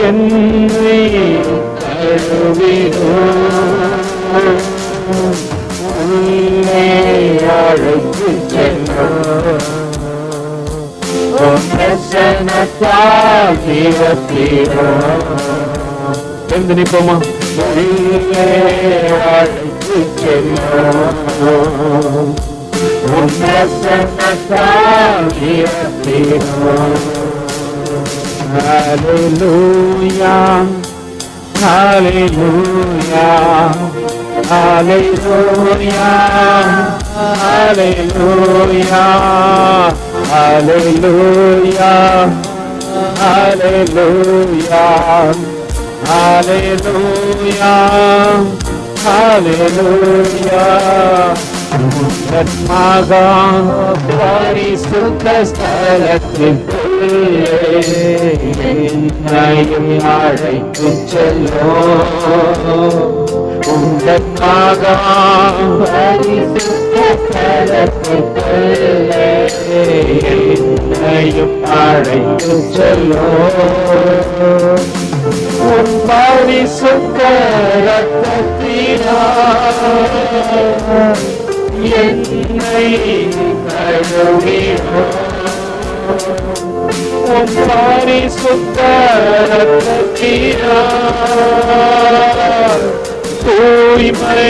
என்னை கழுவிடும். உன்னை அழைத்து செல்லும். பிரசன்னத்தால் எழுந்து நிற்போமா? அழைத்து செல்லும். Hallelujah, hallelujah, hallelujah, hallelujah, hallelujah, hallelujah, hallelujah, hallelujah. மகா பரிசுத்த ஸ்தலத்திற்குள்ளே என்னையும் அழைத்து செல்லும். உந்தன் மகா பரிசுத்த ஸ்தலத்திற்குள்ளே என்னையும் அழைத்து செல்லும். உன் பரிசுத்த இரத்தத்தினால் என்னை கழுவிடும். உன் பரிசுத்த இரத்தத்தினால் தூய்மையாக்கிடும்.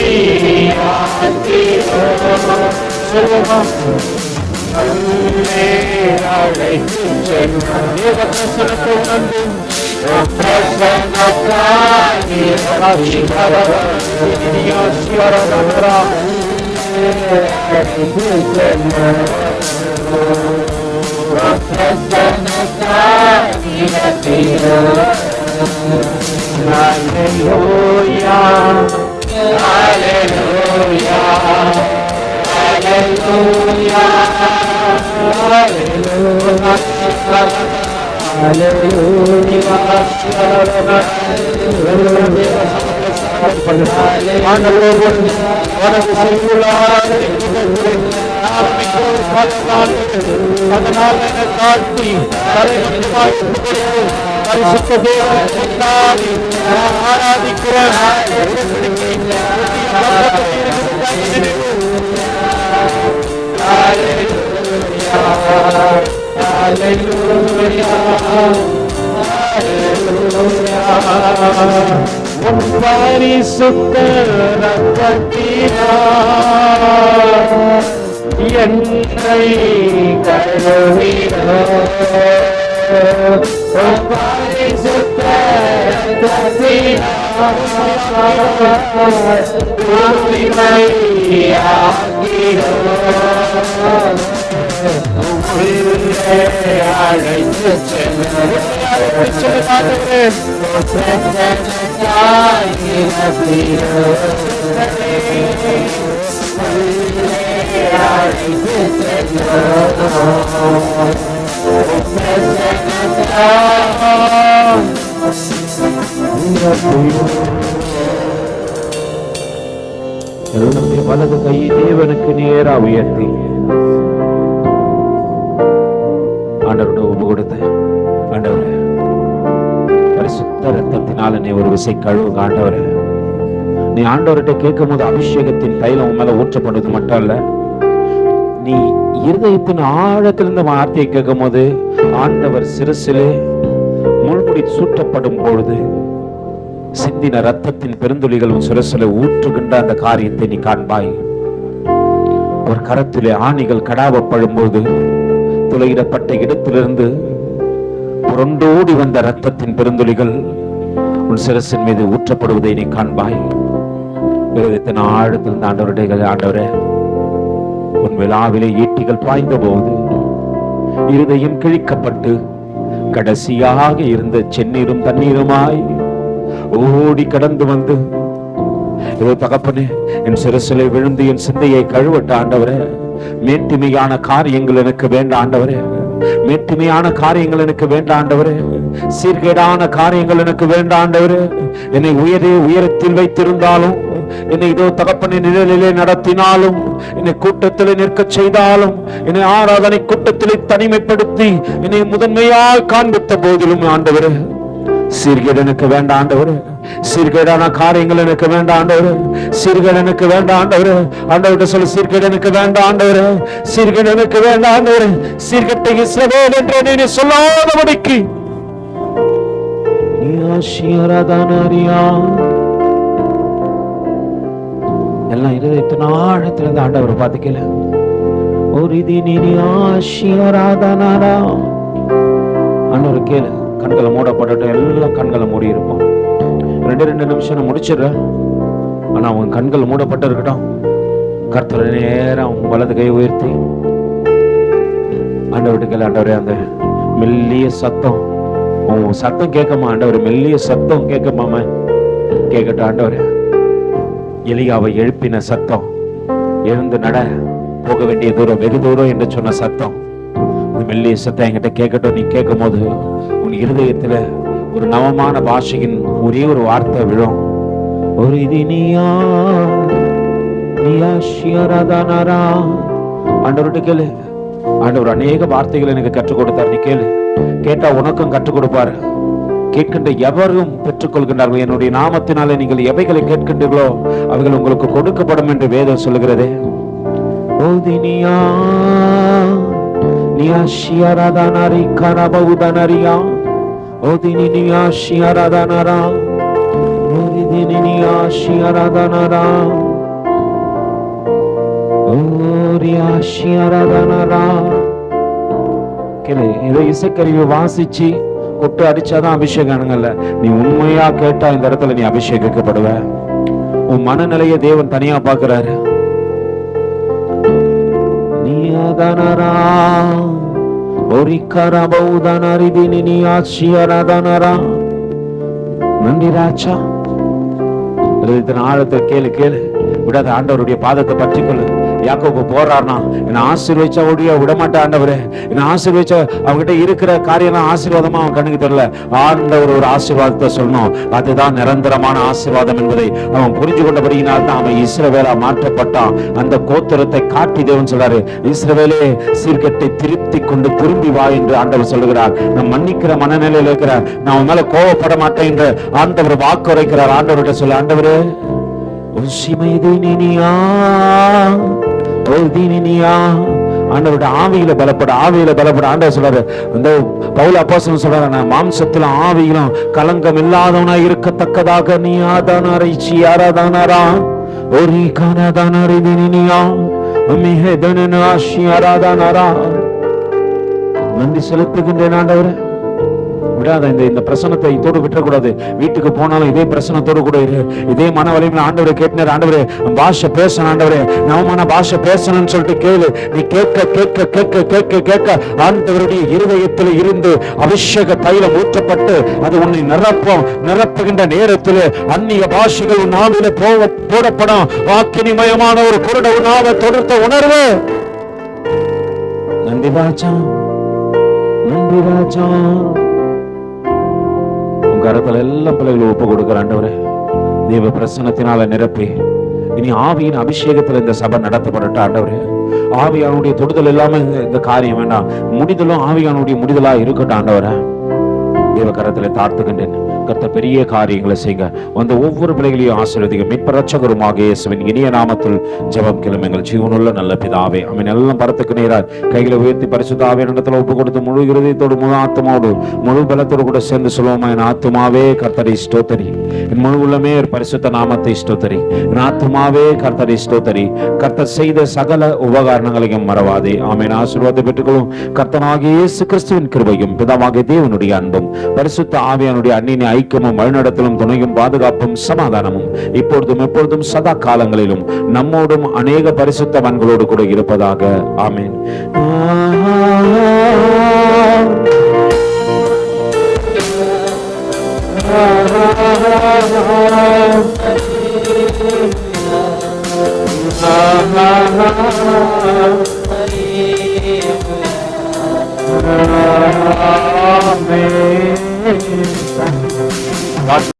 சொல்லுவோம், அழைத்து செல்லும். தேவதர்சனத்தை உணர்ந்து உன் பரிசுத்த இரத்தத்தினால் என்னை கழுவிடும். பரிசுத்த ரத்தத்தினால் அழைத்து என்னுடைய வலது கையை தேவனுக்கு நேரா உயர்த்தி ஆண்டவரோட ஒப்பு கொடுத்து, ஆண்டவரே பரிசுத்த ரத்தத்தினால நீ ஒரு விசை கழுவுங்க ஆண்டவரே. நீ ஆண்டவர்கிட்ட கேட்கும் போது அபிஷேகத்தின் தைலம் உன் மேல ஊற்றப்படுவது மட்டும் அல்ல, நீ இருதயத்தின் ஆழத்திலிருந்து வார்த்தையை கேட்கும் போது ஆண்டவர் சிறுசிலே முள்முடி சூட்டப்படும் பொழுது சிந்தின ரத்தத்தின் பெருந்துளிகள் உன் சிரசில ஊற்றுகின்ற அந்த காரியத்தை நீ காண்பாய். ஒரு கரத்திலே ஆணிகள் கடாவப்படும் போது துளையிடப்பட்ட இடத்திலிருந்து புரண்டோடி வந்த ரத்தத்தின் பெருந்துளிகள் உன் சிரசின் மீது ஊற்றப்படுவதை நீ காண்பாய். இருதயத்தின் ஆழத்திலிருந்து ஆண்டவருடைய ஆண்டவரே, உன் விழாவிலே ஈட்டிகள் பாய்ந்த போது இருதயம் கிழிக்கப்பட்டு கடைசியாக இருந்த செந்நீரும் தண்ணீருமாய் ஓடி கடந்து வந்து, இதோ தகப்பனே என் சிரசிலே விழுந்து என் சிந்தையை கழுவட்ட ஆண்டவரே. மேட்டுமையான காரியங்கள் எனக்கு வேண்டாம் ஆண்டவரே, மேட்டுமையான காரியங்கள் எனக்கு வேண்டாம் ஆண்டவரே, சீர்கேடான காரியங்கள் எனக்கு வேண்டாம் ஆண்டவரே. என்னை உயரத்தில் வைத்திருந்தாலும், என்னை இதோ தகப்பனை நிழலிலே நடத்தினாலும், என்னை கூட்டத்தில் நிற்க செய்தாலும், என்னை ஆராதனை கூட்டத்திலே தனிமைப்படுத்தி என்னை முதன்மையால் காண்பித்த போதிலும் ஆண்டவரே, சீர்கேடு எனக்கு வேண்டாம் ஆண்டவரே, சீர்கேடான காரியங்கள் எனக்கு வேண்டாம் ஆண்டவரே, சீர்கேடு எனக்கு வேண்டாம் ஆண்டவரே. ஆண்டவர்கிட்ட சொல்லு, சீர்கேடு எனக்கு வேண்டாம் ஆண்டவரே, சீர்கேடு எனக்கு வேண்டாம் ஆண்டவரே. சீர்கேட்டை இஸ்ரவேல் என்று நீ சொல்லாதபடிக்கு எல்லாம் இருதயத்தின் ஆழத்திலிருந்து ஆண்டவரை பார்த்துக்கல. ஒரு இது நீ ஆசியராதனாரா ஆண்டவரை கேளு. கண்களை மூடப்பட்டு எல்லாம் கண்களை மூடி இருப்போம். 2 நிமிஷம் முடிச்சிடுறேன். ஆனா உன் கண்கள் மூடப்பட்டு இருக்கட்டும். கர்த்தர் நேரம் வலது கை உயர்த்தி ஆண்டவருக்கு ஆண்டவரே, அந்த மெல்லிய சத்தம் உன் சத்தம் கேட்கமா ஆண்டவரே, மெல்லிய சத்தம் கேட்கமாம கேட்கட்டும் ஆண்டவரே. எலியாவை எழுப்பின சத்தம், எழுந்து நட, போக வேண்டிய தூரம் வெகு தூரம் என்று சொன்ன சத்தம், மெல்லிய சத்தம் என்கிட்ட கேட்கட்டும். நீ கேட்கும் போது உன் இருதயத்துல ஒரு நவமான பாஷையின் ஒரே ஒரு வார்த்தை விழும். ஒரு இது ஆண்டவர்கிட்ட கேளு. ஆண்டவர் அநேக வார்த்தைகள் எனக்கு கற்றுக் கொடுத்தார். நீ கேளு. கேட்டா உனக்கும் கற்றுக் கொடுப்பாரு. கேட்கின்ற எவரும் பெற்றுக்கொள்கின்றார்கள். என்னுடைய நாமத்தினாலே நீங்கள் எவைகளை கேட்கின்றீர்களோ அவைகள் உங்களுக்கு கொடுக்கப்படும் என்று வேதம் சொல்லுகிறதே. ஓதினியா நியாஷியராதனரி கனபவுதனரியா ஓதினி நியாஷியராதனரா ஓதினி நியாஷியராதனரா ஓரியாஷியராதனரா. கேளு. இதை இசைக்கருவி வாசிச்சு கொட்டு அடிச்சாதான் அபிஷேகங்கள்ல. நீ உண்மையா கேட்டா இந்த இடத்துல நீ அபிஷேகிக்கப்படுவ. உன் மனநிலைய தேவன் தனியா பாக்குறாரு. நீயாதனரா ஒரிக்கரபௌதனரிதினி நீயாஷியராதனரா. நன்றி ராஜா. ஆழத்தை கேளு கேளு. விடாத. ஆண்டவருடைய பாதத்தை பற்றிக்கொள்ளு. யாக்கோபு போறார்னா, என்ன ஆசீர்வதிச்சா ஓடியா விடமாட்டா ஆண்டவரே, என்ன ஆசீர்வதிச்சா அவங்ககிட்ட இருக்கிற காரியம் ஆசீர்வாதமா அவன் கண்ணுக்கு தெரியல. ஆண்டவர் ஒரு ஆசீர்வாதத்தை சொல்லணும். அதுதான் நிரந்தரமான ஆசீர்வாதம் என்பதை அவன் புரிஞ்சு கொண்டபடியினால் தான் அவன் இஸ்ரவேலா மாற்றப்பட்டான். அந்த கோத்திரத்தை காட்டி தேவன் சொல்றாரு, இஸ்ரவேலே சீர்கெட்டை திருப்தி கொண்டு திரும்பி வா என்று ஆண்டவர் சொல்லுகிறார். நான் மன்னிக்கிற மனநிலையில் இருக்கிறார். நான் அவன் மேல கோவப்பட மாட்டேன் என்று ஆண்டவர் வாக்கு உரைக்கிறார். ஆண்டவர்கிட்ட சொல்ல, ஆண்டவரே ஆண்டவருடைய ஆவியில பலப்பட, ஆவியில பலப்பட. ஆண்டவர் சொல்றாரு, இந்த பவுல் அப்போஸ்தலன் சொல்றாரு, நான் மாம்சத்திலும் ஆவியிலும் கலங்கம் இல்லாதவனா இருக்கத்தக்கதாக நீ ஆதானாரை ஆராதானாரா ஒரு கானாதானாரை தினியா மிக ஆராதானாரா. நன்றி செலுத்துகின்றேன் ஆண்டவரே. விடாத, இந்த பிரசனத்தை இதோடு விட்டுறக்கூடாது. வீட்டுக்கு போனாலும் இதே பிரசனத்தோடு கூட இரு. இதே மன வலிமையில ஆண்டவரை கேட்டினார், ஆண்டவரே பாஷை பேசணும், ஆண்டவரே நவமான பாஷை பேசணும்னு சொல்லிட்டு கேளு. நீ கேட்க கேட்க கேட்க கேட்க கேட்க ஆண்டவருடைய இருதயத்தில் இருந்து அபிஷேக தைலம் ஊற்றப்பட்டு அது உன்னை நிரப்புகின்ற நேரத்தில் அந்நிய பாஷைகள் உன் நாவில போடப்படும். வாக்கினிமயமான ஒரு குருட உணாவை தொடுத்த உணர்வு. நன்றி ராஜா, நன்றி ராஜா. உங்க கரத்துல எல்லா பிள்ளைகளும் ஒப்பு கொடுக்கிற ஆண்டவரே, தேவ பிரசன்னத்தினால நிரப்பி இனி ஆவியின் அபிஷேகத்துல இந்த சபை நடத்தப்படட்டும் ஆண்டவரே. ஆவியானுடைய தொடுதல் இல்லாம இந்த காரியம் வேண்டாம். முடிதலும் ஆவியானுடைய முடிதலா இருக்கட்டும் ஆண்டவரே. தேவ கரத்துல தாழ்த்துகின்றேன். கர்த்தர் பெரிய காரியங்களை செய்யுங்க. வந்து ஒவ்வொரு பிள்ளைகளையும் ஆசீர்வதிங்க. மீட்பர் இரட்சகருமாகிய இயேசுவின் இனிய நாமத்தில் ஜெபம் கேளும் எங்கள் ஜீவனுள்ள நல்ல பிதாவே. ஆமென். எல்லாம் பரத்துக்கு நேராய் கைகளை உயர்த்தி பரிசுத்த ஆவியானவரிடத்தில் ஒப்பு கொடுத்து முழு இருதயத்தோடு முழு ஆத்மாவோடு முழு பலத்தோடு கூட சேர்ந்து சொல்லுவோமா, என் ஆத்துமாவே கர்த்தரை ஸ்தோத்தரி, என் முழு உள்ளமே பரிசுத்த நாமத்தை ஸ்தோத்தரி, என் ஆத்துமாவே கர்த்தரை ஸ்தோத்தரி, கர்த்தர் செய்த சகல உபகாரணங்களையும் மறவாதே. ஆமென். ஆசீர்வாதத்தை பெற்றுக்கொள்ளும். கர்த்தனாகிய இயேசு கிறிஸ்துவின் கிருபையும் பிதாவாகிய தேவனுடைய அன்பும் பரிசுத்த ஆவியானுடைய அன்னிய ஐக்கியமும் வழிநடத்தலும் துணையும் பாதுகாப்பும் சமாதானமும் இப்பொழுதும் எப்பொழுதும் சதா காலங்களிலும் நம்மோடும் அநேக பரிசுத்தவான்களோடு கூட இருப்பதாக. ஆமென். Amen.